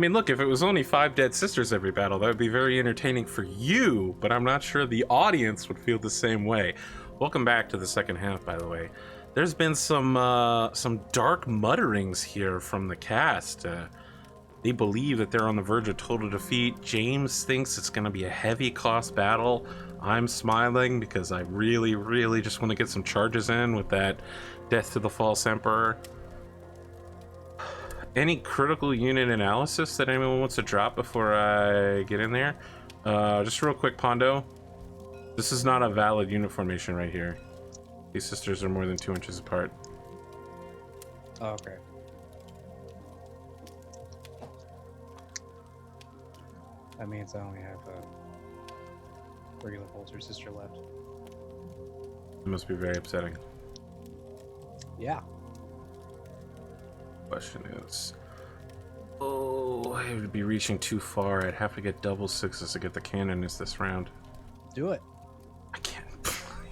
mean, look, if it was only 5 dead sisters every battle, that would be very entertaining for you, but I'm not sure the audience would feel the same way. Welcome back to the second half, by the way. There's been some dark mutterings here from the cast. They believe that they're on the verge of total defeat. James thinks it's going to be a heavy cost battle. I'm smiling because I really, really just want to get some charges in with that Death to the False Emperor. Any critical unit analysis that anyone wants to drop before I get in there? Just real quick, Pondo. This is not a valid unit formation right here. These sisters are more than 2 inches apart. Oh, okay. That means I only have a regular bolter sister left. It must be very upsetting. Yeah. Question is, oh, I would be reaching too far. I'd have to get double 6s to get the canoness this round. Do it. I can't.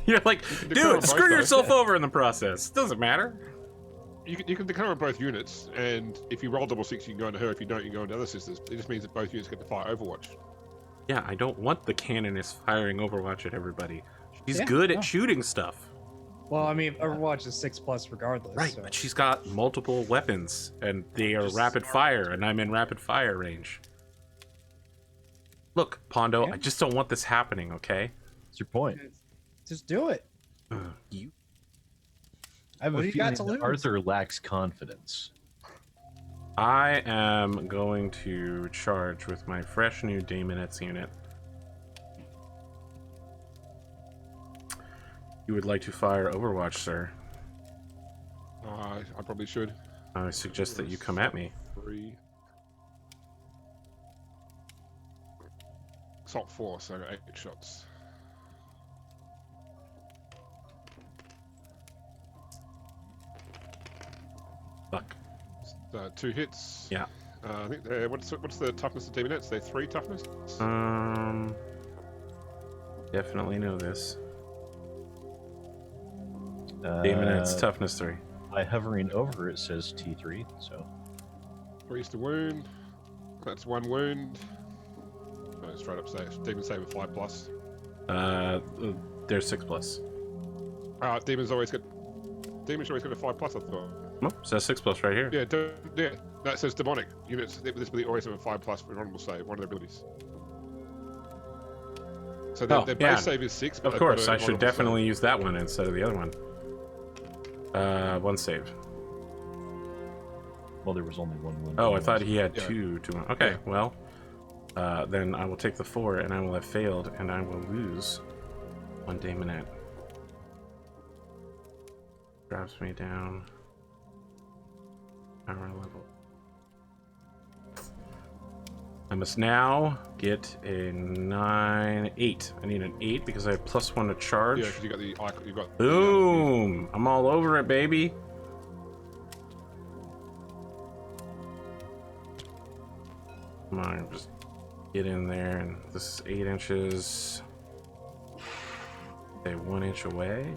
You're like, dude, screw yourself over in the process. Doesn't matter. You can declare on both units, and if you roll double 6, you can go into her. If you don't, you can go into other sisters. It just means that both units get to fire Overwatch. Yeah, I don't want the canoness firing Overwatch at everybody. She's good at shooting stuff. Well, I mean, Overwatch is 6+ regardless. Right, so. but she's got multiple weapons, and they are rapid fire, and I'm in rapid fire range. Look, Pondo, I just don't want this happening, okay? What's your point? Just do it. You? I have a feeling that Arthur lacks confidence. I am going to charge with my fresh new Daemonettes unit. You would like to fire Overwatch, sir? I probably should. I suggest that you come at me. 3. Assault 4, so 8 shots. Fuck. 2 hits. Yeah. I think what's the toughness of Daemonettes? They're 3 toughness. Definitely know this. Daemonette's toughness 3. By hovering over it says T3, so 3 is the wound. That's 1 wound. No, straight up save. Demon save of 5+. They're 6+. Demons always get a 5+. I thought. Oh, says 6+ right here. Yeah. That says demonic units with this ability always have a 5+ for vulnerable save. One of their abilities. So their base save is 6. But of course, I should definitely use that one instead of the other one. 1 save. well, there was only 1 wound. Oh, I thought he had 2 to 1. Okay, well, then I will take the 4, and I will have failed, and I will lose 1 Daemonette. Drops me down. Power level. I must now get a 9, 8. I need an 8 because I have +1 to charge. Yeah, because you got the icon. You got. Boom! I'm all over it, baby. Come on, just get in there, and this is 8 inches. Okay, 1 inch away.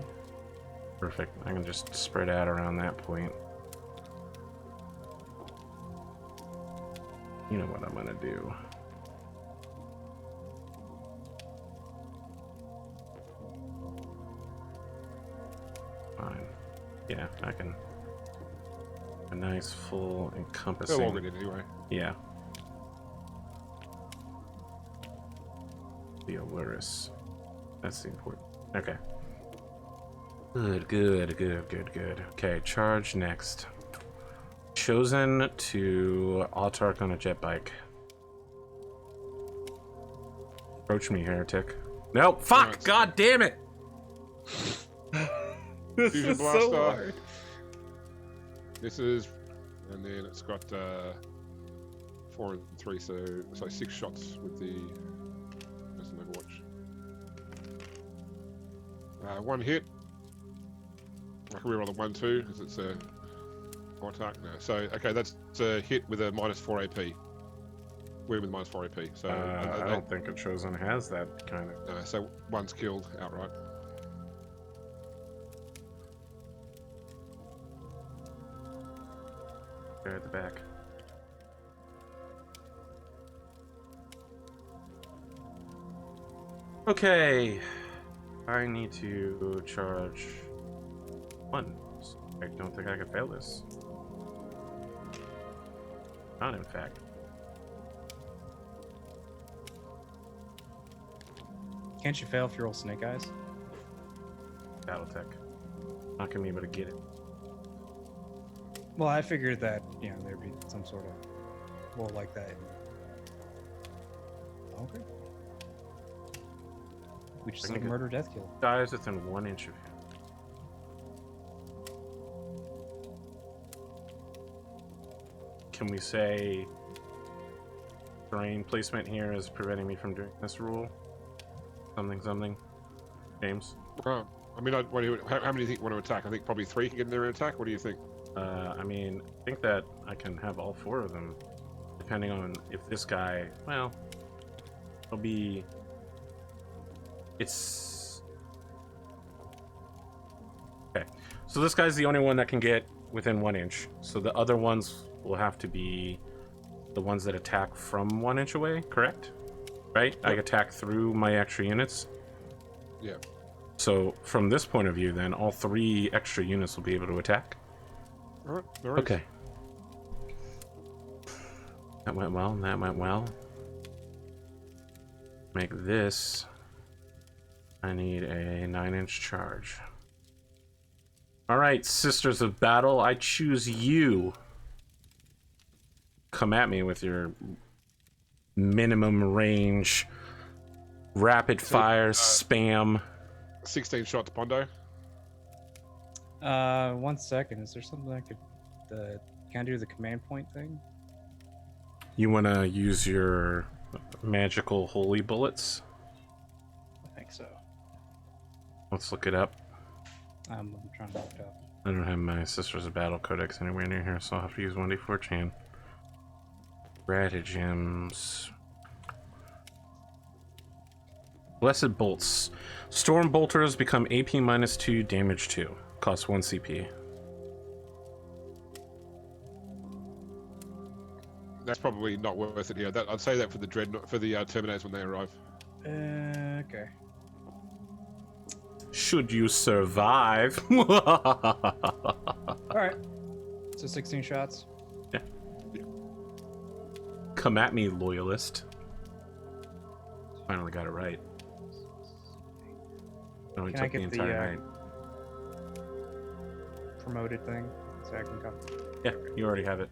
Perfect. I can just spread out around that point. You know what I'm gonna do. Fine. Yeah, I can. A nice full encompassing. They're all good anyway. Yeah. The Allurus. That's the important. Okay. Good. Okay, charge next. Chosen to Autarch on a jet bike. Approach me, heretic. Nope, fuck! Right. God damn it! This Fusion is Blaster. so hard. This is, and then it's got 4 and 3, so it's like 6 shots with the. That's an Overwatch. 1 hit. I can reroll the 1/2 because it's a Autarch. No, so okay, that's a hit with a -4 AP. Wound with -4 AP. So I don't think a Chosen has that kind of. no, so 1's killed outright. There at the back. Okay. I need to charge 1. I don't think I can fail this. Not, in fact. Can't you fail if you roll snake eyes? Battletech. Not gonna be able to get it. Well, I figured that, you know, there'd be some sort of roll like that. Okay. We just like murder, death, kill. Dies within 1 inch of him. Can we say terrain placement here is preventing me from doing this rule? Something. James? I mean, how many do you think want to attack? I think probably 3 can get in there and attack. What do you think? I mean, I think that I can have all 4 of them, depending on if this guy, well, it'll be, it's, okay. So this guy's the only one that can get within 1 inch. So the other ones will have to be the ones that attack from 1 inch away, correct? Right? Yep. I attack through my extra units. Yeah. So from this point of view, then all 3 extra units will be able to attack. All right. All right. Okay. That went well. That went well. Make this. I need a 9-inch charge. All right, Sisters of Battle. I choose you. Come at me with your minimum range, rapid fire spam. 16 shots, Bondo. 1 second. Is there something I could, can I do the command point thing? You want to use your magical holy bullets? I think so. Let's look it up. I'm trying to look it up. I don't have my Sisters of Battle Codex anywhere near here, so I'll have to use 1d4 chain. Stratagems. Blessed Bolts. Storm Bolters become AP -2, damage 2. Cost 1 CP. That's probably not worth it here. I'd say that for the Dreadnought, for the Terminators when they arrive. Okay. Should you survive? Alright. So 16 shots. Yeah. Come at me, loyalist. Finally got it right. Only Can I took the get entire night. Promoted thing so I can come? Yeah, you already have it.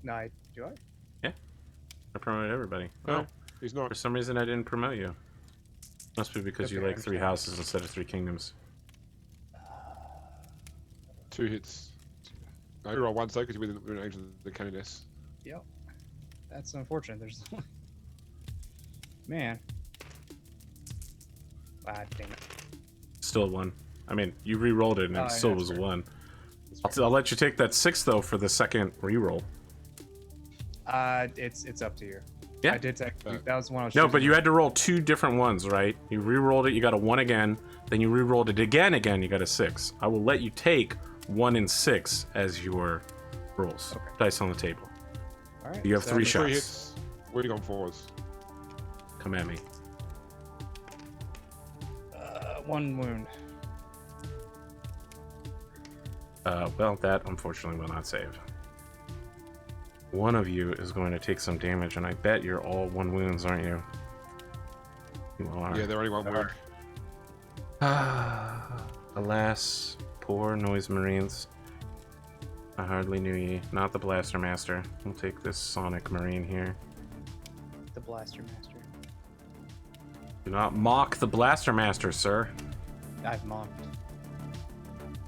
No, do I? Yeah. I promoted everybody. No, Oh, he's not. for some reason I didn't promote you. Must be because you Okay, like 3 houses instead of 3 kingdoms. 2 hits. No, you roll 1 though, because you're within range of the canoness. Yep. That's unfortunate. There's man. Ah, damn it. Still 1. I mean, you re-rolled it and it still was 1. I'll let you take that 6 though for the second re-roll. It's up to you. Yeah. I did take. That was the one I was. No, choosing. but you had to roll 2 different ones, right? You re-rolled it, you got a 1 again. Then you re-rolled it again, you got a 6. I will let you take 1 and 6 as your rolls. Okay. Dice on the table. All right. You have 3 3 shots. hits. Where are you going forwards? Come at me. 1 wound. Well, that unfortunately will not save. One of you is going to take some damage, and I bet you're all 1 wounds, aren't you? You are. Yeah, they're only 1 wound. Alas, poor noise marines. I hardly knew ye. Not the Blaster Master. We'll take this Sonic Marine here. The Blaster Master. Do not mock the Blaster Master, sir. I've mocked.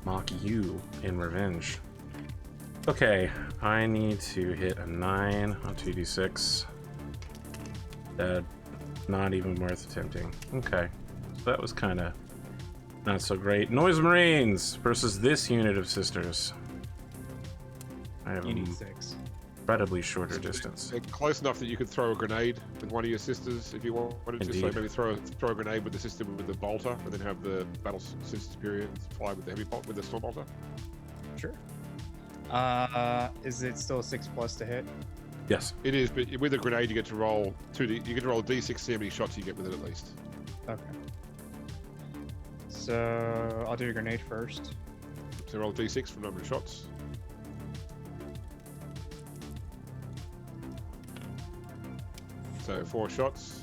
Mock you in revenge. Okay, I need to hit a 9 on 2d6. That not even worth attempting. Okay, so that was kind of not so great. Noise Marines versus this unit of sisters. I have You need an 6. incredibly shorter distance. They're close enough that you could throw a grenade with one of your sisters if you wanted to. So Indeed. maybe throw a grenade with the sister with the bolter, and then have the battle sister superior fly with the heavy bolt with the storm bolter. Sure. Is it still a 6+ to hit? Yes. It is, but with a grenade you get to roll 2d. You get to roll a d6 see how many shots you get with it at least. Okay. So I'll do a grenade first. So roll d6 for number of shots. So 4 shots.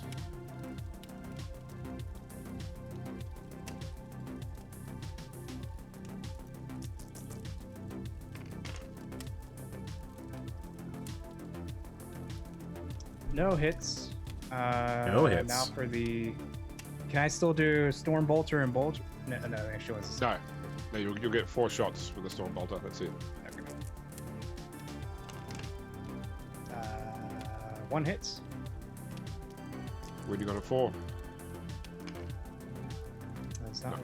No hits. No hits. Now for the. Can I still do Storm Bolter and Bolt? No, actually, it's No, you'll get 4 shots with the Storm Bolter. That's it. one hits. When you got a 4. That's not.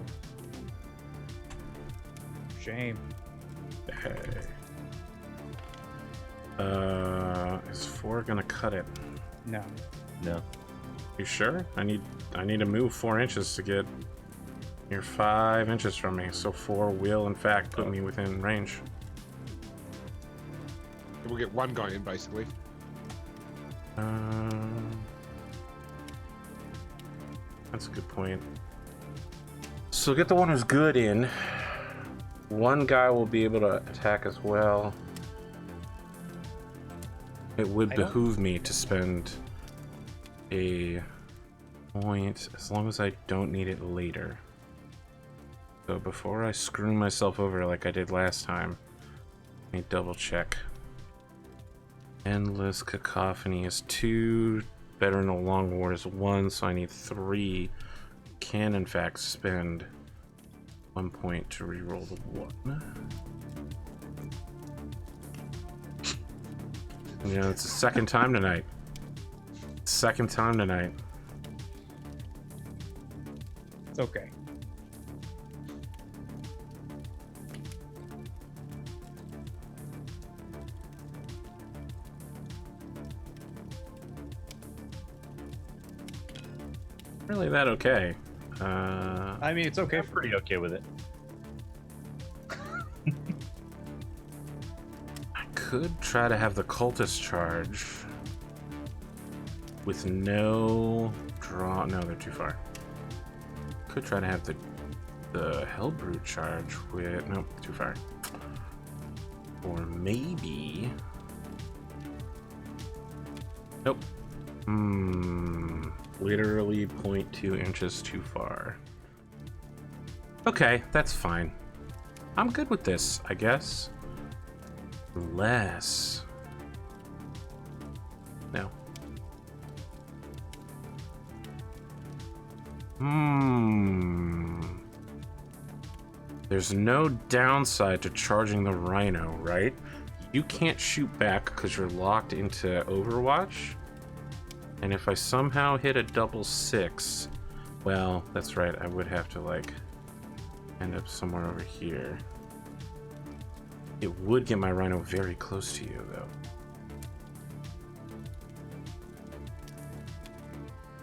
Shame. Hey. Is 4 gonna cut it? No. No. You sure? I need to move 4 inches to get. You're 5 inches from me, so 4 will in fact put me within range. We'll get 1 guy in basically. That's a good point. So get the one who's good in. 1 guy will be able to attack as well. It would behoove me to spend a point as long as I don't need it later. So before I screw myself over like I did last time, let me double check. Endless Cacophony is 2. Veteran of Long War is 1, so I need 3. Can in fact spend 1 point to reroll the 1. You know, it's the second time tonight. Second time tonight. It's okay. Really that okay? I mean, it's okay. I'm pretty okay with it. I could try to have the cultist charge with no draw. No, they're too far. Could try to have the Hellbrute charge with nope, too far. Or maybe nope. Literally 0.2 inches too far. Okay, that's fine. I'm good with this, I guess. Unless... No. There's no downside to charging the Rhino, right? You can't shoot back because you're locked into Overwatch. And if I somehow hit a double 6, well, that's right, I would have to, like, end up somewhere over here. It would get my Rhino very close to you, though.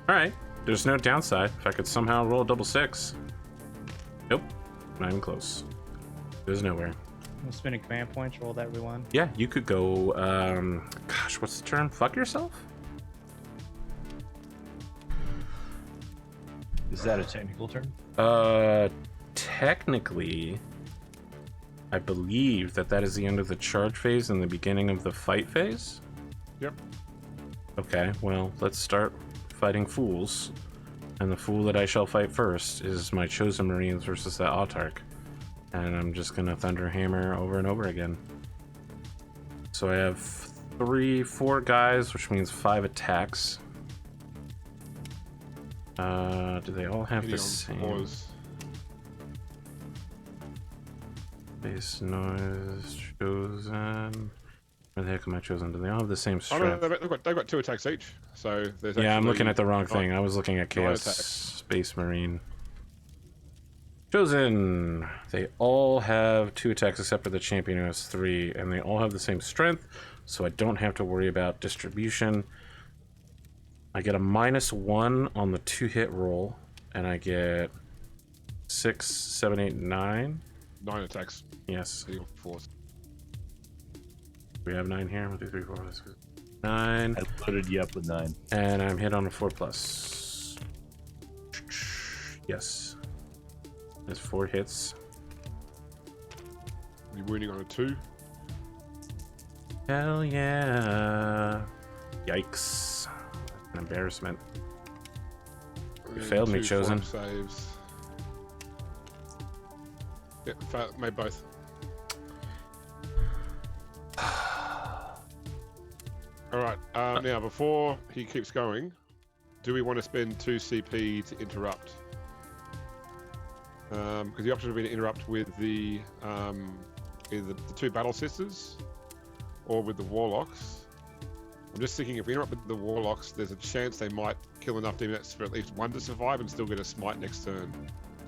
Alright, there's no downside. If I could somehow roll a double 6. Nope, not even close. There's nowhere. I'm spending command points, roll that we1. Yeah, you could go, gosh, what's the term? Fuck yourself? Is that a technical term? Technically, I believe that is the end of the charge phase and the beginning of the fight phase. Yep. Okay, well, let's start fighting fools. And the fool that I shall fight first is my chosen Marines versus that Autarch. And I'm just gonna Thunderhammer over and over again. So I have 4 guys, which means 5 attacks. Do they all have the same? Base noise, chosen. Where the heck am I chosen? Do they all have the same strength? Oh, no, they've got 2 attacks each. So there's yeah, I'm actually looking at the wrong thing. I was looking at Chaos attacks. Space Marine. Chosen! They all have 2 attacks except for the champion who has 3, and they all have the same strength, so I don't have to worry about distribution. I get a -1 on the 2-hit roll, and I get 6, 7, 8, 9. 9 attacks. Yes. Force. We have 9 here. 1, 2, 3, 4, 5, 6, 9. I loaded you up with 9. And I'm hit on a 4+. Yes. There's 4 hits. You're wounding on a 2. Hell yeah. Yikes. An embarrassment. You failed me, 2 Chosen. form saves. Yep, made both. Alright, now before he keeps going, do we want to spend 2 CP to interrupt? Because the option would be to interrupt with the either the 2 battle sisters or with the warlocks. I'm just thinking if we interrupt with the warlocks, there's a chance they might kill enough demons for at least 1 to survive and still get a smite next turn.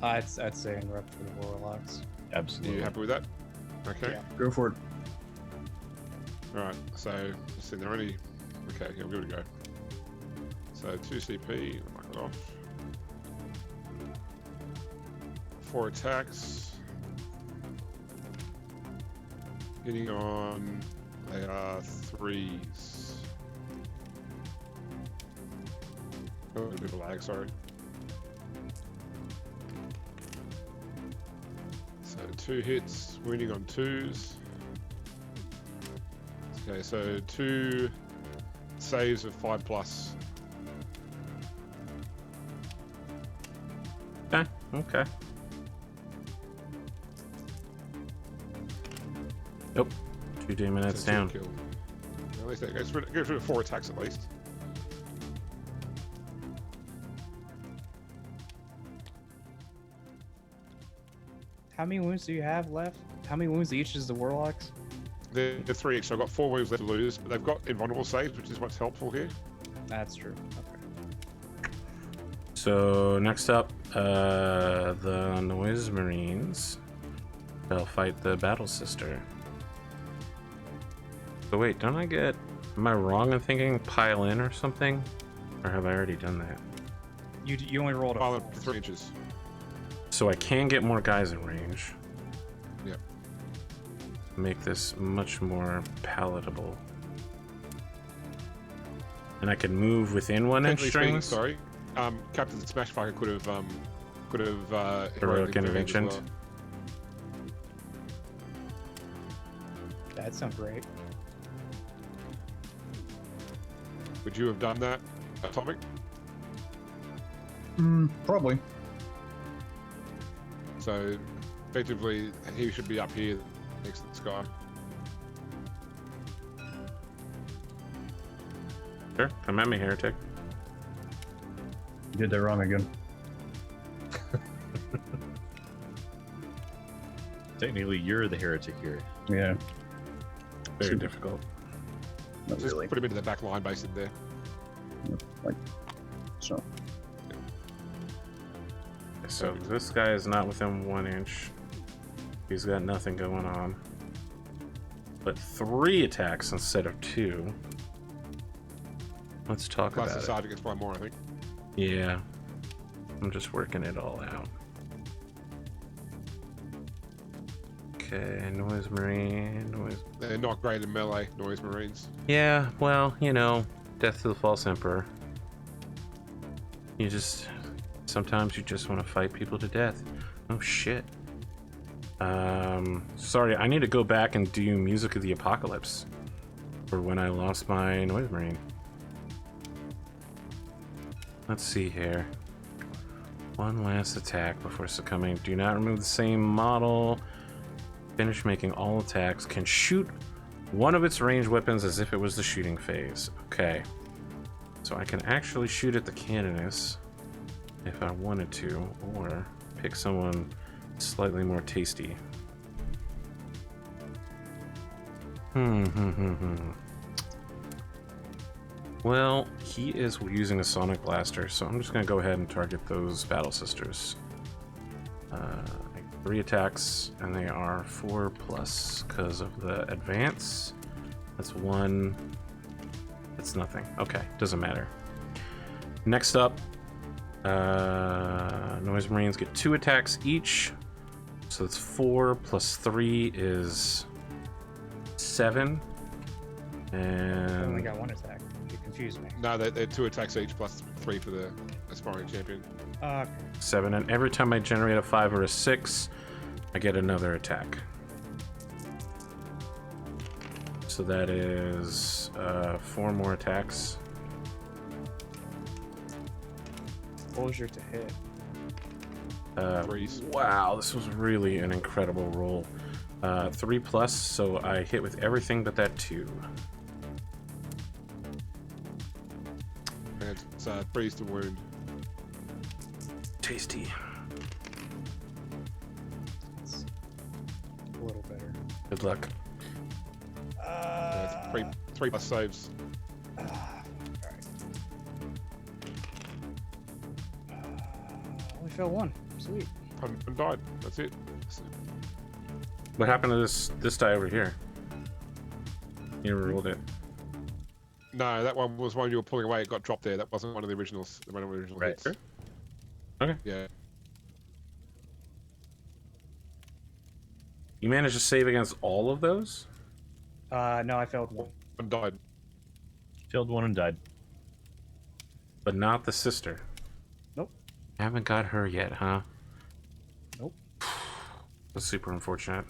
I'd say interrupt for the warlocks. Are Absolutely. you happy with that? Okay. Yeah. Go for it. Alright, so let's see, they're only... Okay, yeah, we're good to go. So 2 CP, knock it off. 4 attacks. Hitting on... They are 3s. Oh, a bit of lag, sorry. So 2 hits, wounding on 2s. Okay, so 2 saves of 5+. Okay. Okay. Nope. 2 demonettes So 2 down. kill. At least that goes rid of 4 attacks at least. How many wounds do you have left? How many wounds each is the warlocks? They're 3 each, so I've got 4 wounds left to lose, but they've got invulnerable saves, which is what's helpful here. That's true. Okay. So next up, the Noise Marines. They'll fight the Battle Sister. So wait, don't I get... Am I wrong in thinking pile in or something? Or have I already done that? You only rolled a Pile 4. up to 3 inches. So I can get more guys in range. Yep. Make this much more palatable. And I can move within 1 inch Technically speaking, strings. sorry. Captain Smashfucker could have Heroic intervention. as well. That sounds great. Would you have done that, Atomic? Probably. So, effectively, he should be up here next to the sky. Sure, come at me, heretic. You did that wrong again. Technically, you're the heretic here. Yeah, Very difficult. not Just really. put him into the back line base in there. Like, so. So this guy is not within 1 inch. He's got nothing going on. But 3 attacks instead of 2. Let's talk Plus the about it. sergeant gets 1 more, I think. Yeah. I'm just working it all out. Okay, Noise Marine, Noise... They're not great in melee, Noise Marines. Yeah, well, you know, Death to the False Emperor. You just... Sometimes you just want to fight people to death. Oh, shit. Sorry, I need to go back and do Music of the Apocalypse for when I lost my Noise Marine. Let's see here. 1 last attack before succumbing. Do not remove the same model. Finish making all attacks. Can shoot one of its ranged weapons as if it was the shooting phase. Okay. So I can actually shoot at the Canoness if I wanted to, or pick someone slightly more tasty. Well, he is using a Sonic Blaster, so I'm just going to go ahead and target those Battle Sisters. 3 attacks, and they are 4+ because of the advance. That's 1. That's nothing. Okay, doesn't matter. Next up, Noise Marines get 2 attacks each. So that's 4 plus 3 is 7. I only And got 1 attack. You can confuse me. No, they're 2 attacks each plus 3 for the aspiring champion. Okay. 7, and every time I generate a 5 or a 6, I get another attack. So that is 4 more attacks. Exposure to hit. Threes. Wow, this was really an incredible roll. 3 plus, so I hit with everything but that 2. And it's 3s to wound. Tasty. It's a little better. Good luck. Yeah, it's 3 plus saves. Alright. Only failed 1. Sweet. And died. That's it. What happened to this die over here? You rolled it. No, that one was one you were pulling away. It got dropped there. That wasn't one of the originals. One of the original Right. hits. Okay. Yeah. You managed to save against all of those? No, I failed 1. One died. Failed one and died. But not the sister. Nope. Haven't got her yet, huh? Nope. That's super unfortunate.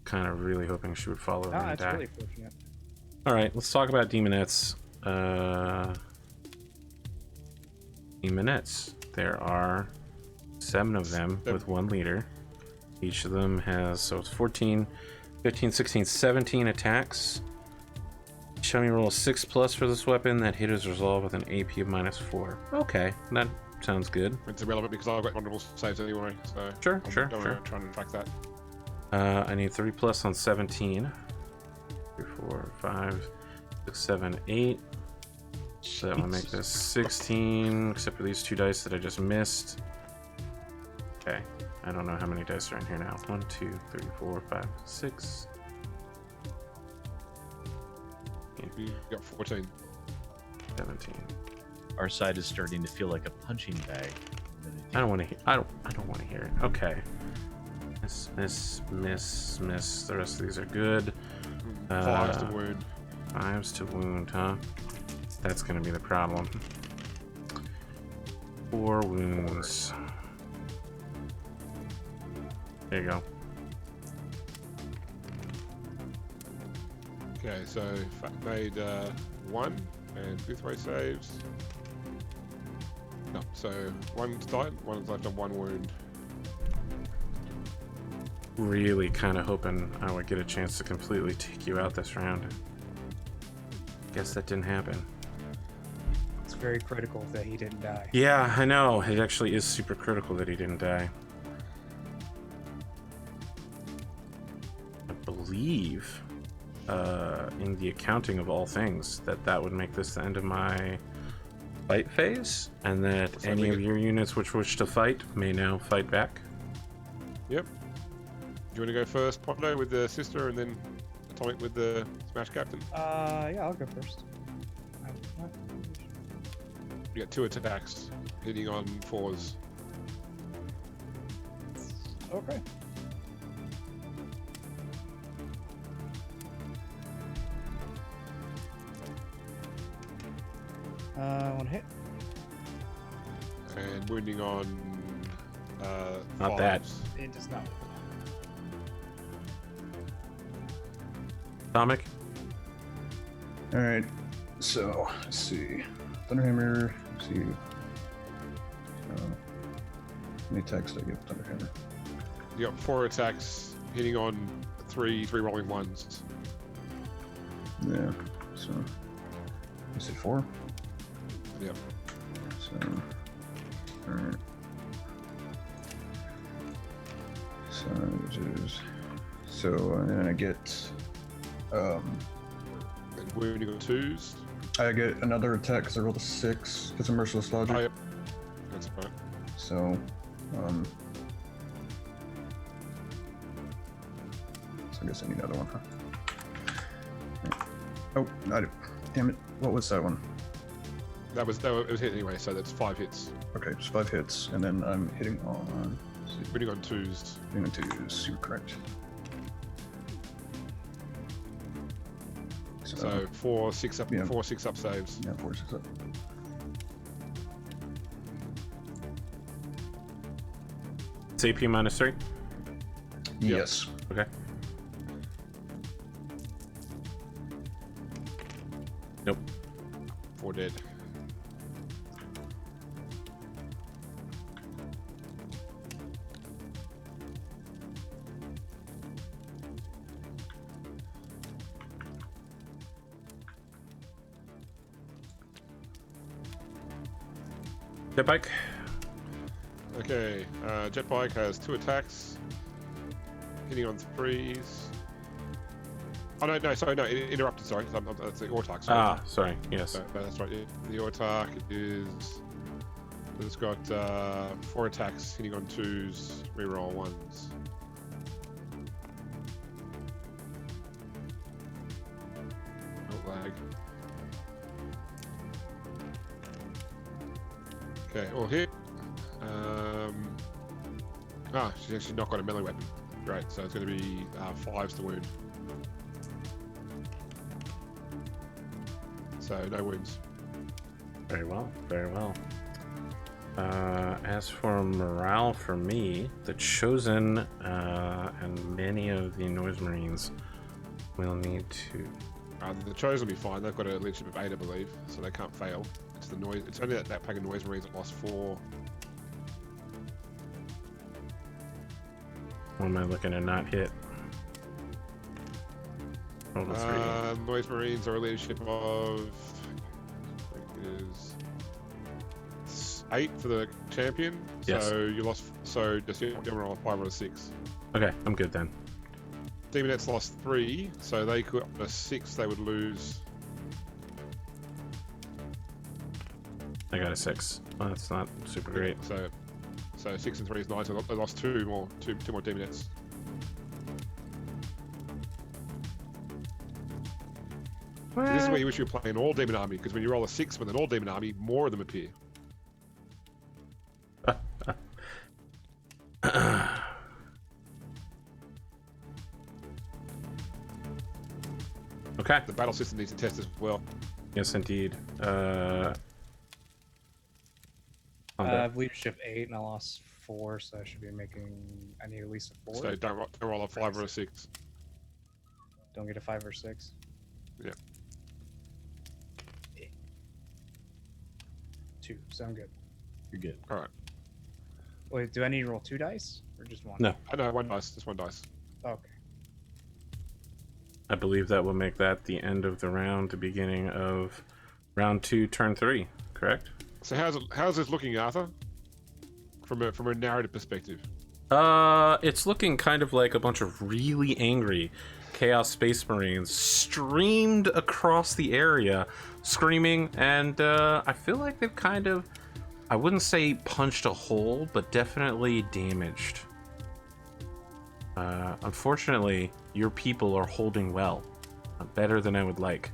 Kind of really hoping she would follow Ah, and that's die. really fortunate. Alright, let's talk about demonettes. Demonettes. There are 7 of them with 1 leader. Each of them has, so it's 14, 15, 16, 17 attacks. Show me roll a 6 plus for this weapon. That hit is resolved with an AP of -4. Okay, that sounds good. It's irrelevant because I've got vulnerable saves anyway. So Sure, I'm sure, don't sure. wanna try and track that. I need 3 plus on 17. 3, 4, 5, 6, 7, 8. So I'm gonna make this 16, except for these 2 dice that I just missed. Okay, I don't know how many dice are in here now. 1, 2, 3, 4, 5, 6. You got 14. 17. Our side is starting to feel like a punching bag. I don't want to hear. I don't want to hear it. Okay. Miss, miss, miss, miss. The rest of these are good. 5s to wound. 5s to wound, huh? That's gonna be the problem. 4 wounds. There you go. Okay, so made 1 and Boothway saves. No, so 1's died, 1's left on 1 wound. Really kind of hoping I would get a chance to completely take you out this round. Guess that didn't happen. It's very critical that he didn't die. Yeah, I know. It actually is super critical that he didn't die. I believe, in the accounting of all things, that would make this the end of my fight phase, and that So any we of could- your units which wish to fight may now fight back. Yep. Do you want to go first, Pondo, with the sister, and then Atomic with the Smash Captain? Yeah, I'll go first. You got 2 attacks hitting on 4s. Okay. One hit. And wounding on Not that. 5s. It does not. Atomic? Alright, so let's see. Thunderhammer, let's see. How many attacks did I get with Thunderhammer? You got 4 attacks hitting on 3 rolling 1s. Yeah, so. I say 4? Yep. So. Alright. So, which is. So, and then I get. And wounding on 2s. I get another attack because I rolled a 6. It's a merciless logic. Oh, yep. That's fine. So, so I guess I need another one, huh? Oh, I do. Damn it. What was that one? It was hit anyway, so that's 5 hits. Okay, it's 5 hits, and then I'm hitting on. Let's see, Wounding on 2s. hitting on 2s. You're correct. So So 4, 6 up, Yeah. 4, 6 up saves. Yeah, 4, 6 up. It's AP -3. Yes. Okay. Nope. 4 dead. Jet bike. Okay, jet bike has 2 attacks, hitting on 3s. Oh no, sorry, no, interrupted. Sorry, that's the Autark. Sorry. Ah, sorry. Yes. No, that's right. The Autark is. It's got 4 attacks, hitting on 2s, reroll 1s. Oh, lag. Okay, all hit. She's actually not got a melee weapon. Great, so it's going to be 5s to wound. So no wounds. Very well. Very well. As for morale for me, the Chosen and many of the Noise Marines will need to... The Chosen will be fine. They've got a leadership of 8, I believe, so they can't fail. It's the noise. It's only that pack of Noise Marines that lost 4. What am I looking at not hit? Hold on, 3. Noise Marines are a leadership of... I think it is 8 for the champion. Yes. So you lost. So just you roll a 5 or a 6. Okay, I'm good then. Demonettes lost 3, so they could on a 6 they would lose. I got a 6. Well, that's not super great. So 6 and 3 is 9. So they lost 2 more Demonettes. This is where you wish you were playing all demon army, because when you roll a 6 with an all demon army, more of them appear. Okay. The battle system needs to test as well. Yes, indeed. I have leadership 8 and I lost 4, so I should be making. I need at least a 4. So don't roll a 5 or a 6. Don't get a 5 or 6. Yeah. 2. Sound good. You're good. All right. Wait, do I need to roll 2 dice or just 1? No. I know 1 dice. Just 1 dice. Okay. I believe that will make that the end of the round, the beginning of round 2, turn 3, correct? So how's this looking, Arthur? From a narrative perspective. It's looking kind of like a bunch of really angry Chaos Space Marines streamed across the area, screaming, and I feel like they've kind of, I wouldn't say punched a hole, but definitely damaged. Unfortunately, your people are holding well, better than I would like.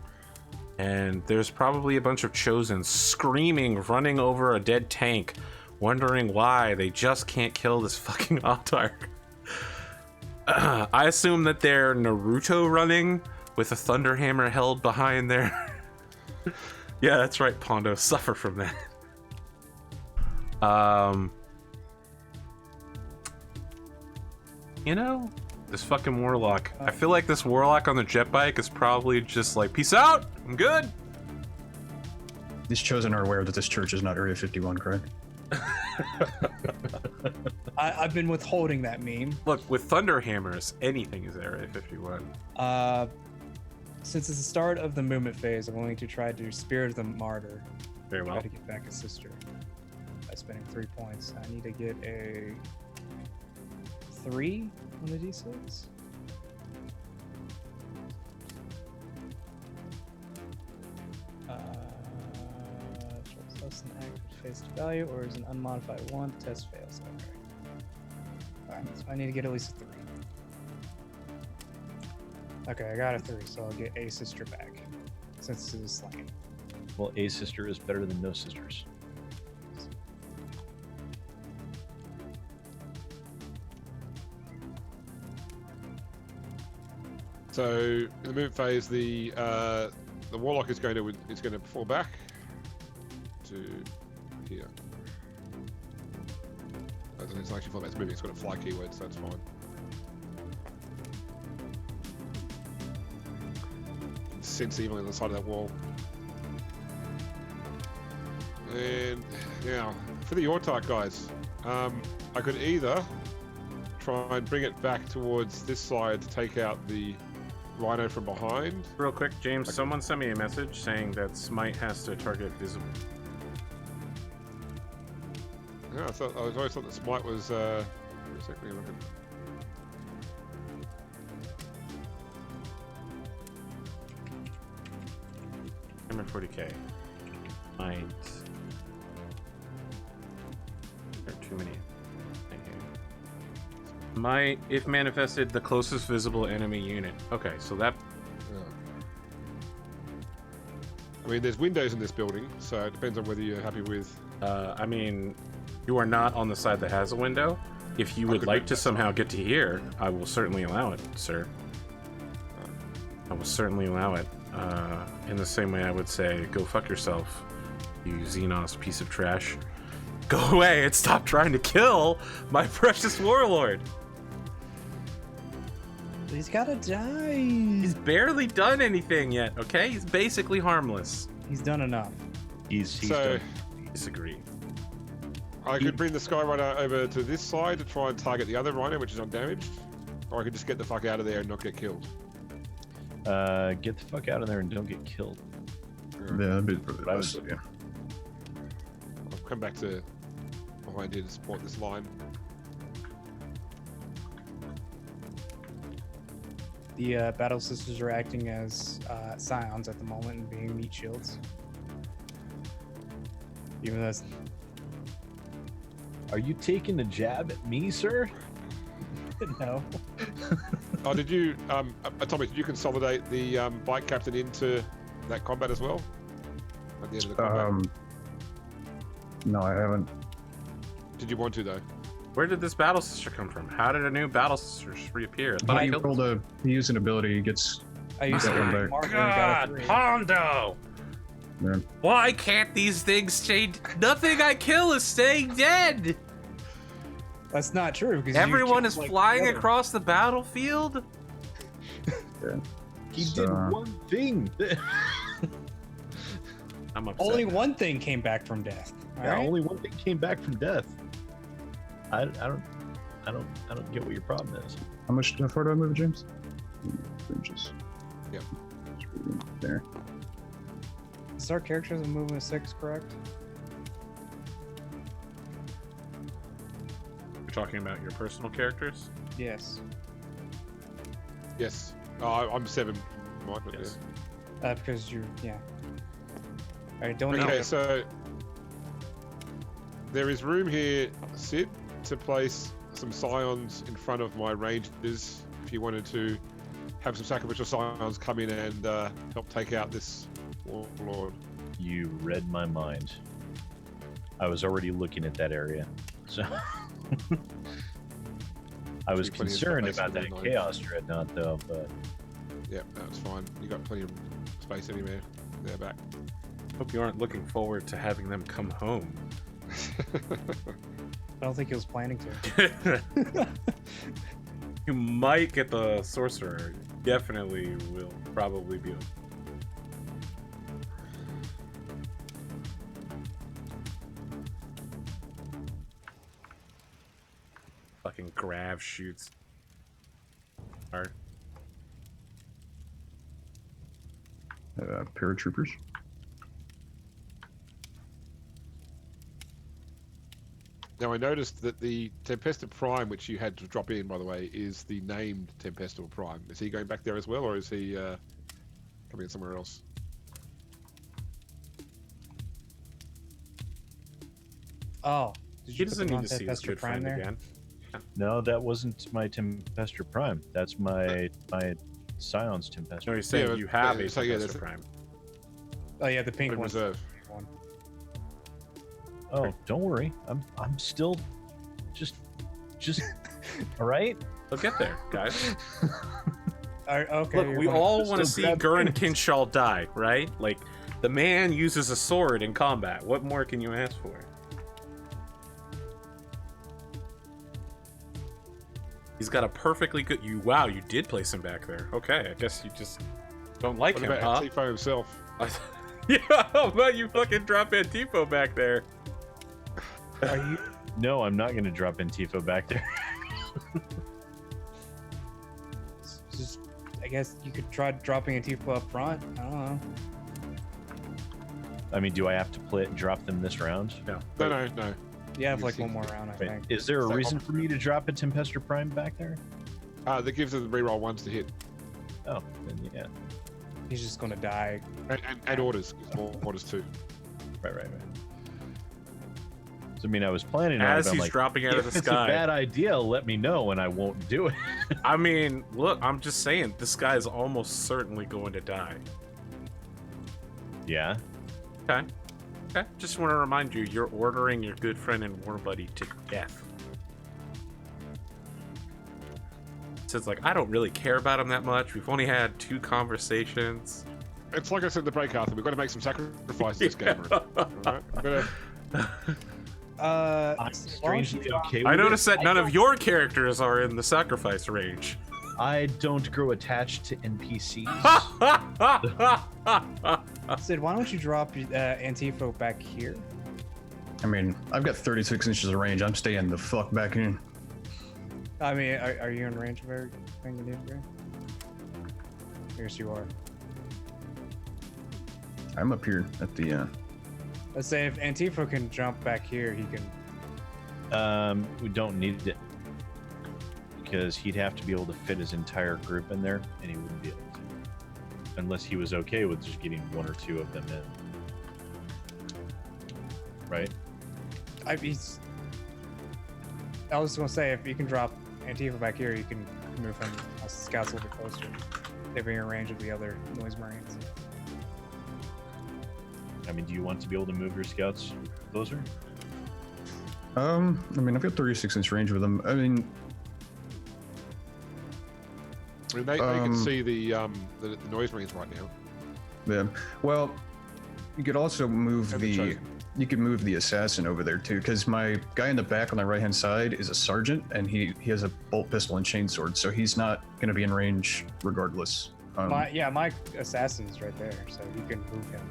And there's probably a bunch of Chosen screaming, running over a dead tank, wondering why they just can't kill this fucking Autark. I assume that they're Naruto running with a Thunderhammer held behind there. Yeah, that's right, Pondo. Suffer from that. You know, this fucking Warlock. I feel like this Warlock on the jet bike is probably just like, peace out, I'm good. These Chosen are aware that this church is not Area 51, correct? I've been withholding that meme. Look, with Thunderhammers, anything is Area 51. Since it's the start of the movement phase, I'm going to try to Spirit of the Martyr. Very well. Try to get back a sister by spending 3 points. I need to get a 3 on the d6. It's less than active face value, or is an unmodified 1. Test fails. Okay. Alright, so I need to get at least a 3. Okay, I got a 3, so I'll get a sister back since it is slain. Well, a sister is better than no sisters. So in the movement phase, the warlock is going to fall back to here. It's actually fall back. It's moving. It's got a fly keyword, so that's fine. Sense evenly on the side of that wall. And now for the Autarch guys, I could either try and bring it back towards this side to take out the Rhino from behind. Real quick, James, someone sent me a message saying that Smite has to target visible. Yeah, I always thought that Smite was. For a second, look at. Warhammer 40K. Might. There are too many. Might, if manifested, the closest visible enemy unit. Okay, so that. Yeah. I mean, there's windows in this building, so it depends on whether you're happy with. I mean, you are not on the side that has a window. If you would like to somehow get to here, I will certainly allow it, sir. I will certainly allow it. In the same way I would say, go fuck yourself, you Xenos piece of trash. Go away and stop trying to kill my precious warlord. He's gotta die. He's barely done anything yet, okay? He's basically harmless. He's done enough. He's So done. Disagree. I could bring the Sky Rhino over to this side to try and target the other Rhino, which is undamaged, or I could just get the fuck out of there and not get killed. Get the fuck out of there and don't get killed. Yeah, that'd be probably the I best would- idea. I'll come back to behind here to support this line. The Battle Sisters are acting as Scions at the moment and being meat shields. Even though that's... Are you taking a jab at me, sir? No. Oh, did you, Tommy, did you consolidate the bike captain into that combat as well? At the end of the combat? No, I haven't. Did you want to, though? Where did this battle sister come from? How did a new battle sister reappear? I thought I killed He used an ability. He gets. I used That one to back. mark and got a God, 3. Pondo! Man. Why can't these things stay? Nothing I kill is staying dead. That's not true. Because Everyone is flying across the battlefield. Yeah. He So- did one thing. I'm upset. Only one thing came back from death. Yeah, Alright? only one thing came back from death. I don't get what your problem is. How far do I move it, James? 3 inches. Yep. There. Start characters and movement 6, correct? You're talking about your personal characters? Yes. Yes. Oh, I'm 7, Mike, but Yes. Because you're, yeah. Alright, don't Okay, need so there is room here, Sid, to place some Scions in front of my Rangers if you wanted to have some sacrificial Scions come in and help take out this warlord. You read my mind. I was already looking at that area, so I was Plenty of concerned space about for that the chaos dreadnought, though. But Yeah, that's fine. You got plenty of space anywhere. They're back. Hope you aren't looking forward to having them come home. I don't think he was planning to. You might get the sorcerer. Definitely will probably be. Fucking Grav shoots. Hard. Paratroopers. Now I noticed that the Tempestor Prime, which you had to drop in, by the way, is the named Tempestor Prime. Is he going back there as well, or is he coming in somewhere else? Oh. Did He you put doesn't them need on to see his Tempestor good Prime friend there? again. no, that wasn't my Tempestor Prime. That's my Scion's Tempestor. No, he's saying Yeah, you have a so yeah, Tempestor that's- Prime. Oh yeah, the pink In one. reserve. Oh, don't worry. I'm still just all right. They'll get there, guys. Okay. Look, you're we going- all want to see grab Gurren hands. Kinshall die, right? Like, the man uses a sword in combat. What more can you ask for? He's got a perfectly good... Wow, you did place him back there. Okay, I guess you just don't like What him, about huh? Antipho himself? Yeah, how about you fucking drop Antipho back there? Are you? No, I'm not going to drop Antipho back there. Just, I guess you could try dropping Antipho up front. I don't know. I mean, do I have to drop them this round? No. No. You have You like see- one more round, I Wait, think. is there a It's like reason for me to drop a Tempestor Prime back there? That gives them reroll ones to hit. Oh, then yeah. He's just gonna die. And orders. It's more orders too. Right. So, I mean, I was planning on it, As but I'm he's like, dropping out of if the it's a sky. bad idea, let me know and I won't do it. I mean, look, I'm just saying, this guy is almost certainly going to die. Yeah. Okay. Just want to remind you, you're ordering your good friend and war buddy to death. So it's like, I don't really care about him that much. We've only had 2 conversations. It's like I said in the break, Arthur. We've got to make some sacrifices this game. Right? We've got I'm I'm strangely okay with I it. noticed that none of don't- your characters are in the sacrifice range. I don't grow attached to NPCs. Sid, why don't you drop Antipho back here? I mean, I've got 36 inches of range. I'm staying the fuck back in. I mean, are you in range of everything you need, Gray? Yes, you are. I'm up here at the. Let's say if Antipho can jump back here, he can. We don't need it because he'd have to be able to fit his entire group in there, and he wouldn't be able to, unless he was okay with just getting 1 or 2 of them in. Right? I was gonna say if you can drop Antipho back here, you can move him scouts a little bit closer. They bring in range of the other noise marines. I mean, do you want to be able to move your scouts closer? I mean, I've got 36 inch range with them. I mean, they can see the noise marines right now. yeah. Well, you could also move Have you the. chosen? You could move the assassin over there too, because my guy in the back on the right hand side is a sergeant, and he has a bolt pistol and chainsword, so he's not going to be in range regardless. My assassin is right there, so you can move him.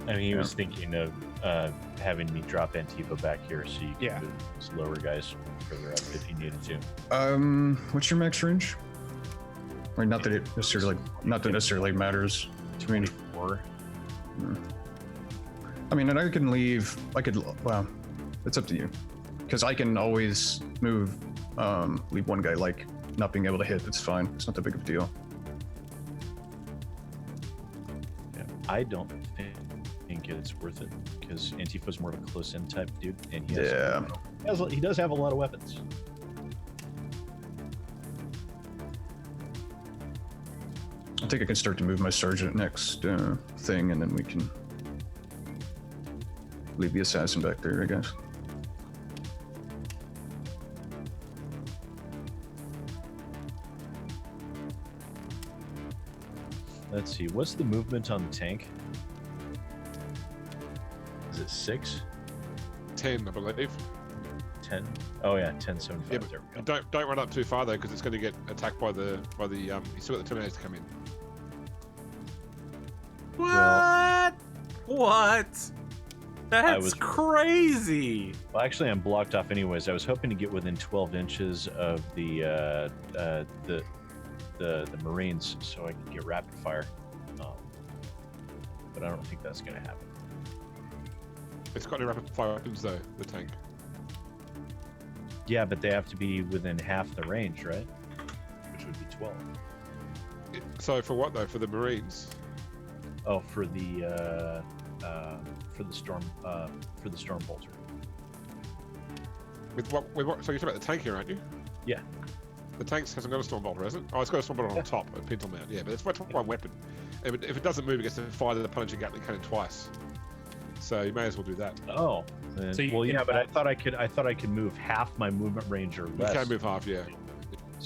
I mean, he Yeah. was thinking of having me drop Antipho back here so you can Yeah. move those lower guys further up if you needed to. What's your max range? I mean, not that it necessarily matters. I mean, 24. I mean, and I could, well, it's up to you. Because I can always move, leave one guy, like, not being able to hit. It's fine. It's not that big of a deal. Yeah, I don't think it's worth it because Antipho's more of a close-in type dude, and he does have a lot of weapons. I think I can start to move my sergeant next thing, and then we can leave the assassin back there, I guess. Let's see, what's the movement on the tank? Is it 6? 10, I believe. 10? Oh yeah, 1075. Yeah, but there we go. don't run up too far though, because it's going to get attacked by the you still got the Terminators to come in. What? What? That's was- crazy. Well, actually, I'm blocked off anyways. I was hoping to get within 12 inches of the Marines so I could get rapid fire. But I don't think that's going to happen. It's got no rapid fire weapons though, the tank. Yeah, but they have to be within half the range, right? Which would be 12. So for what though? For the Marines? Oh, for the storm bolter. With what? So you're talking about the tank here, aren't you? Yeah. The tank hasn't got a storm bolter, has it? Oh, it's got a storm bolter on top, a pintle mount. Yeah, but it's one weapon. If it doesn't move, it gets to fire the punching Gatling cannon twice. So you may as well do that. Oh, So you well, can- yeah, but I thought I could move half my movement range or You less. can move half, yeah.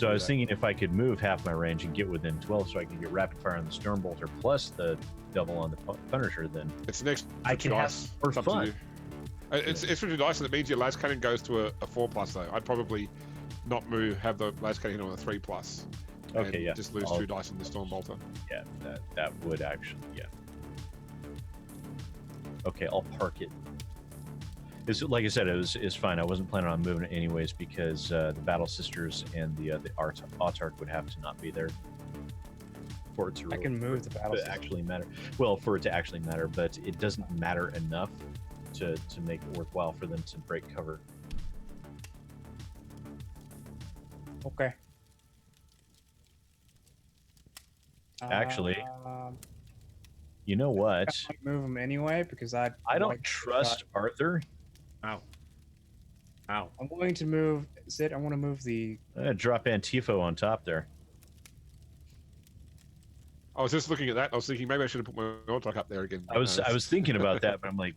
So I was thinking if I could move half my range and get within 12 so I can get rapid fire on the Stormbolter plus the double on the Punisher, then It's next. I can have dice. more It's up to fun. you. It's extra 2 dice, and it means your last cannon goes to a 4+ though. I'd probably not have the last cannon on a 3+. Okay, and yeah. Just lose 2 dice in the Stormbolter. Yeah, that would actually, yeah. Okay, I'll park it. It's, like I said, it's fine. I wasn't planning on moving it anyways because the Battle Sisters and the Autarch would have to not be there for it to I can move the battle to system. actually matter. Well, for it to actually matter, but it doesn't matter enough to make it worthwhile for them to break cover. Okay. Actually, Um, You know what? I might move him anyway because I don't trust Arthur. Ow. Ow. I'm willing to move. Sid, I want to move the. I'm gonna drop Antipho on top there. I was just looking at that. I was thinking maybe I should have put my Autarch up there again. I was thinking about that, but I'm like,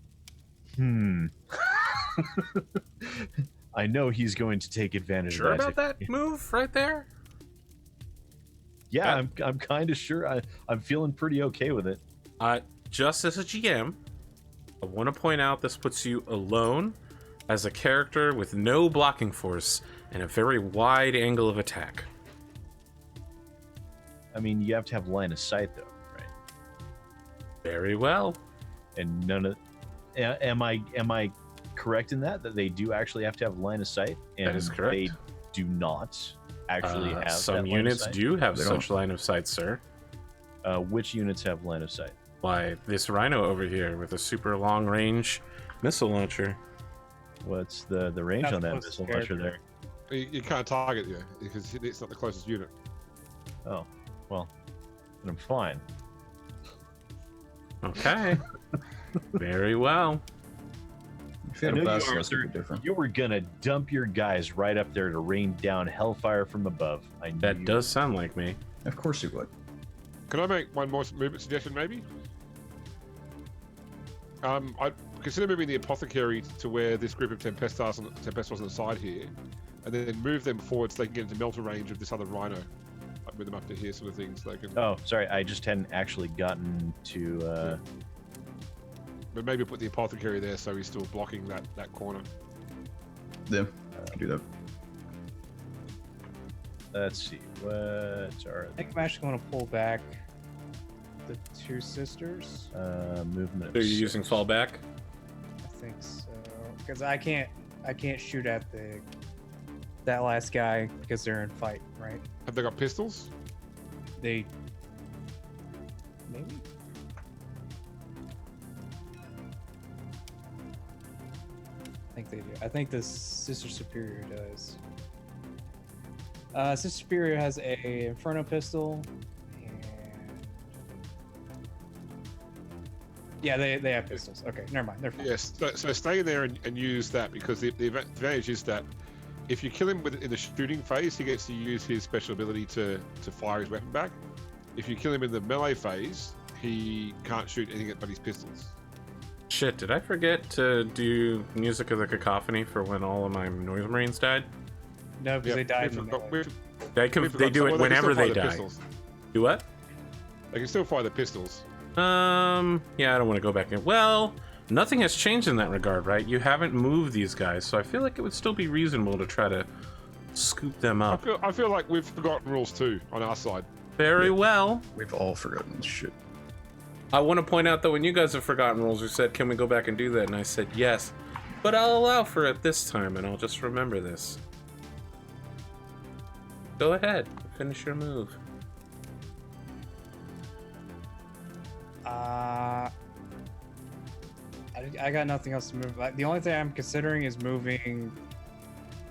I know he's going to take advantage Sure of that. about that move right there? Yeah, I'm kind of sure. I'm feeling pretty okay with it. Just as a GM, I want to point out this puts you alone as a character with no blocking force and a very wide angle of attack. I mean, you have to have line of sight, though, right? Very well. And none of. Am I correct in that they do actually have to have line of sight? And That is correct. They do not actually have some that line of units sight? do have They such line of sight, sir. Which units have line of sight? Why, this Rhino over here with a super long range missile launcher. What's the range Not on the that closest missile launcher there? You can't target you because it's not the closest unit. Oh, well, then I'm fine. Okay. Very well. If you had I a know you fast are, list, it'd be different. You were gonna dump your guys right up there to rain down hellfire from above. I knew That you- does sound like me. Of course you would. Can I make one more movement suggestion, maybe? I'd consider moving the Apothecary to where this group of Tempestus on the side here, and then move them forward so they can get into melter range of this other Rhino. I'd move them up to here, sort of things. So they can. Oh, sorry, I just hadn't actually gotten to. But maybe put the Apothecary there so he's still blocking that corner. Yeah, can do that. Let's see. What are I think I'm actually going to pull back the 2 sisters. movement? So you're using fallback? I think so because I can't shoot at that last guy because they're in fight, right? Have they got pistols? They maybe. I think they do. I think the Sister Superior does. Sister Superior has a Inferno pistol, and yeah, they have pistols. Okay, never mind. They're fine. Yes. So stay in there and use that because the advantage is that if you kill him in the shooting phase, he gets to use his special ability to fire his weapon back. If you kill him in the melee phase, he can't shoot anything but his pistols. Shit, did I forget to do Music of the Cacophony for when all of my Noise Marines died? No, because they died. In the melee. They do it whenever they die. Do what? They can still fire the pistols. Yeah, I don't want to go back in. Well, nothing has changed in that regard, right? You haven't moved these guys, so I feel like it would still be reasonable to try to scoop them up. I feel like we've forgotten rules too on our side. Very well. We've all forgotten this shit. I want to point out that when you guys have forgotten rules, you said, can we go back and do that? And I said, yes. But I'll allow for it this time, and I'll just remember this. Go ahead. Finish your move. I got nothing else to move. The only thing I'm considering is moving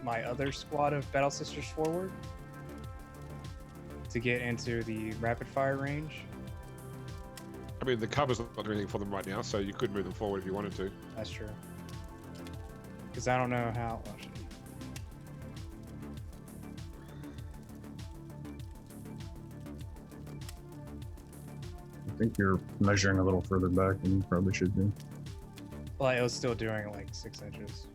my other squad of Battle Sisters forward to get into the rapid fire range. I mean, the cover's not doing anything for them right now, so you could move them forward if you wanted to. That's true. Because I don't know how. Oh, shit. I think you're measuring a little further back than you probably should be. Well, it was still doing like 6 inches.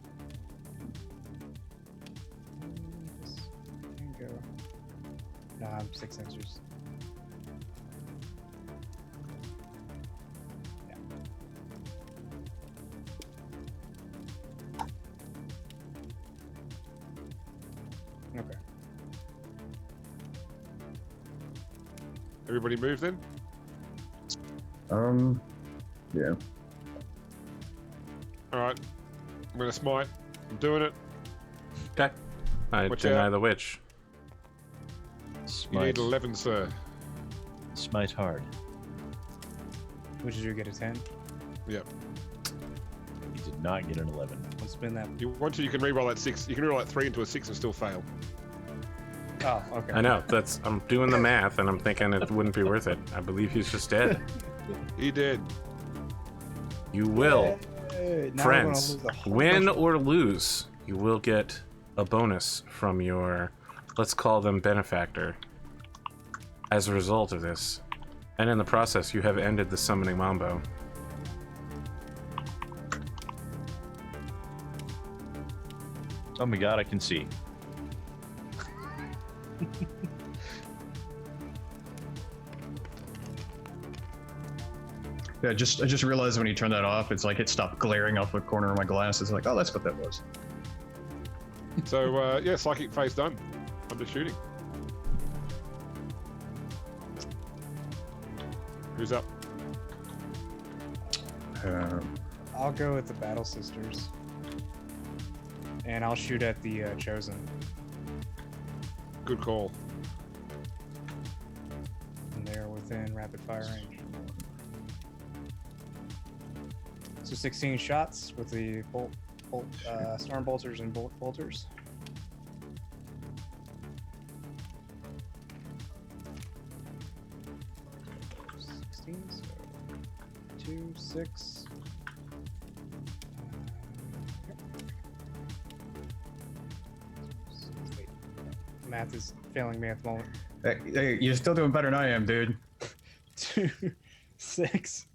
Go. No, I'm 6 inches. Yeah. Okay. Everybody move then? Yeah. Alright. I'm gonna smite. I'm doing it. Okay. I Watch deny out. the witch. You Smite, need 11, sir. smite hard. Which did you get a 10? Yep. You did not get an 11. We'll spin that. You want to, you can reroll that 6. You can reroll that 3 into a 6 and still fail. Oh, okay. I know. I'm doing the math, and I'm thinking it wouldn't be worth it. I believe he's just dead. He did. You will, Hey, now we're gonna friends, lose a whole win bunch of- or lose, you will get a bonus from your, let's call them benefactor, as a result of this. And in the process, you have ended the summoning mambo. Oh my god, I can see. Yeah, I just realized when you turn that off, it's like it stopped glaring off the corner of my glasses. Like, oh, that's what that was. So, yeah, psychic phase done. I'm just shooting. Who's up? I'll go with the Battle Sisters. And I'll shoot at the Chosen. Good call. And they're within rapid fire range. So 16 shots with the storm bolters and bolt bolters. So 2, 6. Wait. Math is failing me at the moment. Hey, you're still doing better than I am, dude. 2, 6.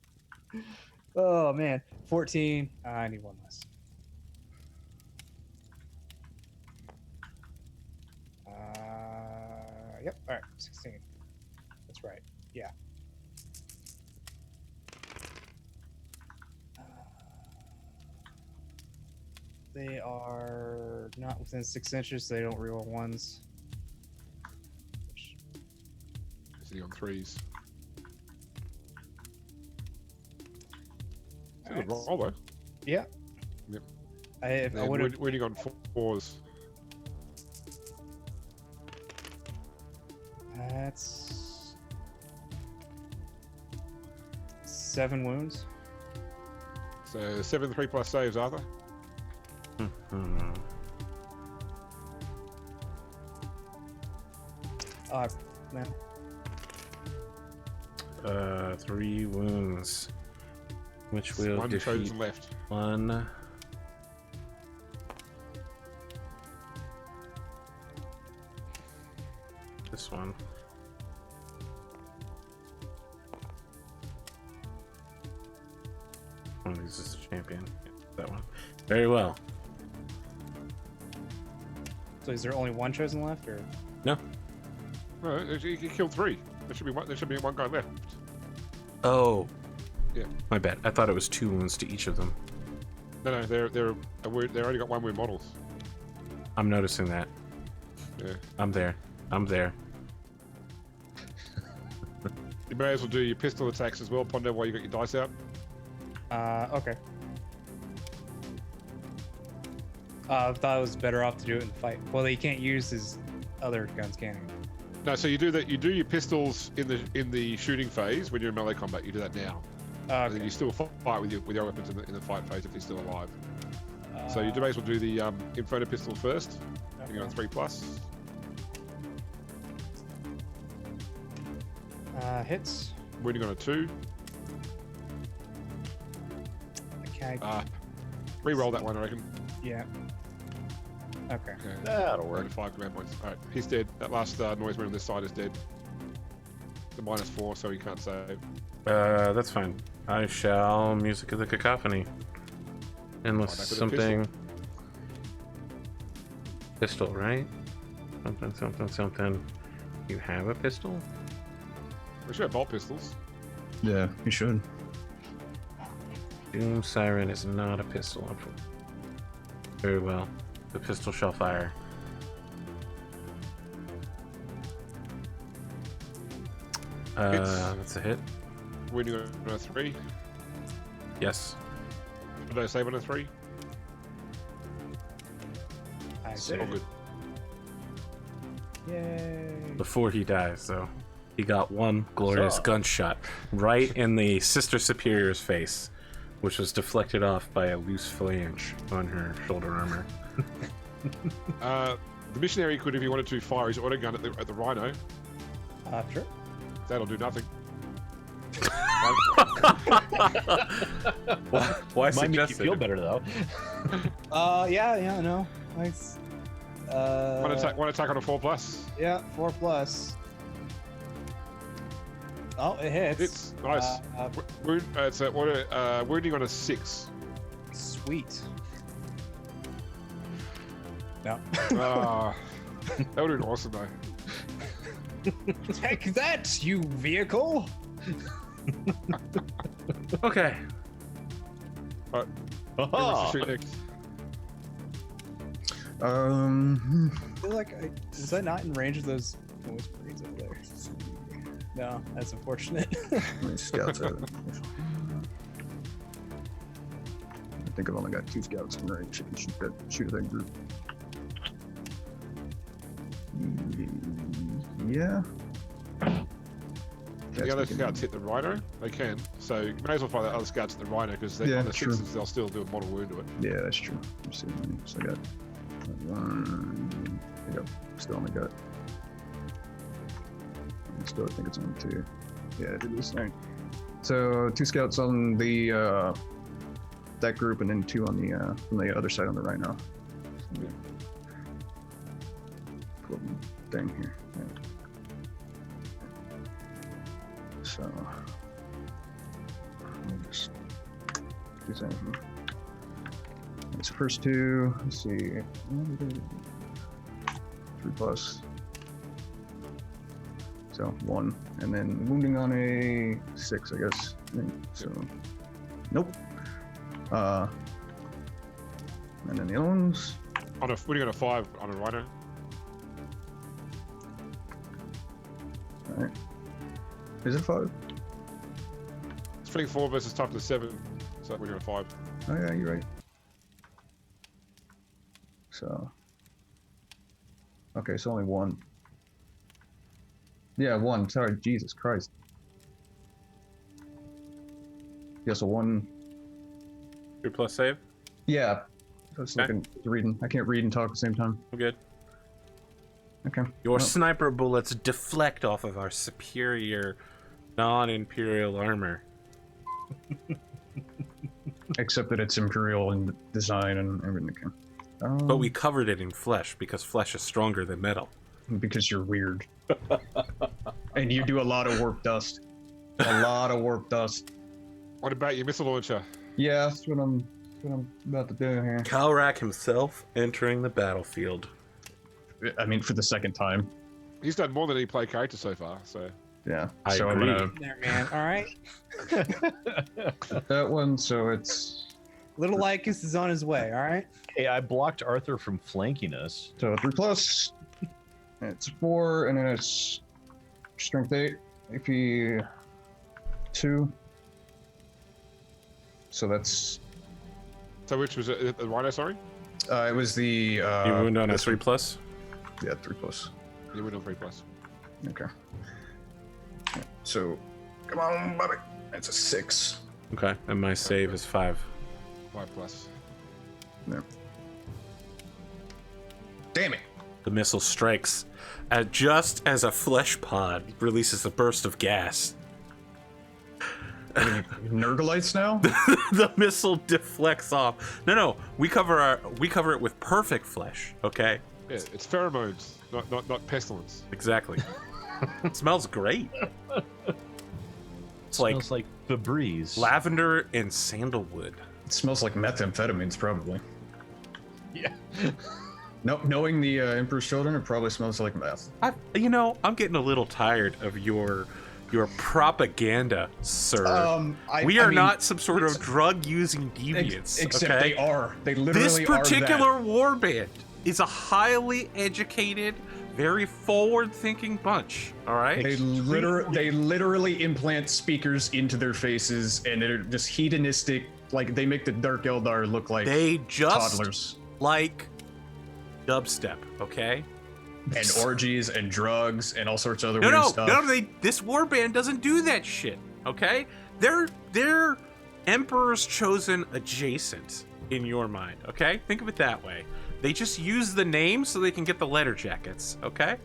Oh man, 14. I need one less. Yep. All right, 16. That's right. Yeah. They are not within 6 inches, so they don't reroll ones. Is he on 3s? It's a good Alright. roll, though. Yeah. Yep. I Then would have. winning on 4s. That's 7 wounds. So 7 3+ saves, Arthur. Mhm. Man. 3 wounds, which will One defeat chosen left. 1. This one. One of these is the champion. That one. Very well. So is there only one chosen left, or? No. No, you killed 3. There should be one. There should be one guy left. Oh. Yeah. My bad. I thought it was 2 wounds to each of them. No, they're already got 1 wound models. I'm noticing that. Yeah. I'm there. I'm there. You may as well do your pistol attacks as well, Pondo, while you got your dice out. Okay. I thought it was better off to do it in the fight. Well, he can't use his other guns, can he? No, so you do that. You do your pistols in the shooting phase when you're in melee combat. You do that now, and then Okay. you still fight with your weapons in the fight phase if you're still alive. So you may as well do the Inferno pistol first. You're on 3+. Hits. Wounding on a 2. Okay. Re-roll that one, I reckon. Yeah. Okay. Okay. That'll work. 5 command points. All right, he's dead. That last noise man on this side is dead. The -4, so he can't save. That's fine. I shall Music of the Cacophony. Unless back with a something... Pistol, right? Something. You have a pistol? We should have bolt pistols. Yeah, you should. Doom Siren is not a pistol. Very well. The pistol shall fire. That's a hit. Wounding on a 3. Yes. Did I save on a 3? I All did. good. Yay. Before he dies, so he got one glorious gunshot right in the Sister Superior's face, which was deflected off by a loose flange on her shoulder armor. The missionary could, if he wanted to, fire his autogun at the rhino. Sure. That'll do nothing. Why Might make you suggest feel better though. Yeah, no. Nice. One attack on a 4+. Yeah, 4+. Oh, it hits. It's nice. It's a wounding on a 6. Sweet. No. That would have been awesome though. Take that, you vehicle! Okay. Right. Who wants to shoot next? I feel like was I not in range of those noise breeds over there? No, that's unfortunate. Many scouts out. I think I've only got 2 scouts in range. I can shoot that group. Yeah. The other scouts hit the rhino. They can. So you may as well fire the other scouts at the rhino because Yeah, on the true. 6s they'll still do a mortal wound to it. Yeah, that's true. Let's see how many. So I got 1. I got, still only got. Still, I think it's only 2. Yeah, it is. All right. So 2 scouts on the that group, and then 2 on the from the other side on the right now. Thing here. Right. So let me just do something. It's the first 2. Let's see. 3+. So 1, and then wounding on a 6, I guess. So nope. And then the other ones. Wounding on a 5 on a rhino. All right. Is it 5? Strength 4 versus toughness 7. So wounding on a 5. Oh yeah, you're right. So. Okay, so only 1. Yeah, 1. Sorry, Jesus Christ. Yeah, so 1. 3+ save. Yeah. I was looking, reading. I can't read and talk at the same time. We're good. Okay. Your Well, sniper bullets deflect off of our superior non-imperial armor. except that it's imperial in design and everything. Okay. But we covered it in flesh because flesh is stronger than metal. Because you're weird. And you do a lot of warp dust. A lot of warp dust. What about your missile launcher? Yeah, that's what I'm about to do here. Kalrak himself entering the battlefield. I mean, for the second time. He's done more than any play character so far, so. Yeah. I so agree. I'm gonna There, man. All right. that one. So it's Little Lycus is on his way. All right. Hey, I blocked Arthur from flanking us. so 3+. And it's 4, and then it's strength 8, AP 2. So that's So which was it? The rhino, sorry? it was the You wound on a this one. 3+. Yeah, 3+. You went on 3+. Okay. Yeah, so come on, Bobby. That's a 6. Okay, and my save is 5. 5+. Damn it. The missile strikes just as a flesh pod releases a burst of gas. Nergalites now? The missile deflects off. No, we cover it with perfect flesh. Okay, Yeah, it's pheromones, not pestilence. exactly. It smells great. It's like Smells like Febreze. lavender and sandalwood. It smells like methamphetamines, probably. Yeah. Nope. Knowing the Emperor's Children, it probably smells like meth. I'm getting a little tired of your propaganda, sir. We are not some sort of drug-using deviants. Except okay? they are. They literally This are particular that. warband is a highly educated, very forward-thinking bunch. All right. They literally implant speakers into their faces, and they're just hedonistic. Like they make the Dark Eldar look like They just toddlers. like dubstep. Okay. And orgies and drugs and all sorts of other weird stuff. This warband doesn't do that shit. Okay, they're Emperor's Chosen adjacent in your mind. Okay, think of it that way. They just use the name so they can get the letter jackets. Okay.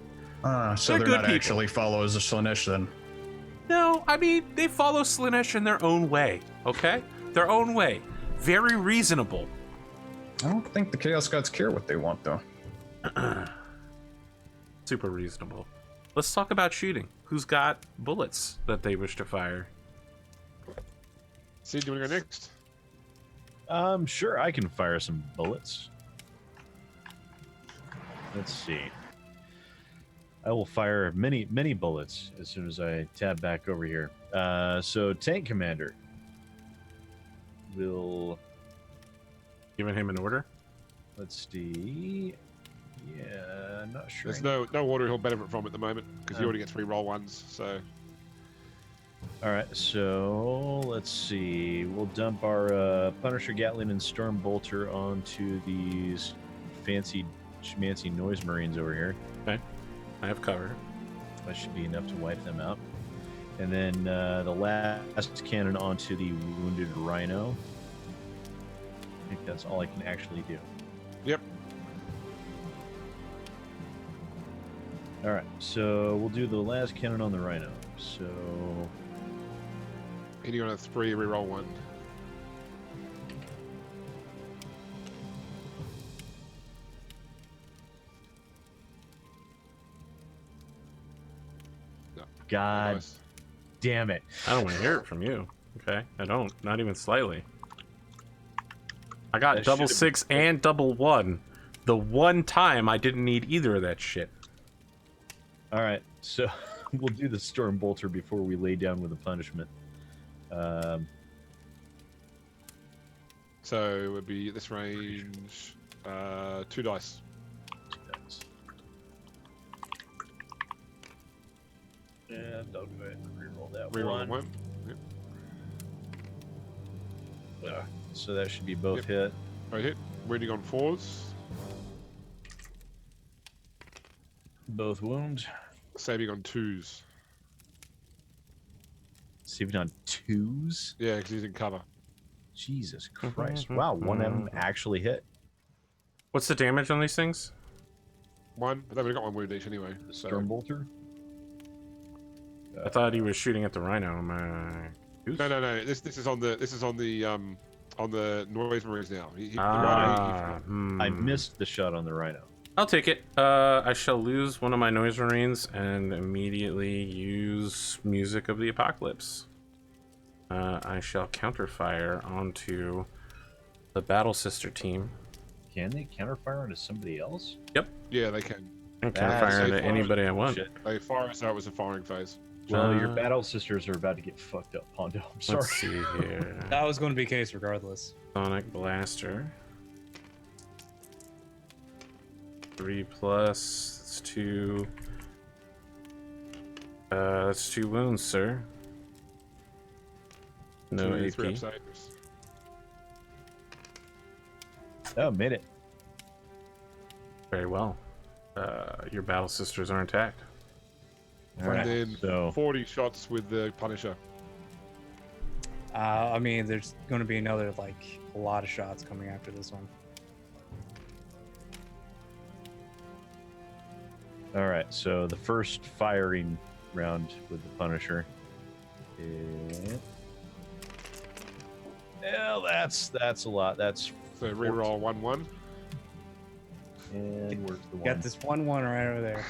So They're they're good not people. actually followers of Slaanesh then. No, I mean they follow Slaanesh in their own way. Okay, their own way. Very reasonable. I don't think the Chaos Gods care what they want though. Super reasonable. Let's talk about shooting. Who's got bullets that they wish to fire? Sid, do you want to go next? Sure, I can fire some bullets. Let's see. I will fire many bullets as soon as I tab back over here. So Tank Commander will... Giving him an order? Let's see. Yeah, I'm not sure. There's no order he'll benefit from at the moment because he already gets 3 roll ones. So All right, so let's see. We'll dump our Punisher, Gatling, and Storm Bolter onto these fancy schmancy noise marines over here. Okay, I have cover. That should be enough to wipe them out. And then the last cannon onto the wounded rhino. I think that's all I can actually do. yep. All right, so we'll do the last cannon on the rhino. So Hitting on a 3, reroll 1. No. God Nice. damn it. I don't want to hear it from you. Okay, I don't. Not even slightly. I got That double should've 6 and double 1. The one time I didn't need either of that shit. All right, so we'll do the Storm Bolter before we lay down with the punishment. So it would be at this range, 2 dice. And I'll go ahead and reroll that Reroll one. 1. Yep. So that should be both Yep. hit. Right hit. Wounding on 4s. Both wound. Saving on 2s. Saving on 2s? Yeah, because he's in cover. Jesus Christ. Wow, one of them actually hit. What's the damage on these things? 1, but they've only got 1 wound each anyway. The So Storm Bolter? I thought he was shooting at the rhino. My goose? no. This is on the noise marines now. The Ah, rhino, I missed the shot on the rhino. I'll take it. I shall lose one of my noise marines and immediately use Music of the Apocalypse. I shall counterfire onto the Battle Sister team. Can they counterfire onto somebody else? yeah, they can. And That's counterfire so onto far. anybody I want. Shit. They fire us out was a firing phase. Well, your Uh, battle sisters are about to get fucked up, Pondo. I'm sorry. Let's see here. That was going to be the case regardless. Sonic Blaster. 3+. That's 2. That's 2 wounds, sir. No 2, AP. 3 up saves. Oh, made it. Very well. Your battle sisters are intact. All right, And then so 40 shots with the Punisher. I mean, there's going to be another, a lot of shots coming after this one. all right, so the first firing round with the Punisher. Yeah, that's a lot. That's So reroll 1-1. and where's the one? Got this 1-1 right over there.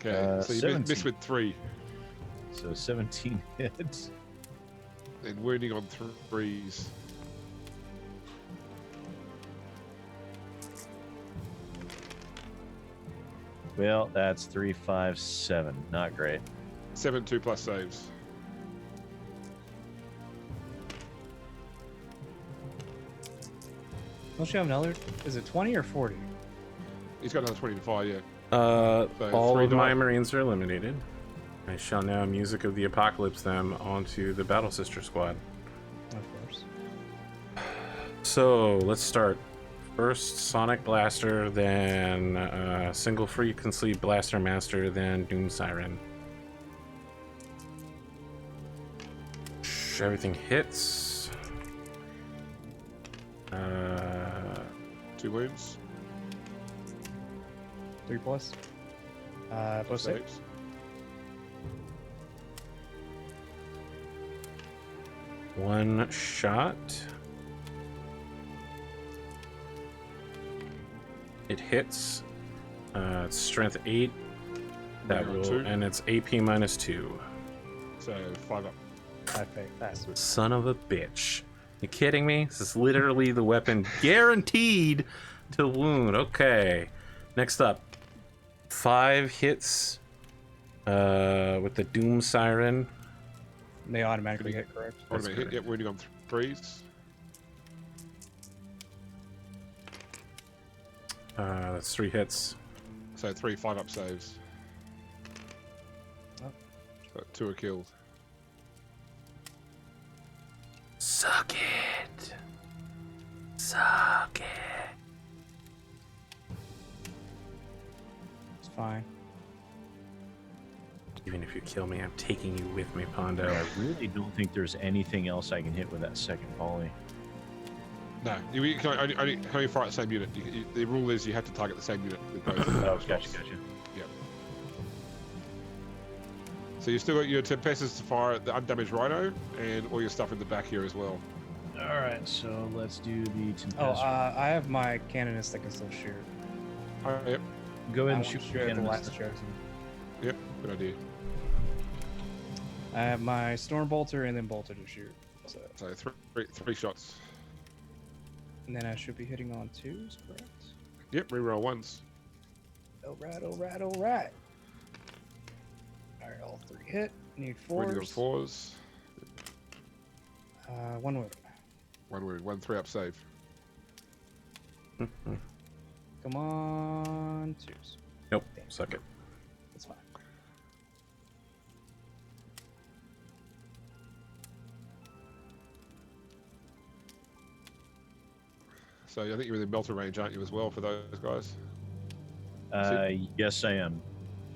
Okay, so you 17. miss with 3. So 17 hits. And wounding on 3s. Well, that's 3, 5, 7. Not great. 7 2+ saves. Don't you have another? Is it 20 or 40? He's got another 20 to fire, yeah. All three of my die. Marines are eliminated. I shall now Music of the Apocalypse them onto the Battle Sister squad. Of course. So let's start. First Sonic Blaster, then Single Frequency Blaster Master, then Doom Siren. Everything hits. 2 wounds. 3 plus. Both saves. 1 shot. It hits. It's Strength 8. That Minus will, 2. and it's AP minus 2. So 5 up. I pay fast. Son of a bitch. You kidding me? This is literally the weapon guaranteed to wound. Okay. Next up. 5 hits with the Doom Siren. They automatically hit, correct? Automatic hit. Yep, wounding on 3s. That's 3 hits. So 3 5 up saves. Oh. So 2 are killed. Suck it. Suck it. It's fine. Even if you kill me, I'm taking you with me, Pondo. I really don't think there's anything else I can hit with that second volley. No, you can only fire at the same unit. The rule is you have to target the same unit with both. Oh, shots. gotcha. Yep. So you still got your Tempestus to fire at the undamaged Rhino and all your stuff in the back here as well. All right, so let's do the Tempestus. Oh, I have my canonist that can still shoot. Oh, yep, Go ahead I and want shoot to the shoot at the canonist. last chosen. yep, good idea. I have my storm bolter and then bolter to shoot. So, So three shots. and then I should be hitting on 2s, correct? Yep, reroll 1s. Alright. Alright, all 3 hit. Need Wounding on 4s. 4s. 1 wound. 1 wound, 1 3 up save. Come on, 2s. Nope, suck it. That's fine. So I think you're in the melter range, aren't you, as well, for those guys? Yes, I am.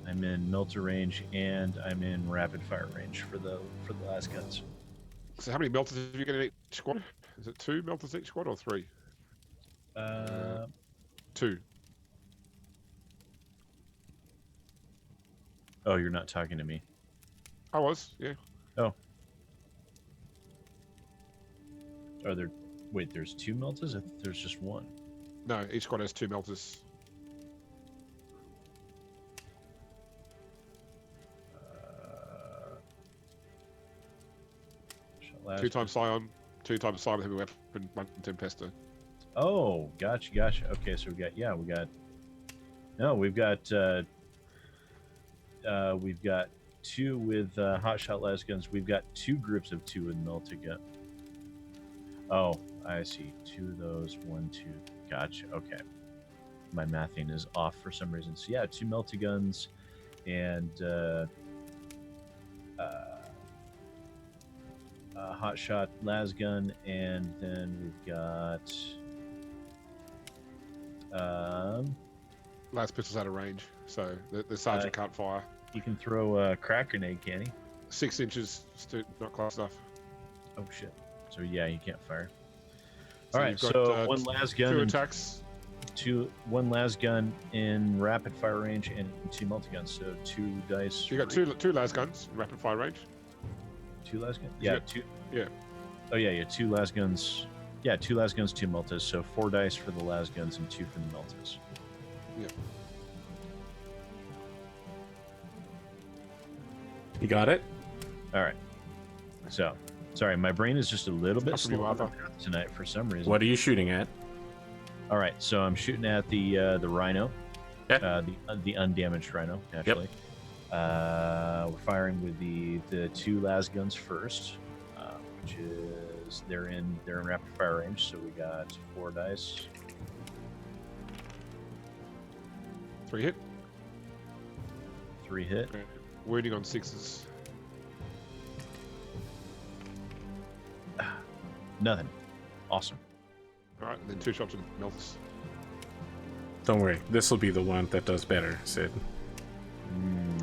I'm in melter range and I'm in rapid fire range for the last guns. So how many melters have you got in each squad? Is it 2 melters each squad or 3? 2. Oh, you're not talking to me. I was, yeah. Are there? Wait, there's 2 meltas? I thought there's just 1. No, each squad has 2 melters. Last 2 times Scion, 2 times Scion with heavy weapon, 1 Tempestus. Oh, gotcha. Okay, so we've got 2 with hotshot las guns. We've got 2 groups of 2 with multi-gun. Oh, I see. 2 of those, 1, 2. Gotcha. Okay, my mathing is off for some reason. So yeah, 2 multi-guns and hotshot las gun, and then we've got Last pistol's out of range, so the sergeant can't fire. he can throw a crack grenade, can he? 6 inches, not close enough. Oh shit. So yeah, he can't fire. So All right, you've got, so 1 las gun, 2 and attacks. 1 las gun in rapid fire range, and 2 multi-guns. So 2 dice. You got two las guns in rapid fire range. 2 las guns. Yeah. Yeah, 2. Yeah. Oh yeah, 2 las guns. Yeah, 2 las guns, 2 multis. So 4 dice for the las guns and 2 for the multis. Yeah. You got it? All right. So, sorry, my brain is just a little bit Up to you, slow Arthur. tonight for some reason. What are you shooting at? All right, so I'm shooting at the Rhino. Yeah. The undamaged rhino, naturally. We're firing with the two las guns first, which is they're in rapid fire range. So we got 4 dice. 3 hit. 3 hit. Okay. Wounding on 6s. Nothing. Awesome. All right, and then 2 shots at Melthus. Don't worry, this will be the one that does better, Sid.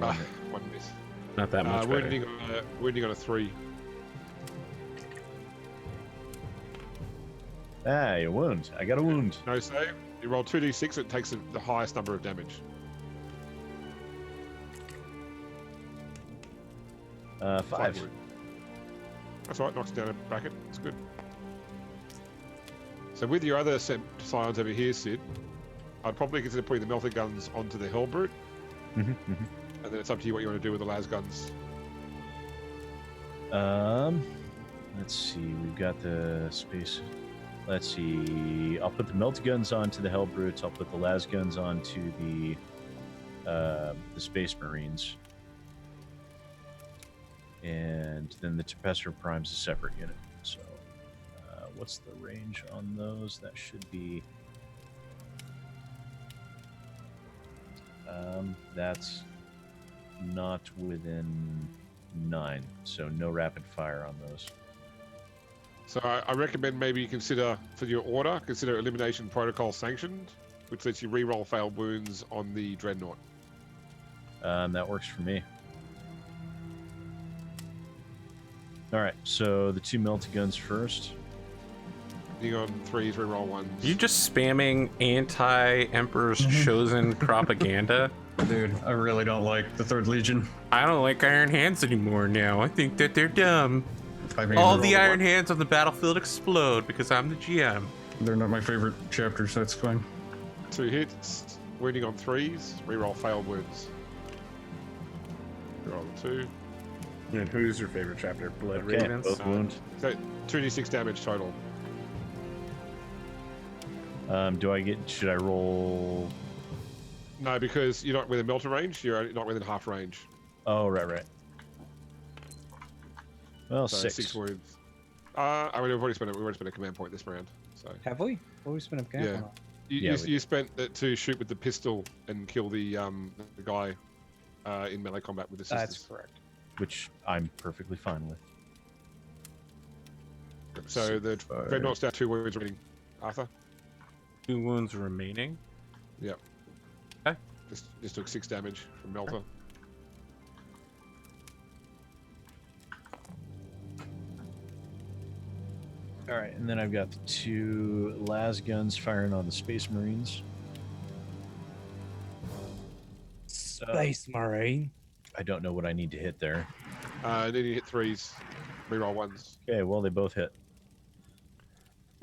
Ah, 1 miss. Not that much better. Wounding on a 3. Ah, you wound. I got a wound. No save. You roll 2d6. It takes the highest number of damage. 5. wound. That's all right. Knocks down a bracket. It's good. So with your other Scions over here, Sid, I'd probably consider putting the melter guns onto the Hell Brute, and then it's up to you what you want to do with the las guns. Let's see. We've got the space. Let's see. I'll put the melt guns onto the Hell Brutes. I'll put the las guns onto the Space Marines, and then the Tempestus Prime's a separate unit. So, what's the range on those? That should be. That's not within 9, so no rapid fire on those. So I recommend maybe you consider, for your order, consider Elimination Protocol Sanctioned, which lets you re-roll failed wounds on the Dreadnought. That works for me. All right, so the 2 melted guns first. Being on 3s, re-roll 1s. You just spamming anti-Emperor's Chosen propaganda? Dude, I really don't like the 3rd Legion. I don't like Iron Hands anymore now. I think that they're dumb. I mean, All the Iron Hands on the battlefield explode because I'm the GM. They're not my favorite chapters, that's fine. 2 hits, wounding on 3s, re-roll failed wounds. Roll 2. And who's your favorite chapter? Blood Okay, Ravens? both wound. So 2d6 damage total. Should I roll? No, because you're not within melter range, you're not within half range. Oh, right. Well, So 6. wounds. I mean, we've already spent a command point this round. So Have we? What we spent up camp Yeah. on? you spent it to shoot with the pistol and kill the guy in melee combat with the sisters. That's correct. Which I'm perfectly fine with. So the Dreadnought's down 2 wounds remaining. Arthur? 2 wounds remaining. Yep. Okay. Just took 6 damage from Melter. All right, and then I've got the 2 las guns firing on the Space Marines. Space Marine. I don't know what I need to hit there. Then you hit 3s, reroll 1s, Okay, well, they both hit.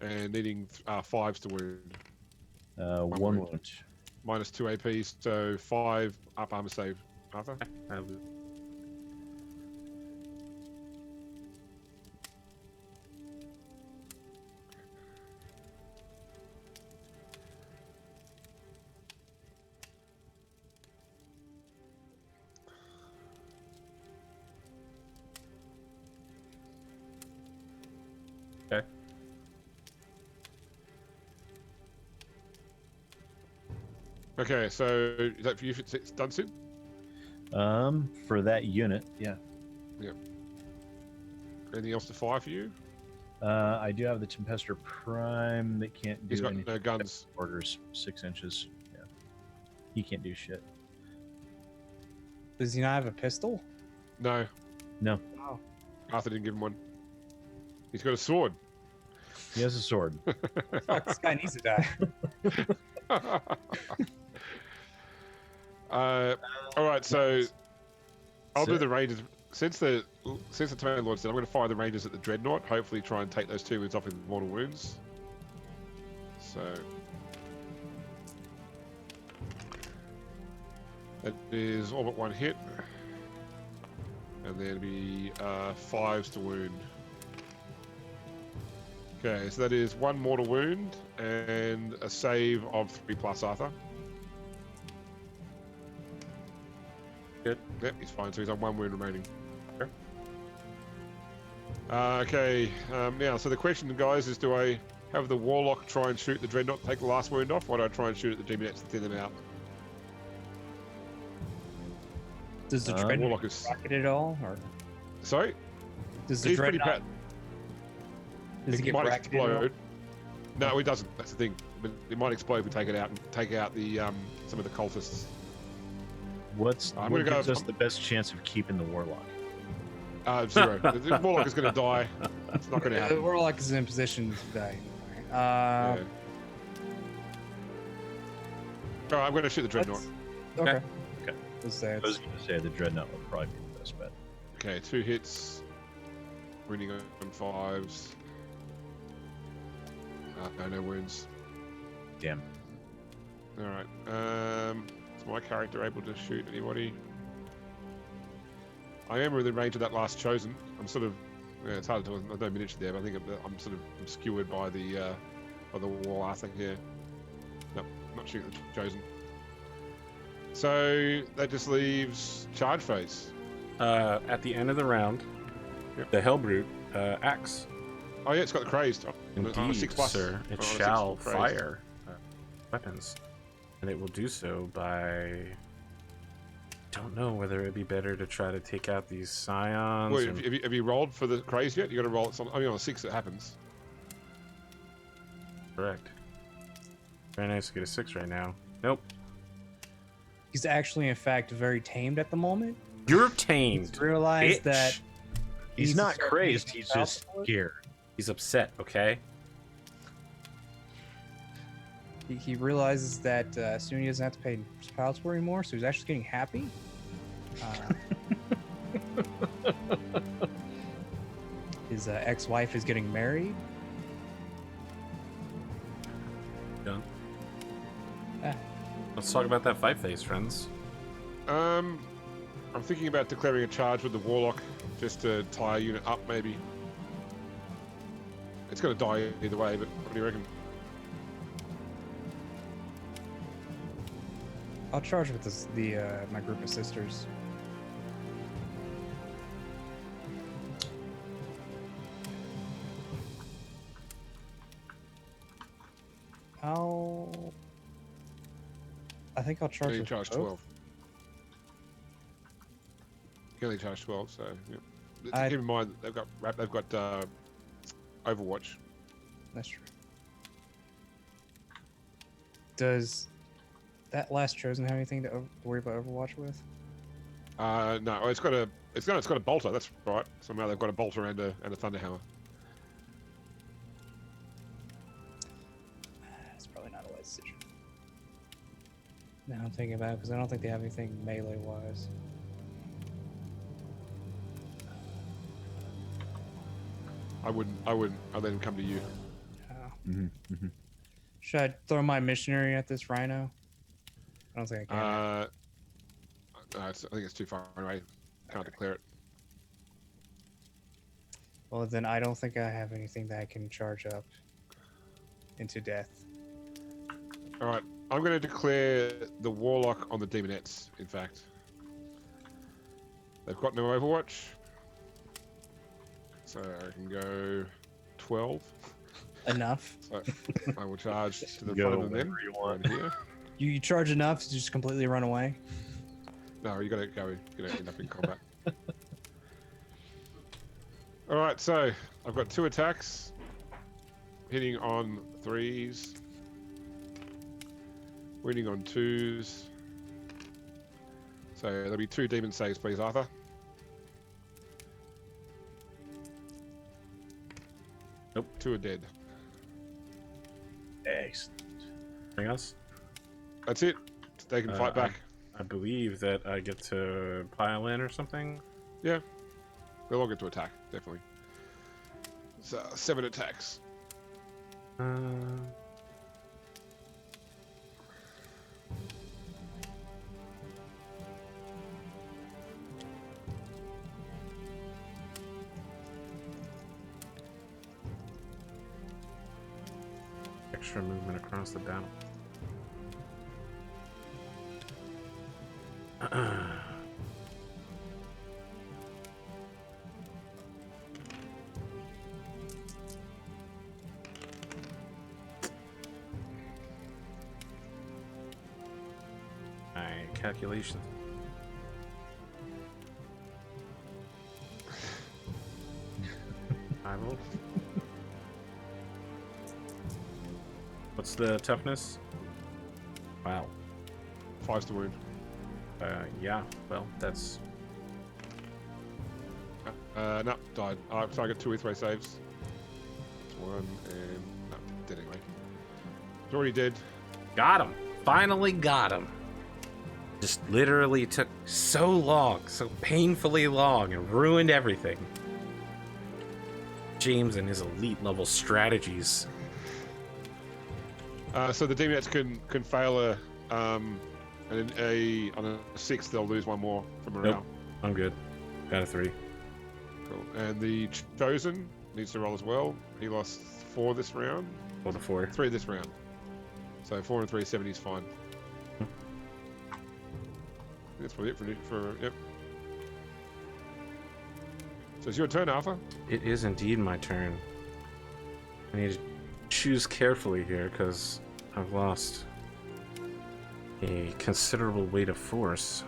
and needing 5s to wound. 1 wound. wound. Minus 2 AP, so 5 up armor save. Arthur? Okay. Okay, so is that for you? It's done, Sid? For that unit, yeah. Anything else to fire for you? I do have the Tempestus Prime that can't do He's got anything. no guns. Orders 6 inches. Yeah. He can't do shit. Does he not have a pistol? No, No. Oh. Arthur didn't give him one. He's got a sword. He has a sword. Fuck, this guy needs to die. All right, so I'll do the Rangers. Since the Tome Lord said, I'm going to fire the Rangers at the Dreadnought. Hopefully, try and take those 2 wounds off with mortal wounds. So that is all but 1 hit, and then it'll be 5s to wound. Okay, so that is 1 mortal wound and a save of 3+ Arthur. Good. Yep, he's fine. So he's on 1 wound remaining. Sure. Okay. Now, so the question, guys, is do I have the Warlock try and shoot the Dreadnought, take the last wound off, or do I try and shoot at the Demonettes and thin them out? Does the Warlock dreadnought is... rocket at all, or Sorry? does the He's pretty dreadnought? Does It it get might bracketed at all? explode. No, it doesn't. That's the thing. But it might explode if we take it out and take out the some of the cultists. What I'm gonna gives go- us the best chance of keeping the warlock? 0. The Warlock is going to die. It's not going to The happen. warlock is in position to die anyway. Yeah. All right, I'm going to shoot the Dreadnought. Okay. Okay. Let's say I it's, was going to say the dreadnought would probably be the best bet. Okay, 2 hits. Winning on 5s. No wounds. Damn. All right. Is my character able to shoot anybody? I am within range of that last chosen. I'm sort of. Yeah, it's hard to tell. There's no miniature there, but I think I'm sort of obscured by the wall. I think here. Nope, not shooting the chosen. So that just leaves charge phase. At the end of the round, Yep. the Hellbrute acts. Oh yeah, it's got the crazed. On a Indeed, 6+. sir. It On a 6 shall crazed. fire weapons, and it will do so by. Don't know whether it'd be better to try to take out these Scions. Well, or- have you rolled for the craze yet? You got to roll it. Only on a 6 it happens. Correct. Very nice to get a 6 right now. Nope. he's actually, in fact, very tamed at the moment. You're tamed. He's realized bitch. that He's He's not starting to crazed, get he's the just output. scared. He's upset. Okay. he realizes that soon he doesn't have to pay child support anymore, so he's actually getting happy. His ex-wife is getting married. Done. Ah. Let's talk about that fight phase, friends. I'm thinking about declaring a charge with the Warlock just to tie a unit up, maybe. It's going to die either way, but what do you reckon? I'll charge with my group of sisters. I think I'll You charge only with charge both. 12. You can only charge 12, so yeah. I- Keep in mind they've got Overwatch. That's true. Does that last chosen have anything to worry about Overwatch with? No, it's got a bolter. That's right. Somehow they've got a bolter and a thunderhammer. That's probably not a wise decision. Now I'm thinking about it because I don't think they have anything melee wise. I wouldn't. I'd let him come to you. Should I throw my missionary at this rhino? I don't think I can. No, I think it's too far away. Can't declare it. Well, then I don't think I have anything that I can charge up into death. All right, I'm going to declare the Warlock on the Demonettes. In fact, they've got no Overwatch, so I can go 12. Enough. So I will charge to the Go front of them. wherever you want. Right here. You charge enough to just completely run away. No, you got to go. You're going to end up in combat. All right, so I've got 2 attacks, hitting on 3s, winning on 2s. So there'll be 2 demon saves, please, Arthur. Nope. 2 are dead. Excellent. Anything else? That's it. They can fight back. I believe that I get to pile in or something. Yeah. They'll all get to attack, definitely. So 7 attacks. Extra movement across the battle. calculations. I will. What's the toughness? Wow. 5's to wound. Yeah. Well, that's. No, died. So I got 2 E3 saves. One and no, dead anyway. It's already dead. Got him. Finally got him. Just literally took so long, so painfully long, and ruined everything. James and his elite level strategies. So the demons can fail and on a 6 they'll lose 1 more from morale. Nope. I'm good. Got a 3. Cool. And the chosen needs to roll as well. He lost 4 this round. Hold a 4. 3 this round. So 4 and 3, 70 is fine. That's probably it for yep. So it's your turn, Arthur. It is indeed my turn. I need to choose carefully here because I've lost a considerable weight of force.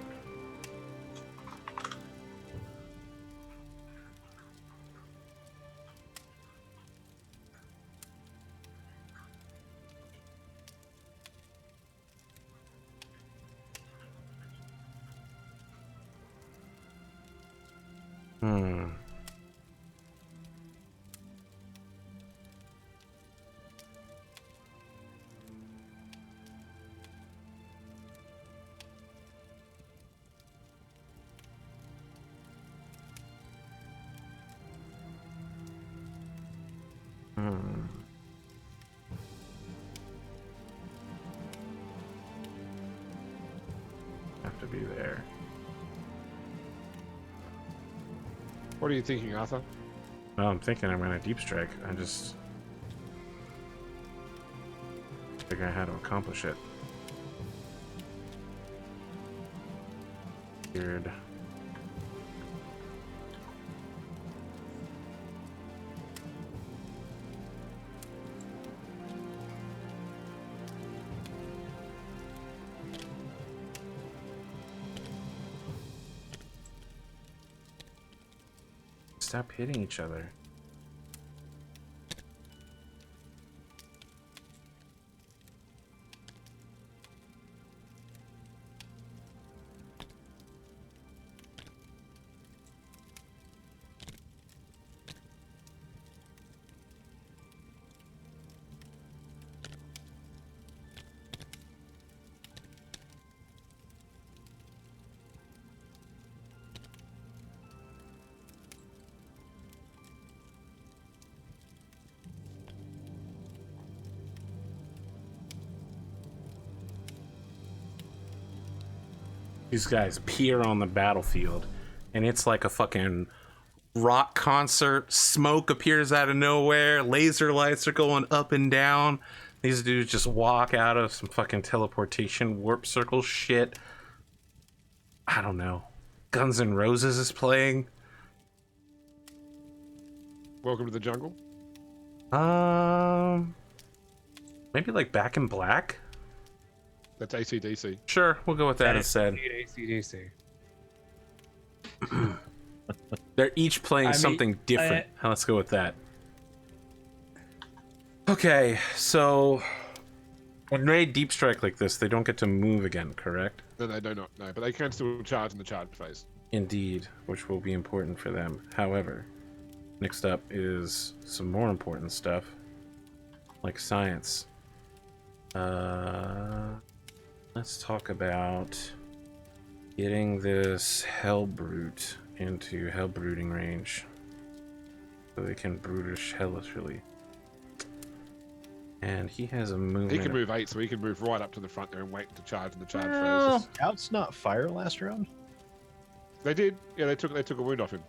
Have to be there. What are you thinking, Arthur? Well, I'm thinking I'm gonna deep strike. I just figure out how to accomplish it. Weird. Stop hitting each other. These guys appear on the battlefield, and it's like a fucking rock concert. Smoke appears out of nowhere. Laser lights are going up and down. These dudes just walk out of some fucking teleportation warp circle shit. I don't know. Guns N' Roses is playing. Welcome to the jungle. Maybe like Back in Black? That's AC/DC. Sure, we'll go with that instead. AC/DC. They're each playing something different. Let's go with that. Okay, so when they deep strike like this, they don't get to move again, correct? No, they do not. No, but they can still charge in the charge phase. Indeed, which will be important for them. However, next up is some more important stuff, like science. Let's talk about getting this Hellbrute into Hellbrooding range so they can brutish hellishly. And he has a movement. He can move 8, so he can move right up to the front there and wait to charge in the charge phase. Scouts not fire last round? They did. Yeah, they took a wound off him.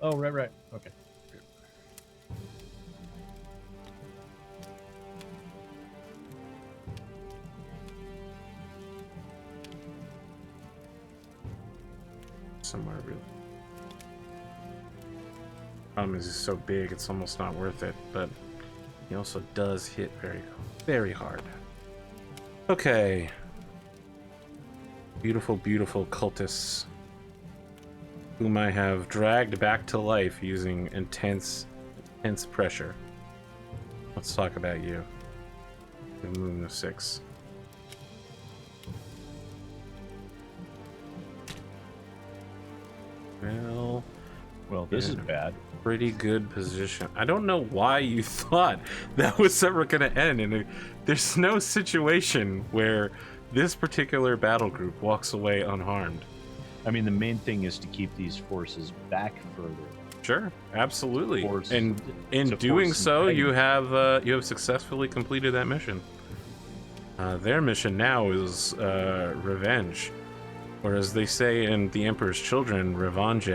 Oh, right. Okay. Somewhere really. Problem is he's so big it's almost not worth it, but he also does hit very, very hard. Okay. beautiful, beautiful cultists whom I have dragged back to life using intense pressure. Let's talk about you. Move to 6. Well, this is bad. Pretty good position. I don't know why you thought that was ever going to end. And there's no situation where this particular battle group walks away unharmed. I mean, the main thing is to keep these forces back further. Sure, absolutely. Force- And in to doing force so, and you have successfully completed that mission. Their mission now is revenge, or as they say in The Emperor's Children, revenge.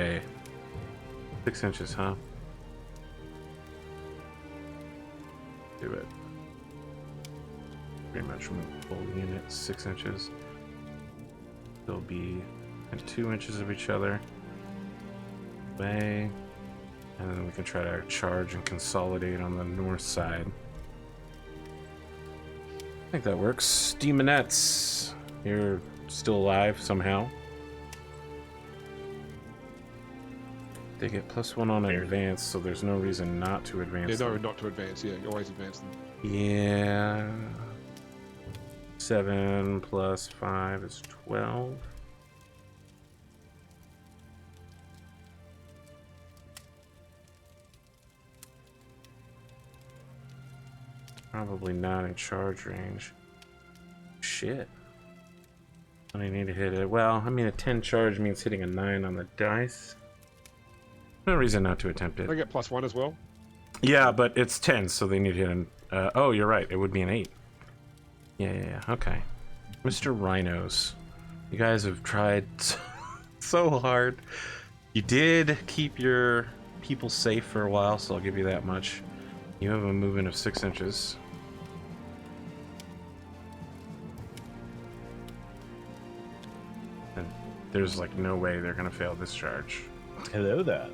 6 inches, huh? Do it. Pretty much full unit, 6 inches. They'll be at 2 inches of each other. Way. And then we can try to charge and consolidate on the north side. I think that works. Demonettes, you're still alive somehow. They get +1 on advance, so there's no reason not to advance. Yeah, no, them. not to advance. Yeah, you always advance them. Yeah. 7 + 5 is 12. Probably not in charge range. Shit. I need to hit it. Well, I mean, a 10 charge means hitting a 9 on the dice. No reason not to attempt it. They get +1 as well. Yeah, but it's 10, so they need to hit an... oh, you're right. It would be an 8. Yeah. Okay. Mr. Rhinos. You guys have tried so hard. You did keep your people safe for a while, so I'll give you that much. You have a movement of 6 inches. And there's like no way they're gonna fail this charge. Hello there.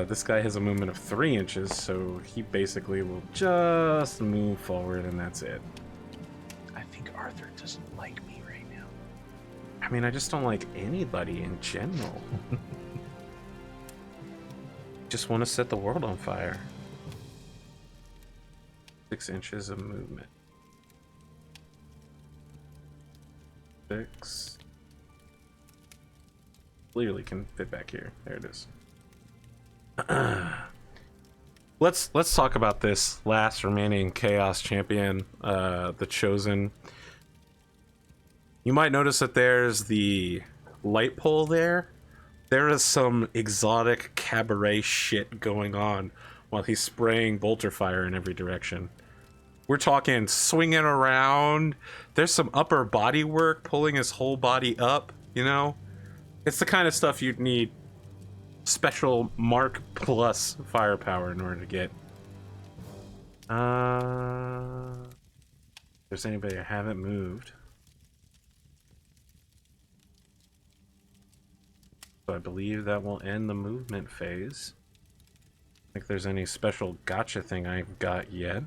This guy has a movement of 3 inches, so he basically will just move forward, and that's it. I think Arthur doesn't like me right now. I mean, I just don't like anybody in general. Just want to set the world on fire. 6 inches of movement. 6. Clearly can fit back here. There it is. Let's talk about this last remaining Chaos Champion, the Chosen. You might notice that there's the light pole there. There is some exotic cabaret shit going on while he's spraying bolter fire in every direction. We're talking swinging around. There's some upper body work, pulling his whole body up, you know? It's the kind of stuff you'd need special Mark Plus firepower in order to get. If there's anybody I haven't moved. So I believe that will end the movement phase. I don't think there's any special gotcha thing I've got yet.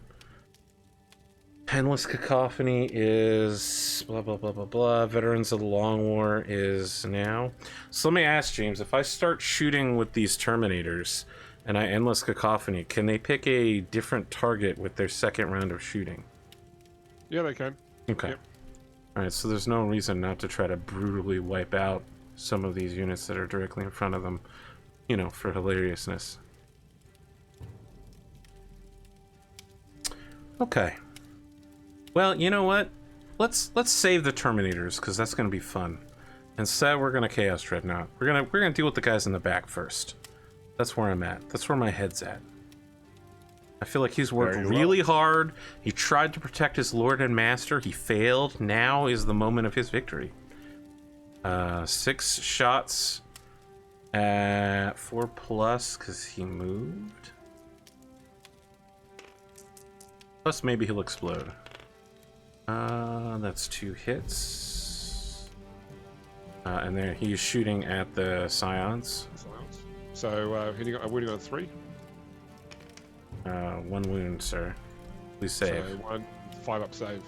Endless Cacophony is blah blah blah blah blah. Veterans of the Long War is now. So let me ask James, if I start shooting with these Terminators and I Endless Cacophony, can they pick a different target with their second round of shooting? Yeah, they can. Okay. Yep. Alright, so there's no reason not to try to brutally wipe out some of these units that are directly in front of them, you know, for hilariousness. Okay. Well, you know what? Let's save the Terminators, because that's going to be fun. Instead, we're going to Chaos Dreadnought. We're gonna deal with the guys in the back first. That's where I'm at. That's where my head's at. I feel like he's worked really hard. He tried to protect his Lord and Master. He failed. Now is the moment of his victory. 6 shots at 4+, because he moved. Plus, maybe he'll explode. That's 2 hits. And then he's shooting at the Scions. So, wounding on 3. 1 wound, sir. Please save. So 1, 5 up save.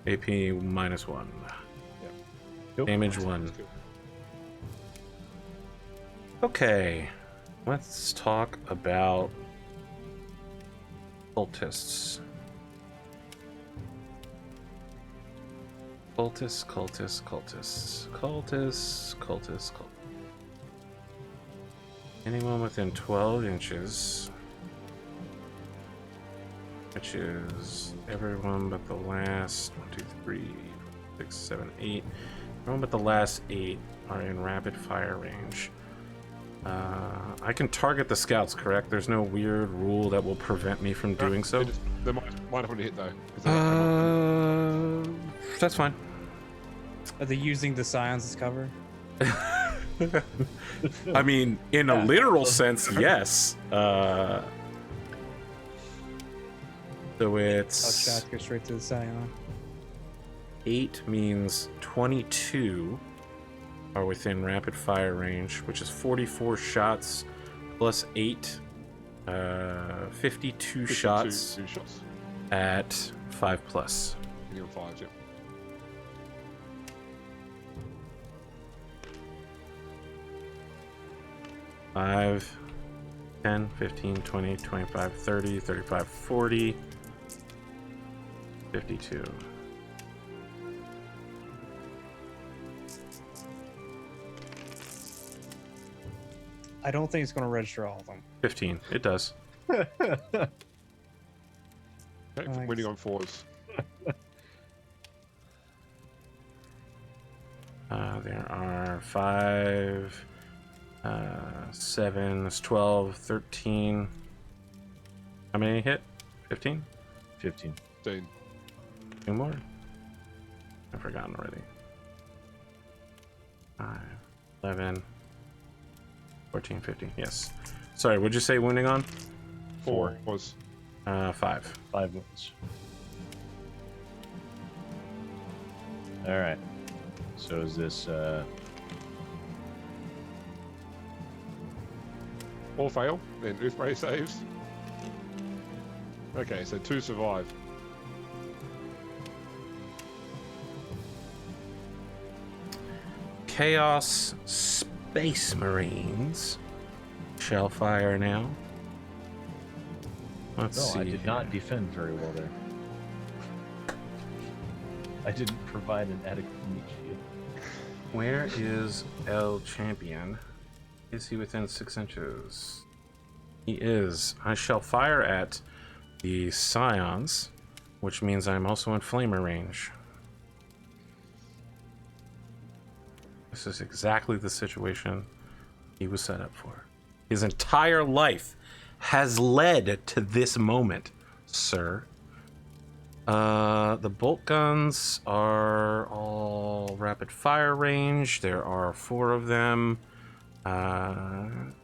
AP -1. Nope. Damage 1. That's good. Okay, let's talk about cultists. Cultists. Anyone within 12 inches, which is everyone but the last 1, 2, 3, 4, 6, 7, 8. Everyone but the last 8 are in rapid fire range. I can target the scouts, correct? There's no weird rule that will prevent me from doing so. They might have to hit though. 'Cause That's fine. Are they using the Scions as cover? I mean, in a literal sense, yes. So I'll it's shot go straight to the Scion. 8 means 22 are within rapid fire range, which is 44 shots plus 8, 52 shots Two shots. at 5+. Hitting on 5, yeah. Five, 10, 15, 20, 25, 30, 35, 40, 52. I don't think it's going to register all of them. 15. It does. Okay, Nice. winning on 4s. There are 5, 7, that's 12, 13. How many hit? 15? 15. 15. 2 more? I've forgotten already. 5, 11, 14, 15. Yes. Sorry, what'd you say wounding on? 4 was 5. 5 wounds. All right. So is this all fail. Then Uthray saves. Okay, so 2 survive. Chaos Space Marines shall fire now. Let's No, see. I did not defend very well there. I didn't provide an adequate meat shield. Where is El Champion? Is he within 6 inches? He is. I shall fire at the Scions, which means I'm also in flamer range. This is exactly the situation he was set up for. His entire life has led to this moment, sir. The bolt guns are all rapid fire range. There are 4 of them. I'm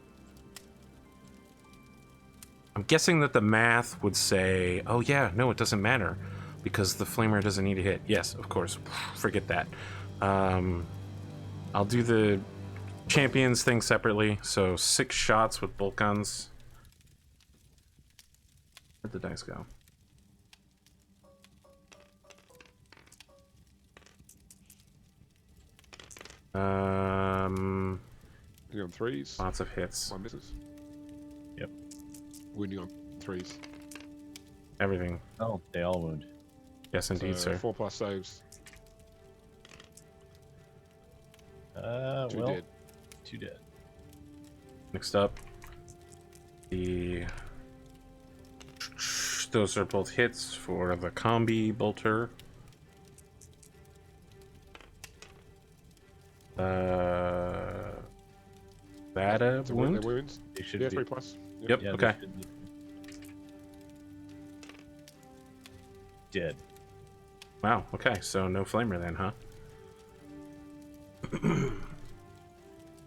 guessing that the math would say, oh yeah, no, it doesn't matter because the flamer doesn't need to hit. Yes, of course. Forget that. I'll do the champions thing separately. So 6 shots with bolt guns. Where'd the dice go? Winning on 3s. Lots of hits. 1 misses. Yep. Winning on 3s. Everything. Oh, they all wound. Yes, indeed, So sir. 4+ saves. 2 Well, dead. 2 dead. Next up, those are both hits for the combi bolter. That a So wound. wound? Their wounds. They should Yeah, be. 3+. Yep. Yeah, they Okay. should be dead. Wow. Okay. So no flamer then, huh?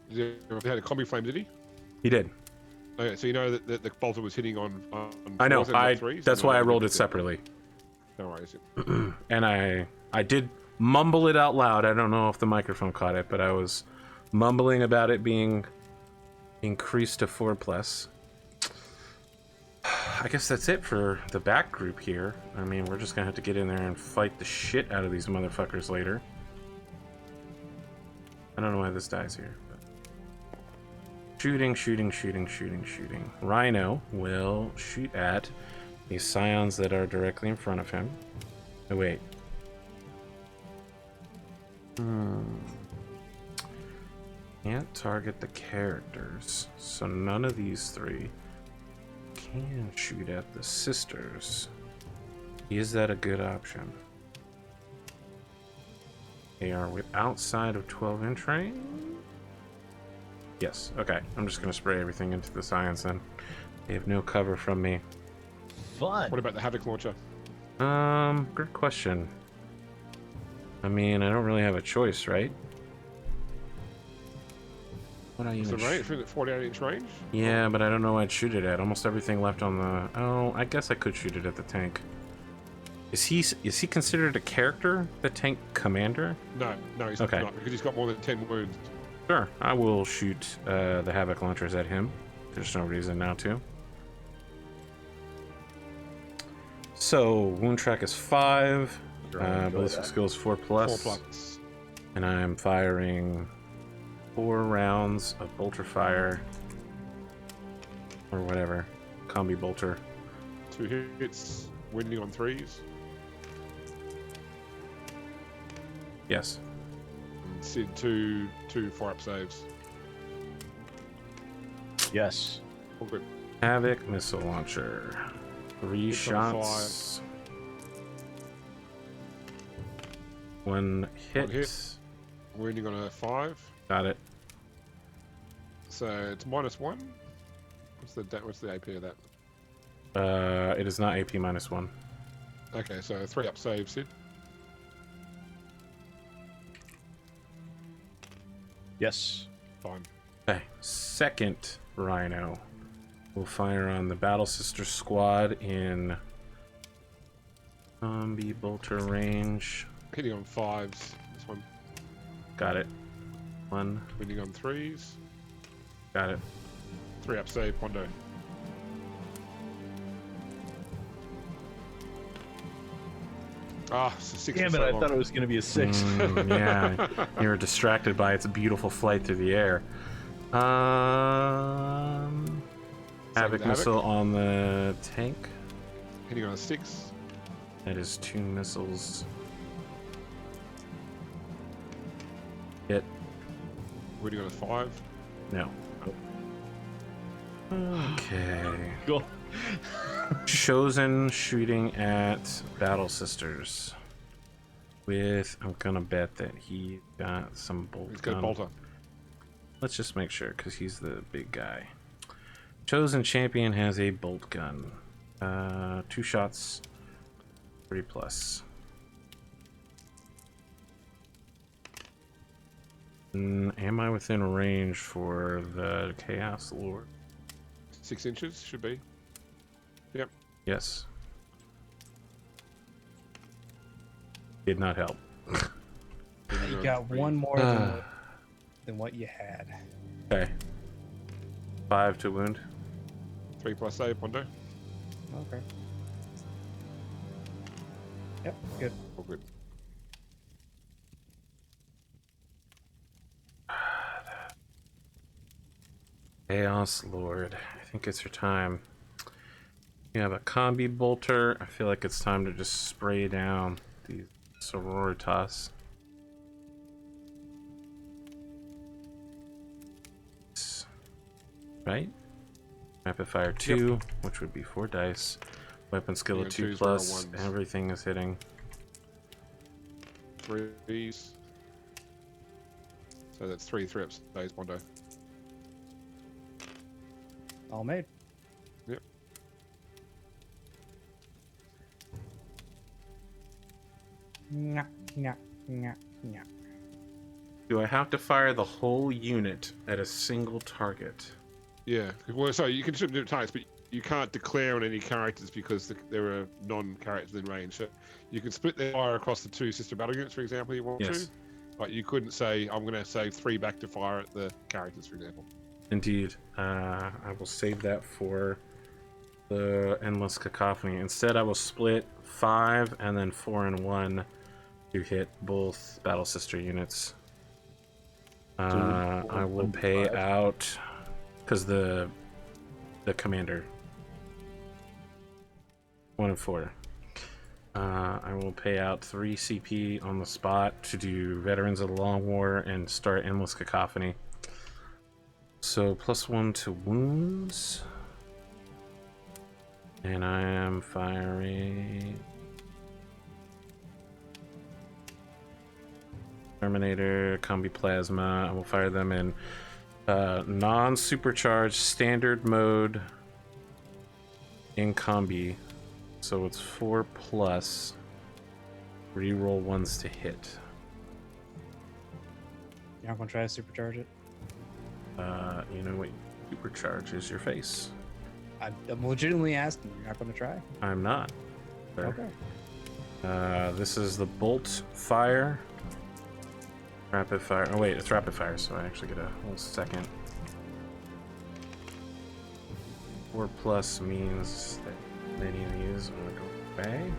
Yeah, he had a combi flame, did he? He did. Okay, so you know that the bolter was hitting on I know. 4s and not 3s? That's No, why I no, rolled no, it separately. No worries. And I did mumble it out loud. I don't know if the microphone caught it, but I was mumbling about it being increased to 4+. I guess that's it for the back group here. I mean, we're just gonna have to get in there and fight the shit out of these motherfuckers later. I don't know why this dies here. But... shooting. Rhino will shoot at these Scions that are directly in front of him. Oh, wait. Can't target the characters, so none of these three can shoot at the sisters. Is that a good option? They are outside of 12-inch range? Yes, okay. I'm just going to spray everything into the Scions then. They have no cover from me. Fun. What about the Havoc launcher? Good question. I mean, I don't really have a choice, right? What I Is even the range, 48-inch range? Yeah, but I don't know what I'd shoot it at. Almost everything left on the... Oh, I guess I could shoot it at the tank. Is he considered a character, the tank commander? No, he's Okay. not, because he's got more than 10 wounds. Sure, I will shoot the Havoc launchers at him. There's no reason not to. So, wound track is 5. Ballistic skill is 4+. 4+. And I'm firing 4 rounds of bolter fire. Or whatever. Combi bolter. 2 hits, winning on 3s. Yes. And Sid, two 4-up saves. Yes. All good. Havoc missile launcher. 3 Hits on shots. 1 hit. hit. Wounding on a 5. Got it. So it's -1. What's the AP of that? It is not AP -1. Okay, so 3-up save, Sid. Yes. Fine. Okay. Second Rhino will fire on the Battle Sister squad in zombie bolter range. Hitting on 5s. This one. Got it. 1. Winning on 3s. Got it. 3-up save, Pondo. So 6. Damn it! I thought it was going to be a 6. Yeah, you were distracted by its beautiful flight through the air. Havoc Havoc. missile on the tank. Hitting on a 6. That is 2 missiles. Hit. Winning on a 5. No. Okay. Go. Chosen shooting at Battle Sisters. With, I'm gonna bet that he got some bolt He's got a gun. bolter. Let's just make sure, because he's the big guy. Chosen champion has a bolt gun. 2 shots, 3+. Am I within range for the Chaos Lord? 6 inches should be. Yep. Yes. Did not help. You got 1 more than what you had. Okay. 5 to wound. 3+ save, Pondo. Okay. Yep, good. All good. Chaos Lord. I think it's your time. You have a combi bolter. I feel like it's time to just spray down these sororitas. Right? Rapid fire 2, which would be 4 dice. Weapon skill of 2 plus. Everything is hitting. 3s. So that's 3 ups days, Pondo. All made. Yep. Nyah, nyah, nyah, nyah. Do I have to fire the whole unit at a single target? Yeah. Well, so you can shoot different targets, but you can't declare on any characters because there are non-characters in range. So you can split their fire across the 2 sister battle units, for example, if you want Yes. to. But you couldn't say, I'm going to save 3 back to fire at the characters, for example. Indeed. I will save that for the endless cacophony. Instead, I will split 5 and then 4 and 1 to hit both battle sister units. I will pay out because the commander 1 and 4. I will pay out 3 CP on the spot to do Veterans of the Long War and start Endless Cacophony. So +1 to wounds. And I am firing Terminator, Combi Plasma. I will fire them in non-supercharged standard mode in combi. So it's 4+. Reroll ones to hit. You're not gonna try to supercharge it? You know what supercharges your face? I'm legitimately asking. You're not gonna try? I'm not. Sir. Okay. This is the bolt fire. Rapid fire. Oh wait, it's rapid fire, so I actually get a whole second. 4+ means that many of these are gonna go away.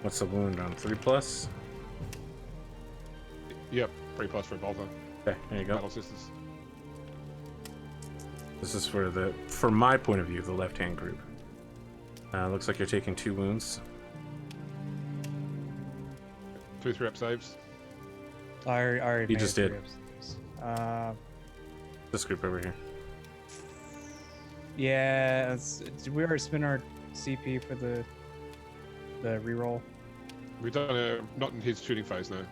What's the wound on? 3+? Yep, 3+ for Bolter. Okay, there you go. Battle Sisters. This is for my point of view, the left-hand group. Looks like you're taking 2 wounds. 2 3-up saves. I already You made just three did. episodes. This group over here. Yeah. Did we already spend our CP for the reroll? We've done not in his shooting phase, no.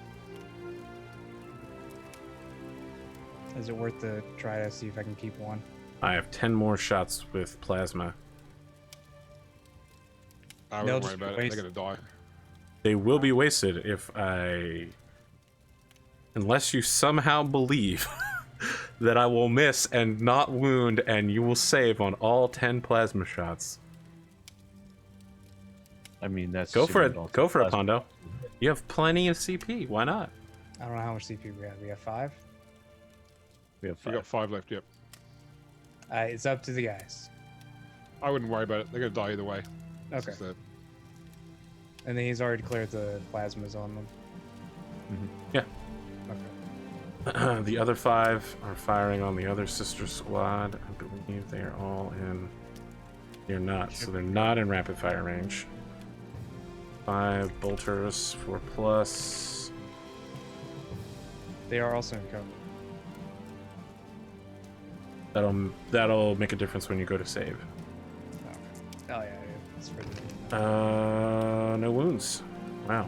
Is it worth to try to see if I can keep one? I have 10 more shots with plasma. I They'll wouldn't worry just about it. waste- They're gonna die. They will be wasted if unless you somehow believe that I will miss and not wound, and you will save on all 10 plasma shots. I mean, that's Go for assuming it. all Go for it, plasma- Pondo. You have plenty of CP. Why not? I don't know how much CP we have. We have 5. We have We got 5 left. Yep. It's up to the guys. I wouldn't worry about it. They're gonna die either way. It's Okay. just that- And then he's already declared the plasmas on them. Yeah. Okay. The other 5 are firing on the other sister squad. I believe they are all in. They're not, so they're not in rapid fire range. 5 bolters, 4+. They are also in cover. That'll make a difference when you go to save. Okay. Oh yeah, it's for the. No wounds. Wow.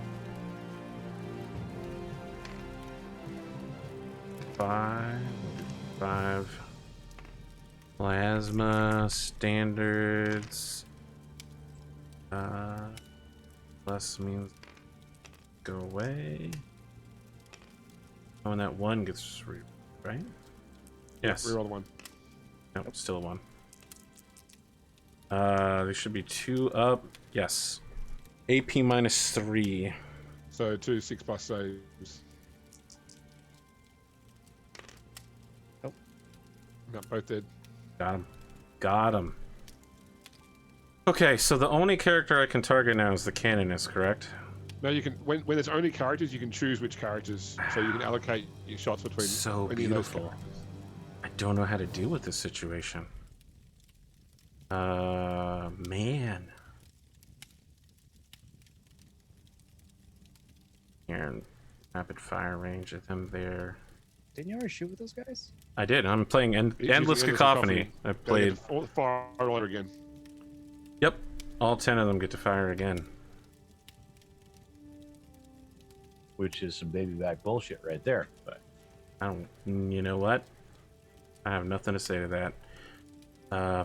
5 plasma standards. Plus means go away. Oh, and that 1 gets right? Yes. Reroll the 1. Nope, still a 1. There should be 2 up. Yes. AP -3. So 2 6+ saves. Oh. No, both dead. Got him. Got him. Okay, so the only character I can target now is the Canonist, correct? No, you can when there's only characters, you can choose which characters, so you can allocate your shots between So any of those beautiful. characters. I don't know how to deal with this situation. Man. Here, in rapid fire range of them there. Didn't you already shoot with those guys? I did. I'm playing It's Endless using Cacophony. I Gotta played. get all fire all over again. Yep. All 10 of them get to fire again. which is some baby back bullshit right there. But I don't. You know what? I have nothing to say to that.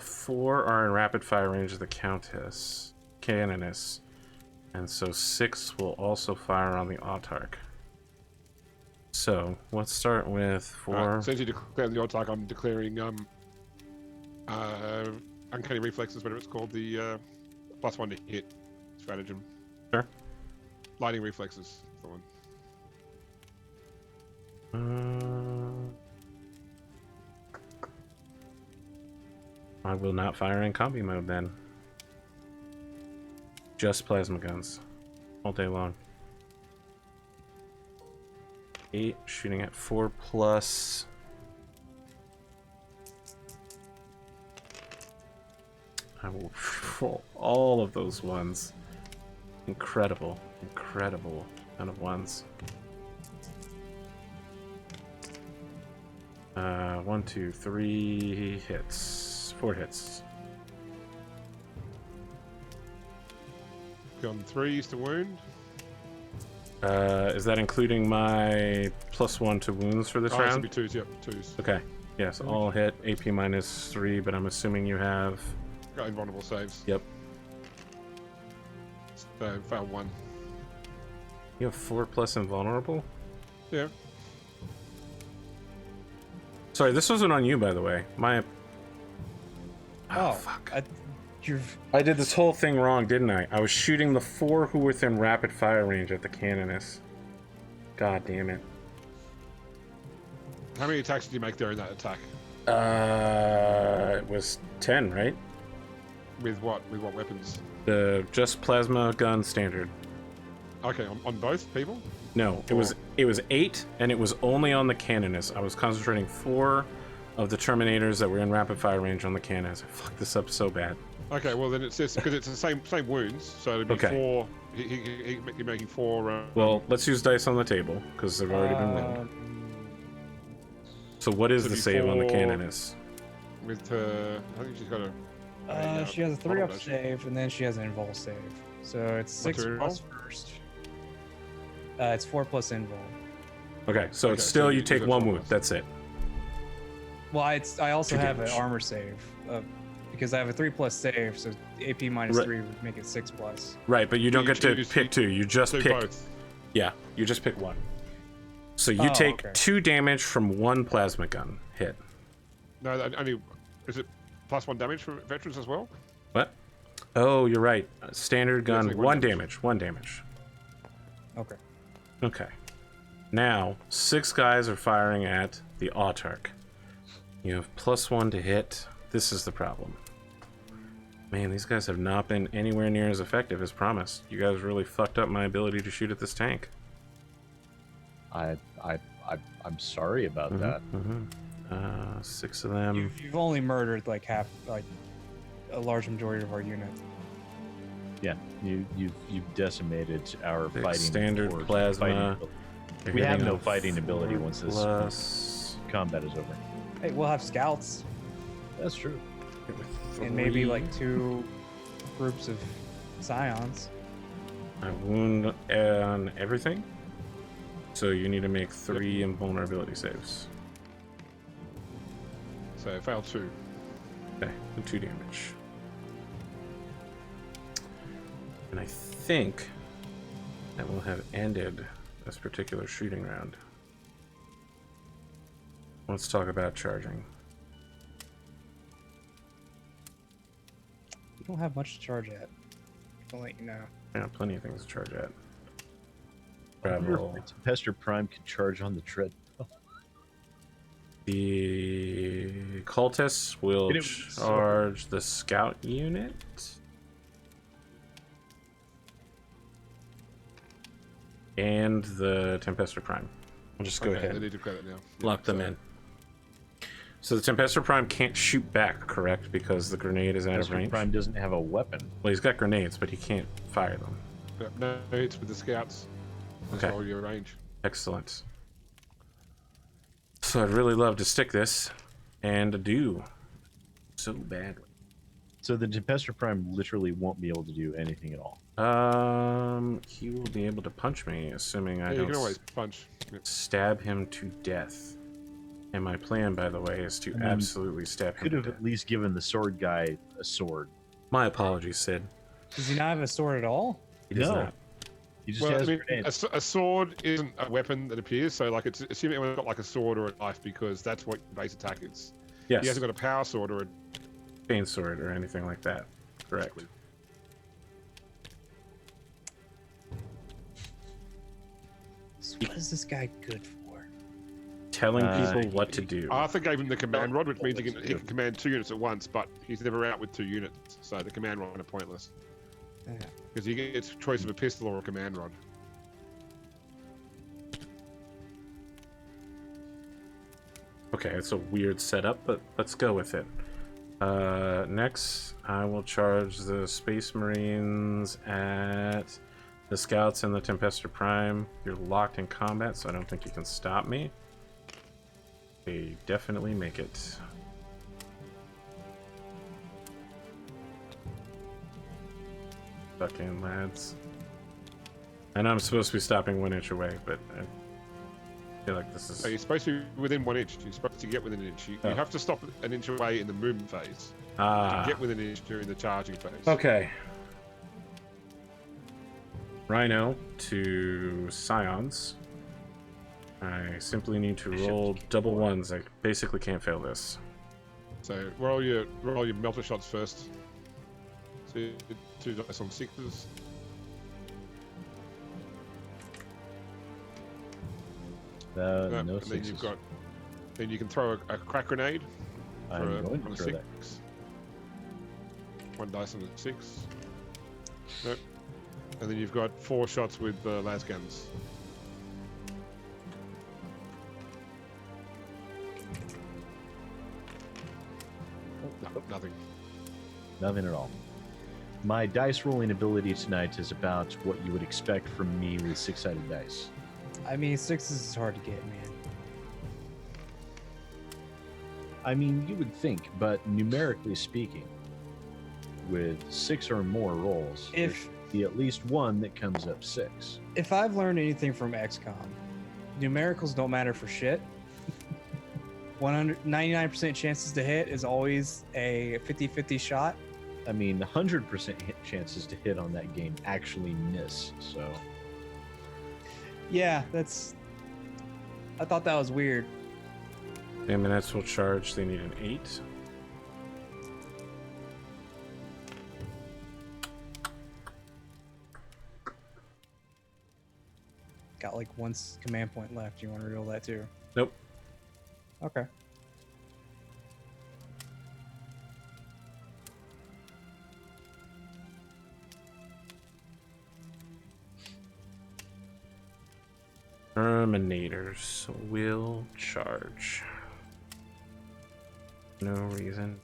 4 are in rapid fire range of the Canoness, and so 6 will also fire on the Autarch. So let's start with 4. Since you declare the Autarch, I'm declaring uncanny reflexes, whatever it's called, the +1 to hit stratagem. Sure. Lightning reflexes. The one. I will not fire in combi mode then. Just plasma guns. All day long. 8, shooting at 4+. I will roll all of those ones. Incredible. Incredible amount of ones. 1, 2, 3 hits. 4 hits. Got 3s to wound. Is that including my +1 to wounds for this Oh, it should round? be 2s, yep, 2s. Okay. Yes, all hit. AP -3, but I'm assuming you have... Got invulnerable saves. Yep. So, failed 1. You have 4+ invulnerable? Yeah. Sorry, this wasn't on you, by the way. My... Oh, fuck. You're I did this whole thing wrong, didn't I? I was shooting the 4 who were within rapid fire range at the canoness. God damn it. How many attacks did you make there in that attack? It was 10, right? With what? With what weapons? The just plasma gun standard. Okay, on both people? No, it was 8, and it was only on the canoness. I was concentrating 4 of the Terminators that were in rapid fire range on the canoness. I fucked this up so bad. Okay, well then it's just because it's the same wounds, so it'd be Okay. 4. You're making 4. Well, let's use dice on the table because they've already been rolled. So what is so the it'd be save on the 4 canoness? with I think she's got a. she has a 3 roll, up does she? save, and then she has an invul save. So it's 6 her plus invul? first. It's 4 plus invul. Okay, so it's Okay, still so you you take got 1 4 wound. plus. That's it. Well, I also 2 have an damage. armor save because I have a 3+ save, so AP Right. -3 would make it 6+. Right, but you don't you get to choose- pick 2. You just Do pick. both. Yeah, you just pick 1. So you Oh, take okay. 2 damage from 1 plasma gun hit. No, only. Is it +1 damage for veterans as well? What? Oh, you're right. Standard Yeah, gun, take 1 1 damage. 1 damage. Okay. Okay. Now, 6 guys are firing at the Autarch. You have +1 to hit. This is the problem. Man, these guys have not been anywhere near as effective as promised. You guys really fucked up my ability to shoot at this tank. I'm sorry about that. 6 of them. You've only murdered like a large majority of our unit. Yeah, you've decimated our Six fighting standard force, plasma. fighting ability. You're We have hitting no a fighting ability 4 once this plus combat is over. Hey, we'll have scouts That's true. hit with and maybe 3. like 2 groups of Scions. I wound on everything. So you need to make 3 invulnerability saves. So failed 2. Okay, and 2 damage. And I think that will have ended this particular shooting round. Let's talk about charging. We don't have much to charge at. I'll let you know. Yeah, plenty of things to charge at. I wonder Travel. if Tempestus Prime can charge on the tread. The cultists will Hit it with the charge the scout unit. And the Tempestus Prime. I'll just go Okay, ahead. they need to credit now. Lock them in. So the Tempestus Prime can't shoot back, correct? Because the grenade is out of Tempestus range. Prime doesn't have a weapon. Well, he's got grenades, but he can't fire them. No hits with the scouts. That's Okay. all your range. Excellent. So I'd really love to stick this, and do so badly. So the Tempestus Prime literally won't be able to do anything at all. He will be able to punch me, assuming I Yeah, you don't can always punch. Yep. stab him to death. And my plan, by the way, is to mean, absolutely stab him Could to have death. at least given the sword guy a sword. My apologies, Sid. Does he not have a sword at all? He does No. not. He just Well, I has mean, grenades. a sword isn't a weapon that appears, so like it's assuming everyone's got like a sword or a knife because that's what your base attack is. Yes, He hasn't got a power sword or a chainsword or anything like that. Correct. So what is this guy good for? telling people what to do. Arthur gave him the command rod, which means he can command 2 units at once, but he's never out with 2 units, so the command rod are pointless. Yeah. Because he gets a choice of a pistol or a command rod. Okay, it's a weird setup, but let's go with it. Next, I will charge the Space Marines at the Scouts and the Tempestus Prime. You're locked in combat, so I don't think you can stop me. They definitely make it. Stuck in, lads. And I'm supposed to be stopping 1 inch away, but I feel like this is... So you're supposed to be within 1 inch. You're supposed to get within an inch. You have to stop 1 inch away in the movement phase. To get within an inch during the charging phase. Okay. Rhino to Scions. I simply need to roll double ones. I basically can't fail this. So roll your melter shots first. So 2 dice on 6s. No And then sixes. you've got. Then you can throw a crack grenade. I'm going to on a throw 6. that. 1 dice on a 6. Nope. And then you've got 4 shots with las guns. No, nothing. Nothing at all. My dice rolling ability tonight is about what you would expect from me with 6-sided dice. I mean, 6s is hard to get, man. I mean, you would think, but numerically speaking, with 6 or more rolls, there If- should be at least one that comes up 6. If I've learned anything from XCOM, numericals don't matter for shit. 99% chances to hit is always a 50-50 shot. I mean, 100% chances to hit on that game actually miss, so... Yeah, I thought that was weird. The minutes will charge. They need an 8. Got like 1 command point left. You want to roll that too? Nope. Okay. Terminators will charge. No reason.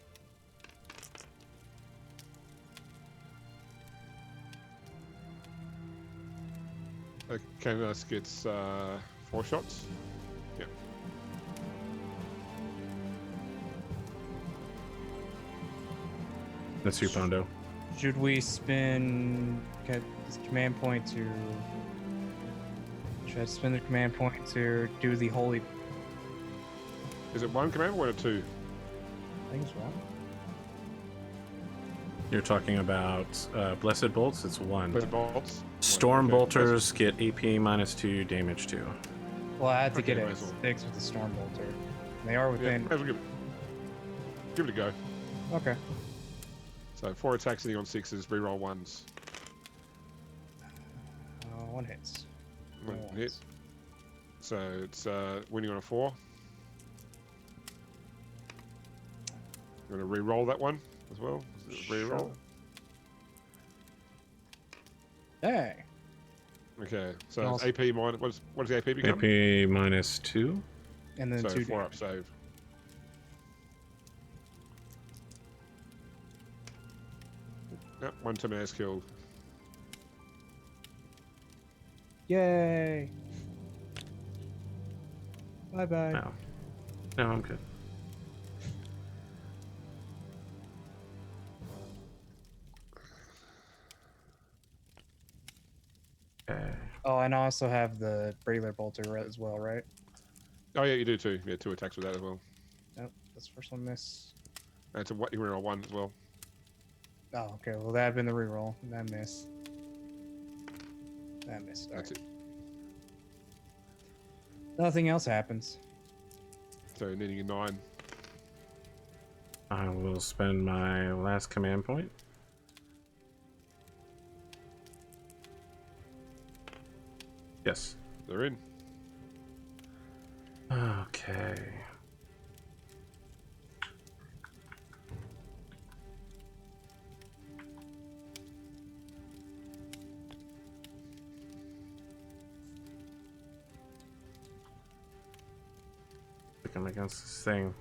Candace gets 4 shots. Yep. That's your Pondo. Should we spend this command point to? Should I spend the command point to do the holy? Is it 1 command or 2? I think it's 1. You're talking about Blessed Bolts? It's 1. Blessed bolts. Storm Okay. Bolters get AP -2, damage 2. Well, I had to Okay, get might a as well. 6 with the storm bolter. They are Yeah, within. might as well give it a go. Okay. So 4 attacks hitting on 6s, reroll 1s. 1 hits. 1 Oh, hit. So it's winning on a 4. You want to re-roll that one as well? Is it a re-roll? Sure. Hey. Okay, so And it's also- AP minus. What does the AP become? AP -2. And then So 2 4 damage. up save. Yep, 1 Terminator's killed. Yay. Bye bye. No. No, I'm good. Okay. Oh, and I also have the regular bolter as well, right? Oh yeah, you do too. Yeah, 2 attacks with that as well. Nope, that's the first one miss. And it's a what you reroll 1 as well. Oh, okay. Well, that had been the reroll. That miss. That miss. That's it. Nothing else happens. So needing a 9. I will spend my last command point. Yes. They're in. Okay. I'm against this thing.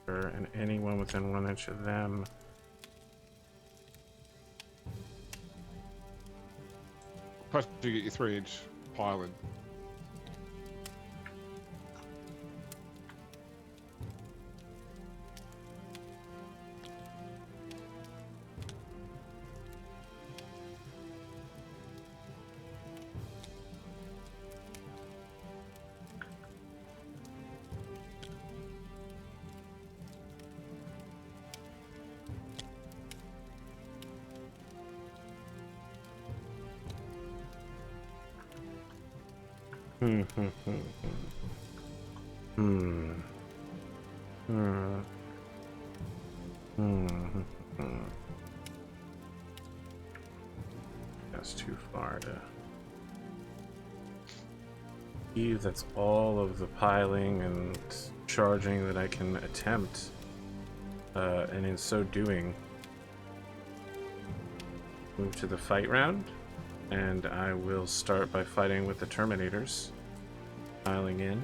And anyone within 1 inch of them. Plus, you get your 3-inch pile in. That's too far to leave. That's all of the piling and charging that I can attempt, and in so doing, move to the fight round. And I will start by fighting with the Terminators. Piling in.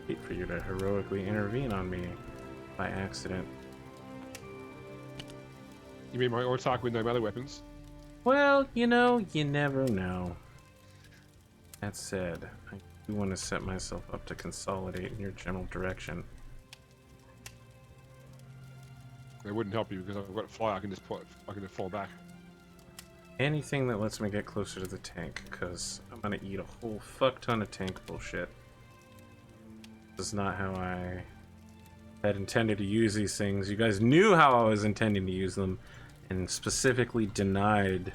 Wait for you to heroically intervene on me by accident. You mean my Autark with no melee weapons? Well, you know, you never know. That said, I do want to set myself up to consolidate in your general direction. It wouldn't help you because I've got fly. I can just fall back. Anything that lets me get closer to the tank, because I'm gonna eat a whole fuck ton of tank bullshit. This is not how I had intended to use these things. You guys knew how I was intending to use them, and specifically denied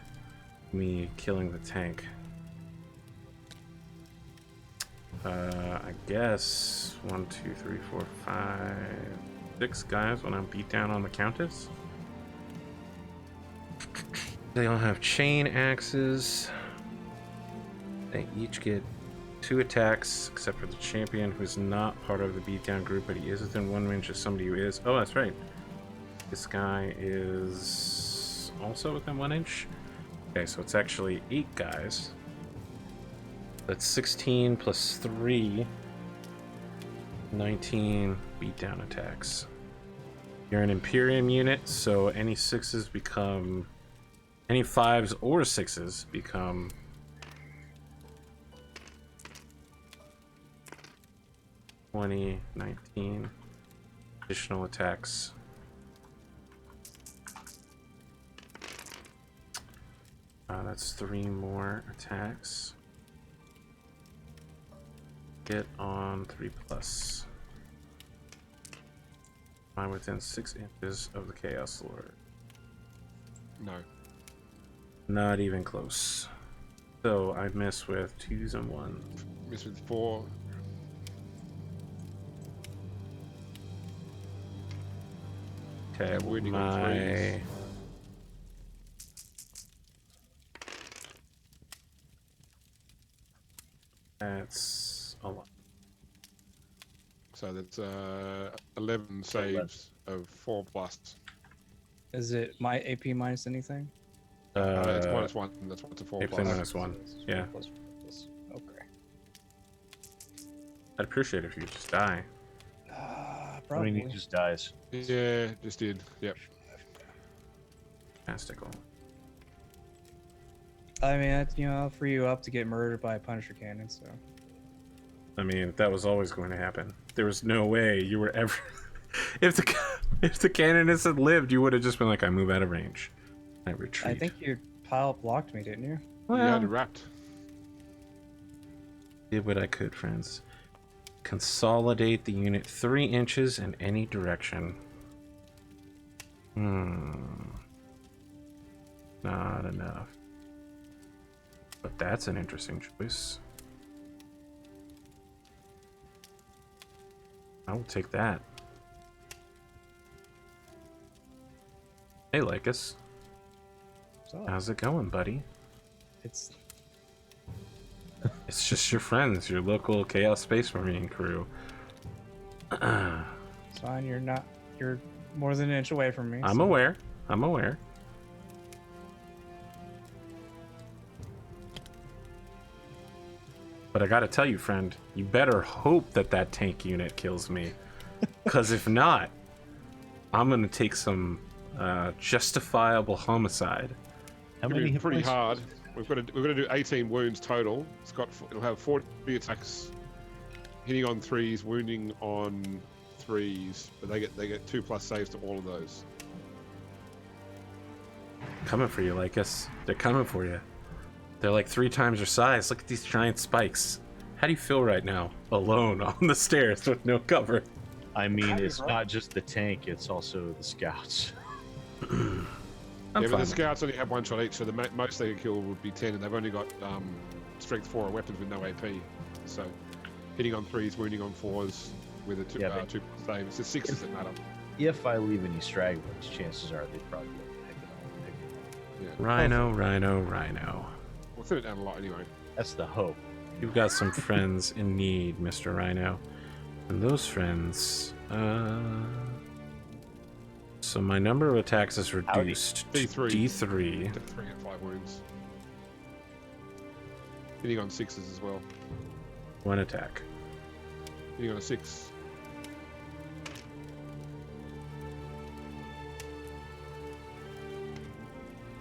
me killing the tank. I guess 1, 2, 3, 4, 5, 6 guys when I'm beat down on the Countess. They all have chain axes. They each get 2 attacks, except for the champion, who's not part of the beatdown group, but he is within 1 inch of somebody who is. Oh, that's right. This guy is also within 1 inch. Okay, so it's actually 8 guys. That's 16 plus 3. 19 beatdown attacks. You're an Imperium unit, so any 6s become... any 5s or 6s become... 20, 19 additional attacks. That's 3 more attacks. Get on 3+. Am I within 6 inches of the Chaos Lord? No. Not even close. So I miss with 2s and 1s. Miss with 4. Okay, And wounding on 3s. That's a lot. So that's 11 saves of 4+. Is it my AP minus anything? It's -1. That's 1 to 4+. Everything -1. Yeah. Okay. I'd appreciate it if you could just die. I Probably. mean, he just dies. Yeah, just did. Yep. Fantastical. I mean, I'll free you up to get murdered by a Punisher cannon, so. I mean, that was always going to happen. There was no way you were ever... if the canoness had lived, you would have just been like, I move out of range. I retreat. I think your pile blocked me, didn't you? Well, You had it wrapped. did what I could, friends. Consolidate the unit 3 inches in any direction. Not enough. But that's an interesting choice. I will take that. Hey, Lycus. So, How's it going, buddy? it's It's just your friends, your local Chaos Space Marine crew. fine. You're more than an inch away from me. I'm so- aware. I'm aware. But I gotta tell you, friend, you better hope that that tank unit kills me. Because if not, I'm gonna take some justifiable homicide. How It'll many be hit pretty points? hard. We've got to do 18 wounds total. It'll have 40 attacks, hitting on 3s, wounding on 3s, but they get 2+ saves to all of those. Coming for you, Lycus. They're coming for you. They're like 3 times your size. Look at these giant spikes. How do you feel right now? Alone on the stairs with no cover. I mean, Howdy, it's bro. not just the tank; it's also the scouts. I'm Yeah, but fine. the scouts only have 1 shot each, so the most they could kill would be 10, and they've only got strength 4 weapons with no AP. So hitting on 3s, wounding on 4s with a 2 Yeah, but- 2+ save. It's the 6s that matter. If I leave any stragglers, chances are they'd probably be able to pick it up. Yeah. Rhino, Rhino, Rhino. We'll thin it down a lot anyway. That's the hope. You've got some friends in need, Mr. Rhino. And those friends... So my number of attacks is reduced to D3. D3. To 3 and 5 wounds. Hitting on 6s as well. 1 attack. Hitting on a 6.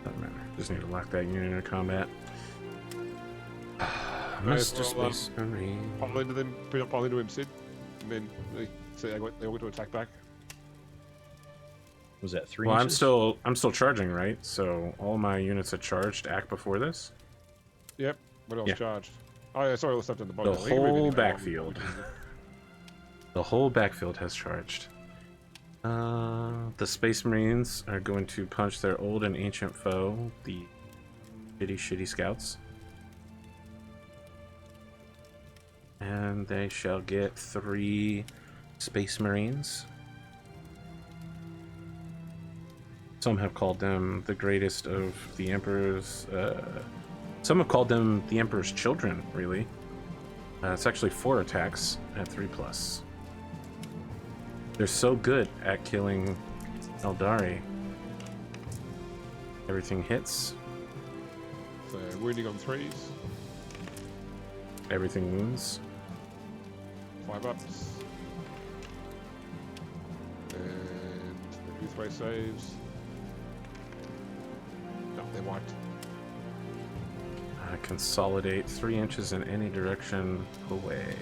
Doesn't matter. Just need to lock that unit into combat. Right, Mr. well, Space Marine. Pile into them, pile into him, Sid. And then they all get to attack back. Was that 3 Well, inches? I'm still charging, right? So all my units are charged. Act before this. Yep. What else Yeah. charged? Oh yeah, sorry, all the stuff down the bottom. The We can move whole anyway. backfield. The whole backfield has charged. The Space Marines are going to punch their old and ancient foe, the shitty scouts. And they shall get 3 Space Marines. Some have called them the greatest of the Emperor's... some have called them the Emperor's children, really. It's actually 4 attacks at 3+. They're so good at killing Eldari. Everything hits, So wounding on 3s, everything wounds. 5 ups. And they do 3 saves. No, they're wiped. Consolidate 3 inches in any direction away.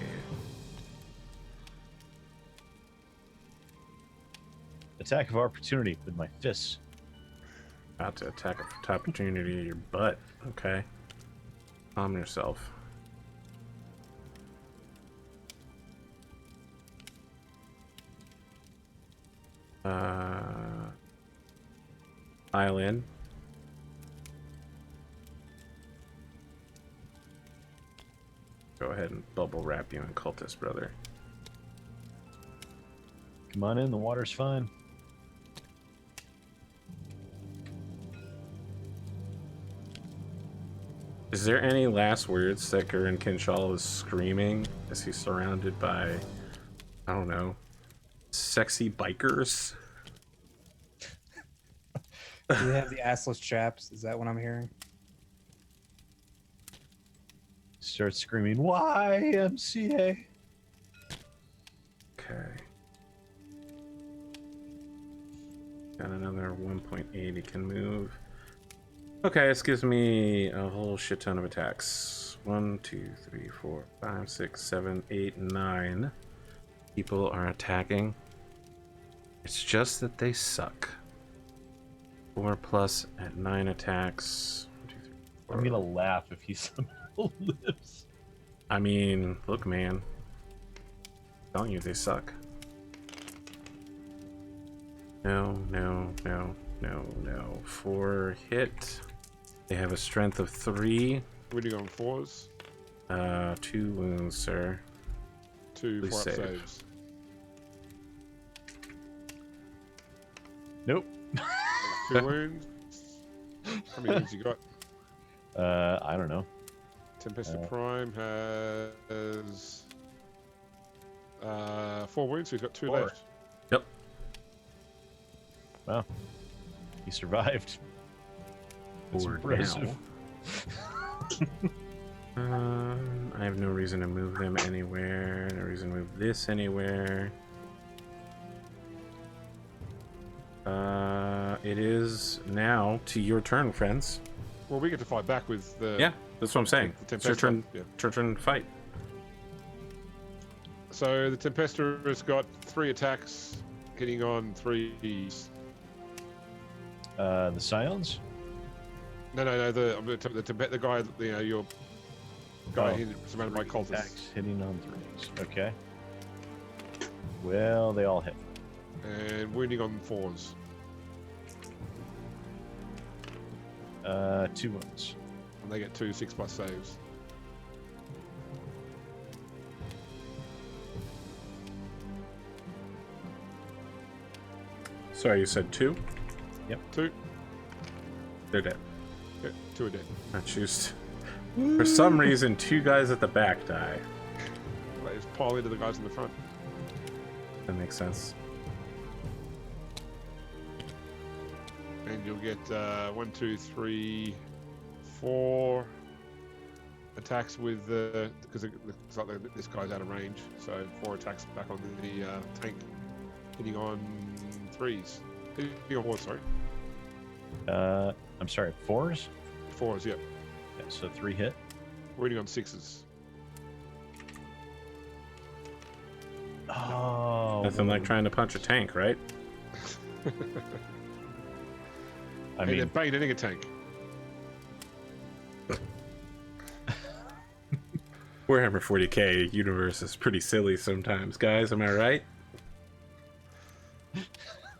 Attack of opportunity with my fists. About to attack a opportunity at your butt. Okay. Calm yourself. Pile in. Go ahead and bubble wrap you in cultist, brother. Come on in, the water's fine. Is there any last words that Gurren Kinshal is screaming as he's surrounded by, I don't know, sexy bikers? Do you have the assless chaps? Is that what I'm hearing? Start screaming, YMCA. Okay. Got another 1.8 he can move. Okay, this gives me a whole shit ton of attacks. 1, 2, 3, 4, 5, 6, 7, 8, 9 people are attacking. It's just that they suck. 4 plus at 9 attacks. 1, 2, 3, 4. I'm gonna laugh if he somehow lives. I mean, look, man. I'm telling you, they suck. No, no, no, no, no. 4 hit. They have a strength of 3. Wounding on 4s. 2 wounds, sir. 2 Please 4-up save. saves. Nope. 2 wounds. How many wounds you got? I don't know. Tempestus Prime has 4 wounds, so he's got 2 4. left. Yep. Wow. He survived. That's For impressive. I have no reason to move them anywhere. No reason to move this anywhere. It is now to your turn, friends. Well, we get to fight back with the... Yeah, that's what I'm saying. the It's your turn. Yeah. It's your turn to fight. So the Tempestus has got 3 attacks, hitting on 3s. The Scions? No. The guy, you know, your guy Oh. hit, surrounded by cultists. Attacks hitting on 3s. Okay. Well, they all hit. And wounding on 4s. 2 wounds. And they get 2 6+ saves. Sorry, you said 2? 2. They're dead. Yeah, 2 are dead. I choose. For some reason, 2 guys at the back die. They just pile into the guys in the front. That makes sense. And you'll get 1, 2, 3, 4 attacks with the... Because it looks like this guy's out of range. So 4 attacks back on the tank. Hitting on 3s. Hitting on 4s, sorry. I'm sorry, 4s? 4s, yep. Yeah, so 3 hit. Wounding on 6s. Oh. Nothing like trying to punch a tank, right? I Hey, they're mean, bayoneting a tank. Warhammer 40K universe is pretty silly sometimes, guys. Am I right?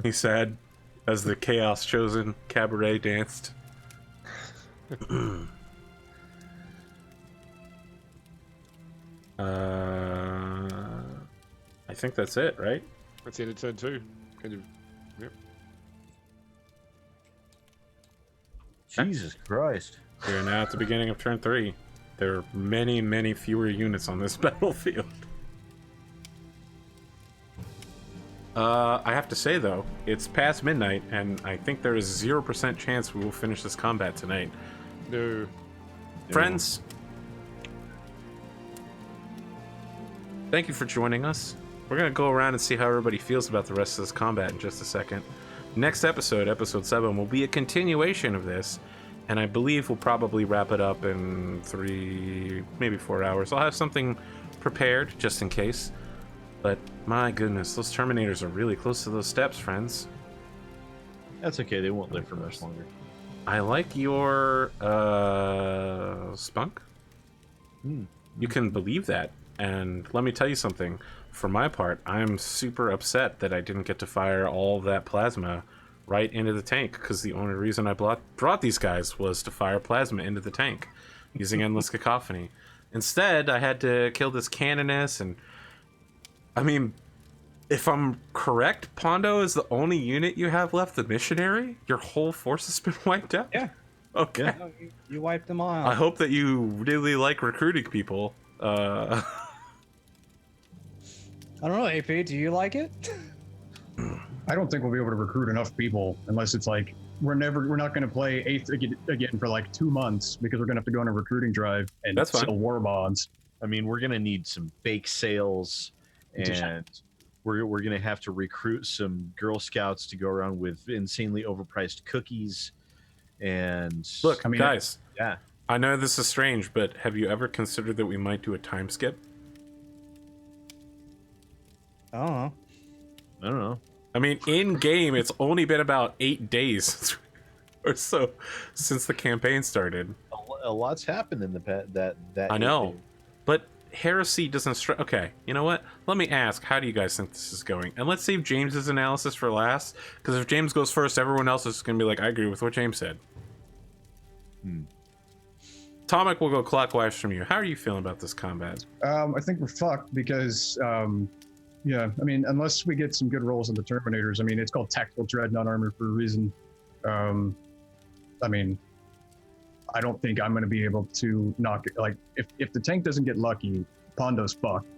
He said, as the Chaos Chosen cabaret danced. I think that's it, right? That's the end of turn 2. End of... Yep. Jesus Christ. We are now at the beginning of turn 3. There are many, many fewer units on this battlefield. I have to say, though, it's past midnight, and I think there is 0% chance we will finish this combat tonight. No. Friends, thank you for joining us. We're going to go around and see how everybody feels about the rest of this combat in just a second. Next episode, episode 7, will be a continuation of this, and I believe we'll probably wrap it up in 3, maybe 4 hours. I'll have something prepared just in case. But my goodness, those Terminators are really close to those steps, friends. That's okay, they won't live for much longer. I like your spunk. You can believe that. And let me tell you something. For my part, I'm super upset that I didn't get to fire all that plasma right into the tank, because the only reason I brought these guys was to fire plasma into the tank using Endless Cacophony. Instead, I had to kill this Canoness, and I mean, if I'm correct, Pondo is the only unit you have left, the Missionary? Your whole force has been wiped out? Yeah. Okay. No, you wiped them all out. I hope that you really like recruiting people. I don't know, AP, do you like it? I don't think we'll be able to recruit enough people unless it's like we're not going to play 8th again for like 2 months because we're going to have to go on a recruiting drive and That's fine. sell war bonds. I mean, we're gonna need some bake sales, and we're gonna have to recruit some Girl Scouts to go around with insanely overpriced cookies. And Look, I mean, guys, yeah, I know this is strange, but have you ever considered that we might do a time skip? I don't know. I don't know. I mean, in game, it's only been about 8 days or so since the campaign started. A lot's happened in the that I know, but heresy doesn't strike. Okay, you know what? Let me ask, how do you guys think this is going? And let's save James's analysis for last, because if James goes first, everyone else is going to be like, I agree with what James said. Tomic will go clockwise from you. How are you feeling about this combat? I think we're fucked because, yeah, I mean, unless we get some good rolls on the Terminators, I mean, it's called Tactical Dread, not Armor for a reason. I mean, I don't think I'm going to be able to knock it. Like, if the tank doesn't get lucky, Pondo's fucked.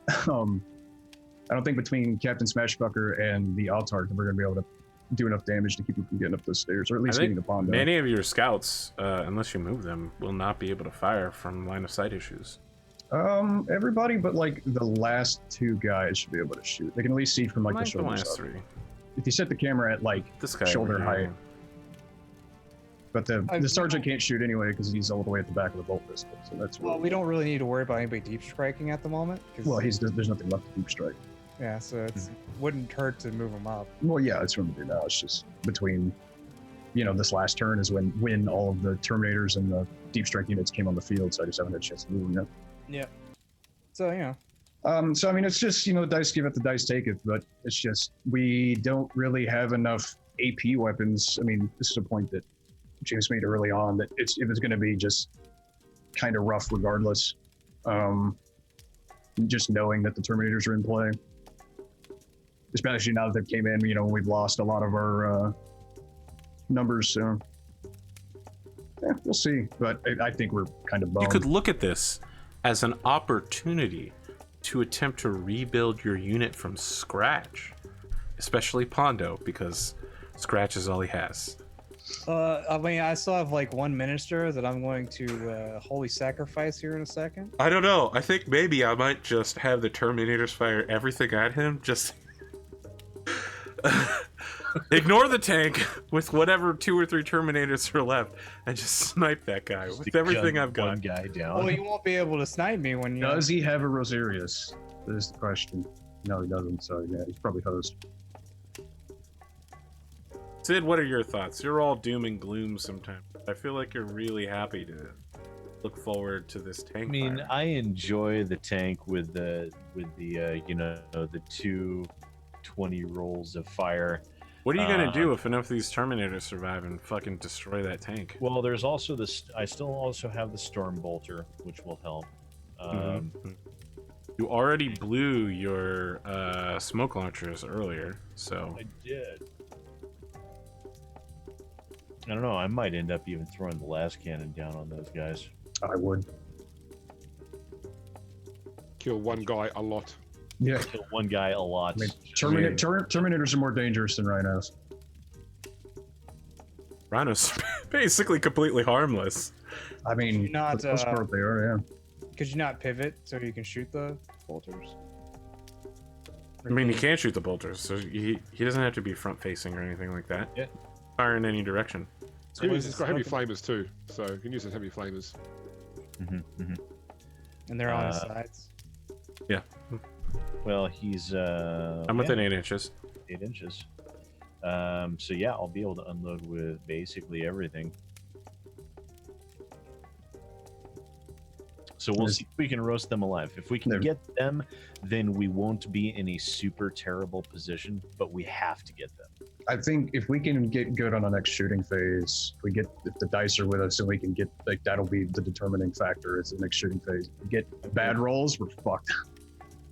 I don't think between Captain Smashfucker and the Altart that we're going to be able to do enough damage to keep him from getting up those stairs, or at least getting the Pondo. Many of your scouts, unless you move them, will not be able to fire from line of sight issues. Everybody but like the last 2 guys should be able to shoot. They can at least see from like the shoulder last up. 3. If you set the camera at like This guy shoulder over here. height. But the sergeant can't shoot anyway because he's all the way at the back of the bolt pistol. So that's Well, we don't really need to worry about anybody deep striking at the moment. 'Cause, well, there's nothing left to deep strike. yeah, so it wouldn't hurt to move him up. Well, yeah, that's what I'm gonna do now. It's just between, you know, this last turn is when all of the Terminators and the deep strike units came on the field, so I just haven't had a chance to move them yet. Yeah. So, you know. So I mean, it's just, you know, the dice give it, the dice take it, but it's just we don't really have enough AP weapons. I mean, this is a point that James made early on that it's going to be just kind of rough regardless. Just knowing that the Terminators are in play, especially now that they came in, you know, we've lost a lot of our numbers. So yeah, we'll see. But I think we're kind of bummed. You could look at this as an opportunity to attempt to rebuild your unit from scratch, especially Pondo, because scratch is all he has. I mean, I still have like 1 minister that I'm going to holy sacrifice here in a second. I don't know. I think maybe I might just have the Terminators fire everything at him. Just ignore the tank with whatever 2 or 3 Terminators are left, and just snipe that guy with everything I've got. One guy down. Well, you won't be able to snipe me when you. Does he have a Rosarius? That is the question. No, he doesn't. So yeah, he's probably host. Sid, what are your thoughts? You're all doom and gloom sometimes. I feel like you're really happy to look forward to this tank. I mean, fire. I enjoy the tank with the you know, the 2 20 rolls of fire. What are you gonna do if enough of these Terminators survive and fucking destroy that tank? Well, there's also this. I still also have the Storm Bolter, which will help. You already blew your smoke launchers earlier, so I did. I don't know. I might end up even throwing the last cannon down on those guys. I would. Kill one guy a lot. Yeah. Kill one guy a lot. I mean, Terminators are more dangerous than Rhinos. Rhinos basically completely harmless. I mean, Not, for the most part they are, yeah. Could you not pivot so you can shoot the bolters? I mean, he can't shoot the bolters, so he doesn't have to be front facing or anything like that. Yeah. Fire in any direction. So what is He's this got heavy weapon? flamers too, so you can use his heavy flamers. And they're on his sides. Yeah, Well, he's. I'm within 8 inches. 8 inches. So yeah, I'll be able to unload with basically everything. So we'll see if we can roast them alive. If we can get them, then we won't be in a super terrible position, but we have to get them. I think if we can get good on the next shooting phase, if the dice are with us and we can get, like, that'll be the determining factor. It's the next shooting phase. If we get bad rolls, we're fucked.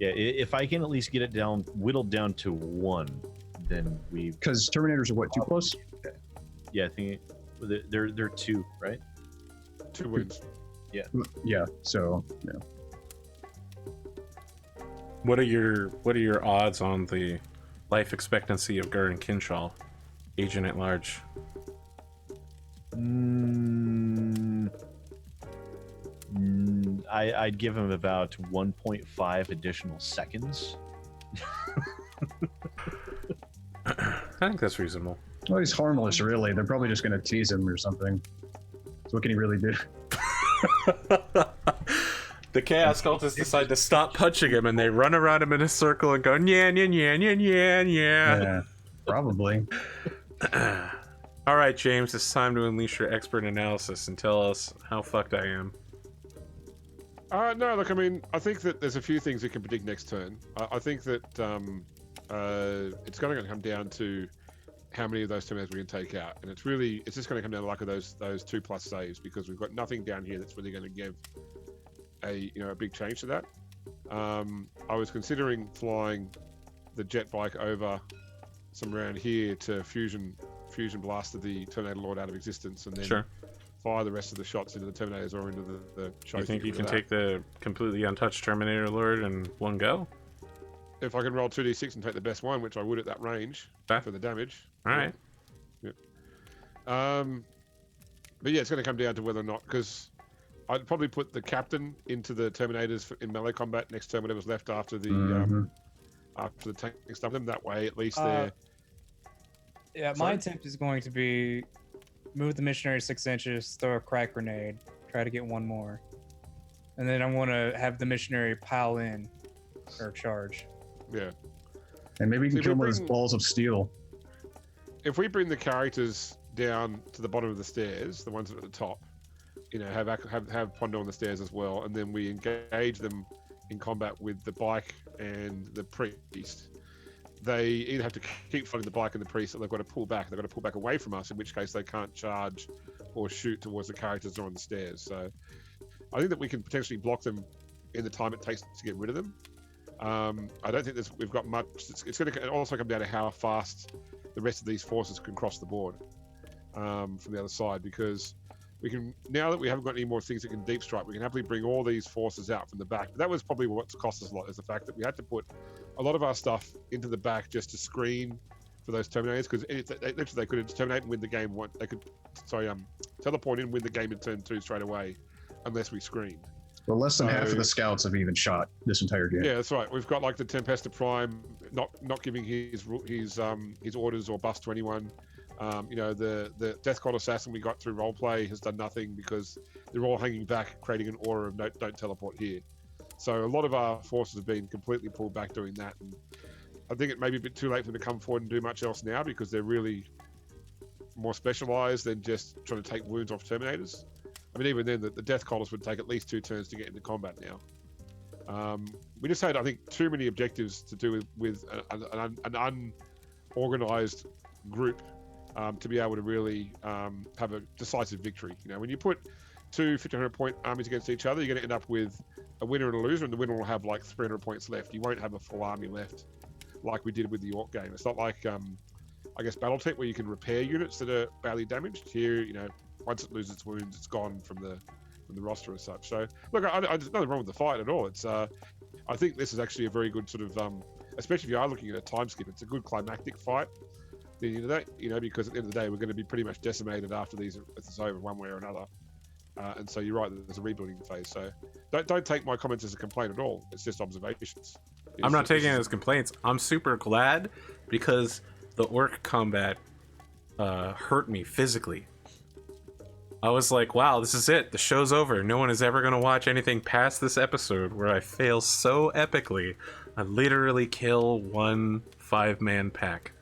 Yeah, if I can at least get it down, whittled down to 1, then we. Because Terminators are what, 2 plus? Yeah, I think they're 2, right? 2 wins. Yeah. So yeah. What are your odds on the life expectancy of Gurren Kinshall, agent at large? I'd give him about 1.5 additional seconds. I think that's reasonable. Well, he's harmless, really. They're probably just going to tease him or something. So what can he really do? The Chaos Cultists decide to stop punching him, and they run around him in a circle and go, "Nyan, nyan, nyan, nyan, nyan, nyan." Yeah, probably. All right, James, it's time to unleash your expert analysis and tell us how fucked I am. No, look, I mean, I think that there's a few things we can predict next turn. I think that it's going to come down to how many of those Terminators we can take out, and it's just going to come down to like those 2+ saves, because we've got nothing down here that's really going to give a big change to that. I was considering flying the jet bike over some around here to fusion blast the Terminator Lord out of existence, and then fire the rest of the shots into the Terminators or into the You think you can take the completely untouched Terminator Lord in one go? If I can roll 2d6 and take the best one, which I would at that range for the damage. All right. Yep. But yeah, it's going to come down to whether or not, because I'd probably put the captain into the Terminators in melee combat next turn, whatever's left after the tank stuff them. That way, at least they're. Yeah, my attempt is going to be move the missionary 6 inches, throw a crack grenade, try to get one more, and then I want to have the missionary pile in or charge. Yeah. And maybe you can kill him with his balls of steel. If we bring the characters down to the bottom of the stairs, the ones at the top, have Pondo on the stairs as well, and then we engage them in combat with the bike and the priest, they either have to keep fighting the bike and the priest, or they've got to pull back. They've got to pull back away from us, in which case they can't charge or shoot towards the characters that are on the stairs. So I think that we can potentially block them in the time it takes to get rid of them. I don't think we've got much. It's going to also come down to how fast the rest of these forces can cross the board from the other side, because we can, now that we haven't got any more things that can deep strike, we can happily bring all these forces out from the back. But that was probably what's cost us a lot, is the fact that we had to put a lot of our stuff into the back just to screen for those Terminators, because literally they could terminate and win the game. They could teleport in, win the game in turn 2 straight away, unless we screened. Well, less than half of the scouts have even shot this entire game. Yeah, that's right. We've got like the Tempestus Prime not giving his orders or buffs to anyone. The Death Cult Assassin we got through roleplay has done nothing, because they're all hanging back, creating an aura of don't teleport here. So a lot of our forces have been completely pulled back doing that, and I think it may be a bit too late for them to come forward and do much else now, because they're really more specialized than just trying to take wounds off Terminators. I mean, even then, the Death Cultists would take at least 2 turns to get into combat now. We just had, I think, too many objectives to do with an unorganized group to be able to really have a decisive victory. When you put 2 1,500-point armies against each other, you're going to end up with a winner and a loser, and the winner will have like 300 points left. You won't have a full army left like we did with the Orc game. It's not like, I guess, Battletech, where you can repair units that are badly damaged. Here, once it loses its wounds, it's gone from the roster as such. So, look, there's nothing wrong with the fight at all. It's, I think this is actually a very good sort of, especially if you are looking at a time skip, it's a good climactic fight. At the end of the day, because at the end of the day, we're going to be pretty much decimated after this is over one way or another. And so you're right, there's a rebuilding phase. So don't take my comments as a complaint at all. It's just observations. I'm not taking it as complaints. I'm super glad, because the orc combat hurt me physically. I was like, wow, this is it. The show's over. No one is ever going to watch anything past this episode where I fail so epically. I literally kill one 5-man pack.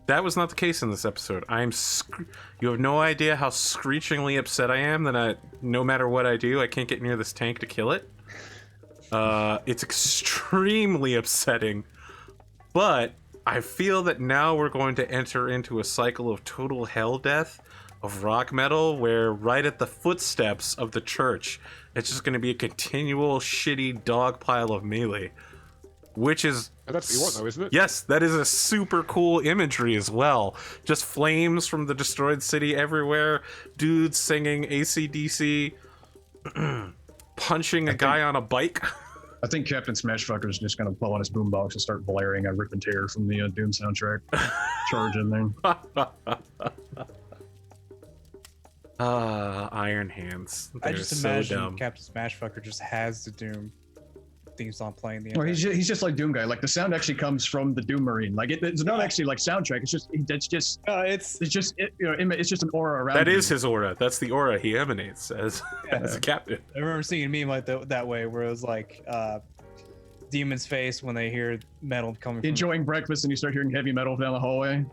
That was not the case in this episode. You have no idea how screechingly upset I am that no matter what I do, I can't get near this tank to kill it. It's extremely upsetting, but I feel that now we're going to enter into a cycle of total hell death of rock metal, where right at the footsteps of the church, it's just going to be a continual shitty dog pile of melee. Which is... And that's what you want, though, isn't it? Yes, that is a super cool imagery as well. Just flames from the destroyed city everywhere, dudes singing AC/DC, punching a guy on a bike. I think Captain Smashfucker is just going to pull on his boombox and start blaring a Rip and Tear from the Doom soundtrack. Charge in there. Iron Hands. They're I just so imagine dumb. Captain Smashfucker just has the Doom theme song playing the Well, entire he's just like Doom guy. Like the sound actually comes from the Doom Marine. Like it's not actually like soundtrack. It's just it's just an aura around. That him. is his aura. That's the aura he emanates as as a captain. I remember seeing a meme like that way where it was like demon's face when they hear metal coming from Enjoying breakfast and you start hearing heavy metal down the hallway.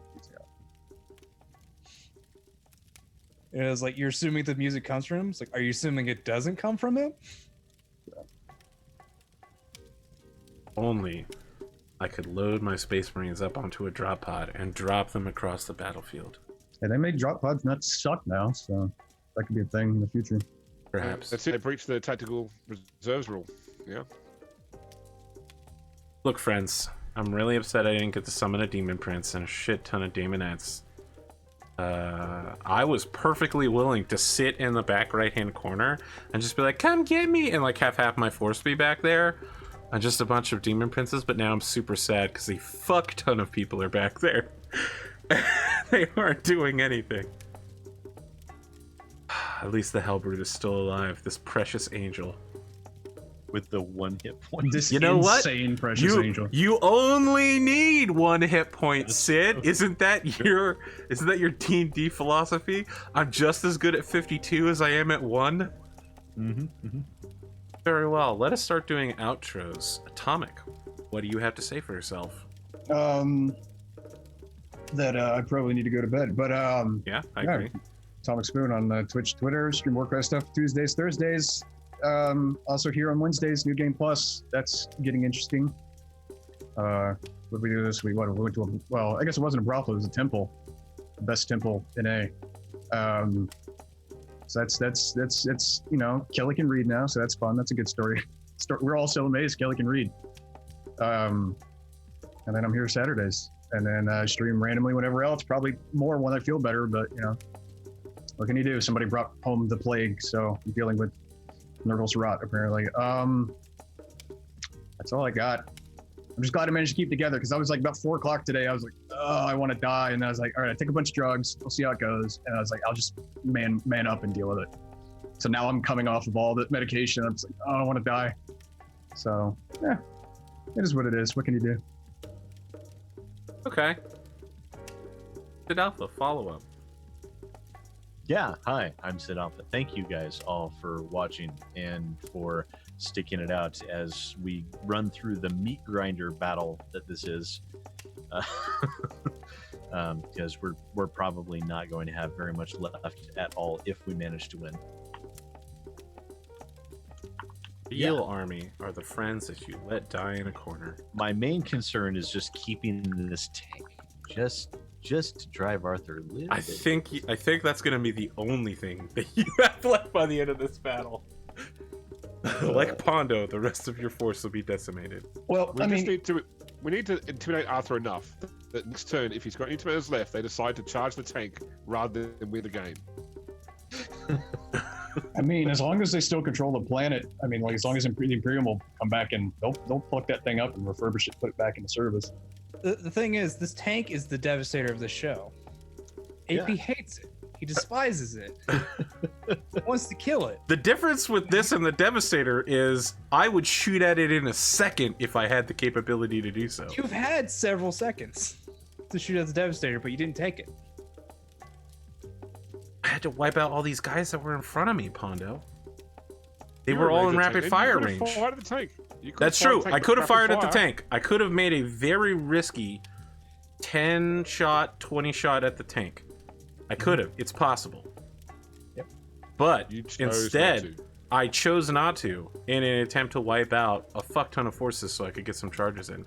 it was like, you're assuming the music comes from him. It's like, are you assuming it doesn't come from him? Only I could load my Space Marines up onto a drop pod and drop them across the battlefield. Yeah, they make drop pods not suck now, so that could be a thing in the future. Perhaps. That's it. They breached the tactical reserves rule. Yeah. Look, friends, I'm really upset I didn't get to summon a Demon Prince and a shit ton of Demonettes. I was perfectly willing to sit in the back right-hand corner and just be like, come get me, and like have half my force be back there and just a bunch of Demon Princes, but now I'm super sad because a fuck ton of people are back there. They aren't doing anything. At least the Hellbrute is still alive, this precious angel. With the 1 hit point. This You know what? insane precious angel. You only need 1 hit point, Sid. Isn't that your D&D philosophy? I'm just as good at 52 as I am at 1. Very well. Let us start doing outros. Atomic, what do you have to say for yourself? That I probably need to go to bed, but Yeah, I agree. Atomic Spoon on Twitch, Twitter, stream Warcraft stuff Tuesdays, Thursdays. Also here on Wednesdays, New Game Plus. That's getting interesting. What did we do this week? We went to I guess it wasn't a brothel, it was a temple. The best temple in A. So that's Kelly can read now, so that's fun. That's a good story. We're all so amazed Kelly can read. And then I'm here Saturdays. And then I stream randomly whenever else, probably more when I feel better, but what can you do? Somebody brought home the plague, so I'm dealing with nervous rot apparently. That's all I got. I'm just glad I managed to keep together because I was like about 4 o'clock today. I was like, oh, I want to die. And I was like, all right, I take a bunch of drugs. We'll see how it goes. And I was like, I'll just man up and deal with it. So now I'm coming off of all the medication. I'm just like, oh, I want to die. So yeah, it is what it is. What can you do? Okay. Sid Alpha, follow up. Yeah, hi, I'm Sid Alpha. Thank you guys all for watching and for sticking it out as we run through the meat grinder battle that this is. Because we're probably not going to have very much left at all if we manage to win. Real army are the friends that you let die in a corner. My main concern is just keeping this tank. Just to drive Arthur a little I bit. think that's gonna be the only thing that you have left by the end of this battle. Like Pondo, the rest of your force will be decimated. Well, We need to intimidate Arthur enough that next turn, if he's got any tomatoes left, they decide to charge the tank rather than win the game. I mean, as long as they still control the planet, I mean, like as long as the Imperium will come back and they'll pluck that thing up and refurbish it, put it back into service. The thing is, this tank is the devastator of the show. AP hates it. He despises it. He wants to kill it. The difference with this and the Devastator is I would shoot at it in a second if I had the capability to do so. You've had several seconds to shoot at the Devastator, but you didn't take it. I had to wipe out all these guys that were in front of me, Pondo. They You were all in range rapid tank. fire You could've range. fired at the tank. You could've That's fired true. at the tank I with could have rapid fired at the fire. tank. I could have made a very risky 10 shot, 20 shot at the tank. I could have. It's possible. Yep. But You chose not instead, to. I chose not to in an attempt to wipe out a fuck ton of forces so I could get some charges in.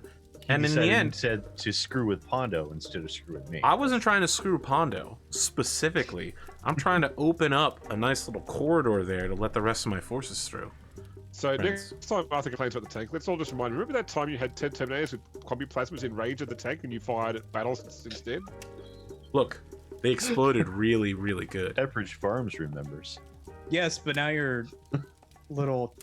And in the end, said to screw with Pondo instead of screw with me. I wasn't trying to screw Pondo specifically. I'm trying to open up a nice little corridor there to let the rest of my forces through. So Friends. next time Arthur complains about the tank, let's all just remind. Remember that time you had 10 Terminators with combi plasmas in range of the tank and you fired at battles instead? Look, they exploded really, really good. Pepperidge Farms remembers. Yes, but now your little...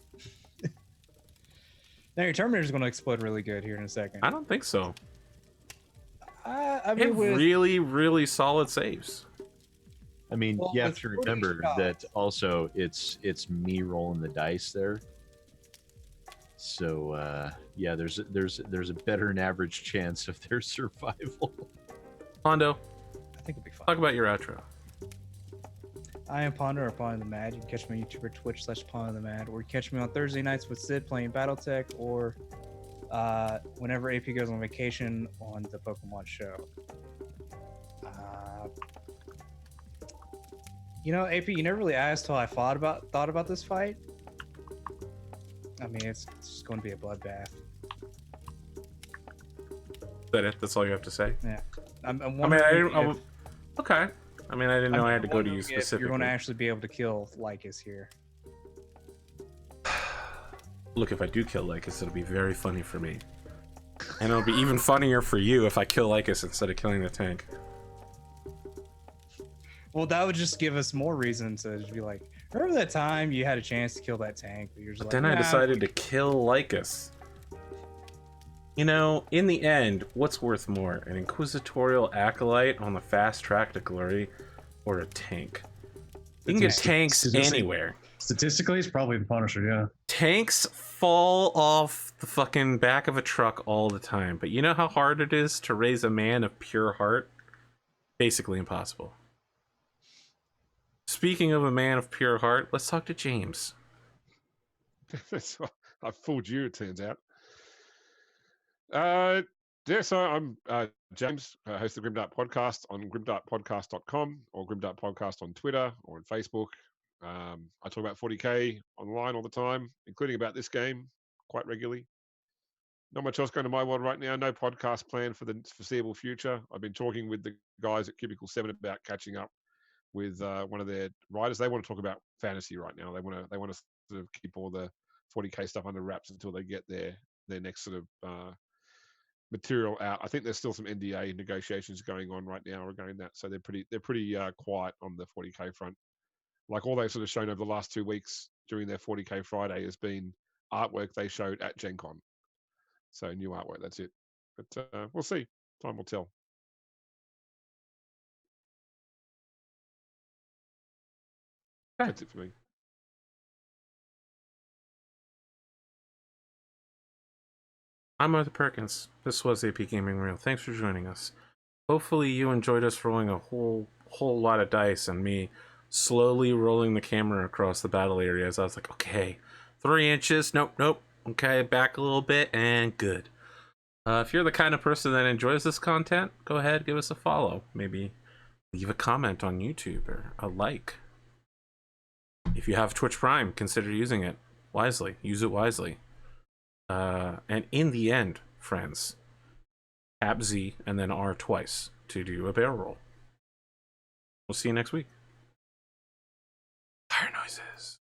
now your Terminator's going to explode really good here in a second. I don't think so. I They mean, have with... really, really solid saves. I mean, Well, you have with to 40 remember shots. that also it's me rolling the dice there. So yeah, there's a better than average chance of their survival. Hondo, I think it'll be fine. talk about your outro. I am Ponder or Ponder the Mad. You can catch me on YouTube or Twitch/Ponder the Mad, or you catch me on Thursday nights with Sid playing BattleTech, or whenever AP goes on vacation on the Pokemon show. You know, AP, you never really asked how I thought about this fight. I mean, it's just going to be a bloodbath. Is that it? That's all you have to say? Yeah. I'm I mean, wondering okay. I mean, I didn't know I had to go to you if specifically. you're going to actually be able to kill Lycus here. Look, if I do kill Lycus, it'll be very funny for me. And it'll be even funnier for you if I kill Lycus instead of killing the tank. Well, that would just give us more reason to just be like, remember that time you had a chance to kill that tank, but you're just But like, then I nah, decided to kill Lycus. You know, in the end, what's worth more? An Inquisitorial Acolyte on the fast track to glory, or a tank? You can get tanks anywhere. Statistically, it's probably the Punisher, yeah. Tanks Fall off the fucking back of a truck all the time, but you know how hard it is to raise a man of pure heart? Basically impossible. Speaking of a man of pure heart, let's talk to James. I fooled you, it turns out. Yeah, so I'm James, host of the Grimdark Podcast on grimdarkpodcast.com or Grimdark Podcast on Twitter or on Facebook. I talk about 40K online all the time, including about this game quite regularly. Not much else going on in my world right now. No podcast planned for the foreseeable future. I've been talking with the guys at Cubicle 7 about catching up with one of their writers. They want to talk about fantasy right now. They want to sort of keep all the 40K stuff under wraps until they get their next sort of material out. I think there's still some NDA negotiations going on right now regarding that. So they're pretty quiet on the 40K front. Like all they've sort of shown over the last 2 weeks during their 40K Friday has been artwork they showed at Gen Con. So new artwork, that's it. But we'll see. Time will tell. That's it for me. I'm Arthur Perkins. This was APGamingREAL. Thanks for joining us. Hopefully you enjoyed us rolling a whole lot of dice and me slowly rolling the camera across the battle area as I was like, okay, 3 inches, nope, okay, back a little bit, and good. If you're the kind of person that enjoys this content, go ahead, give us a follow. Maybe leave a comment on YouTube or a like. If you have Twitch Prime, consider using it wisely. Use it wisely. And in the end, friends, tap Z and then R twice to do a barrel roll. We'll see you next week. Fire noises.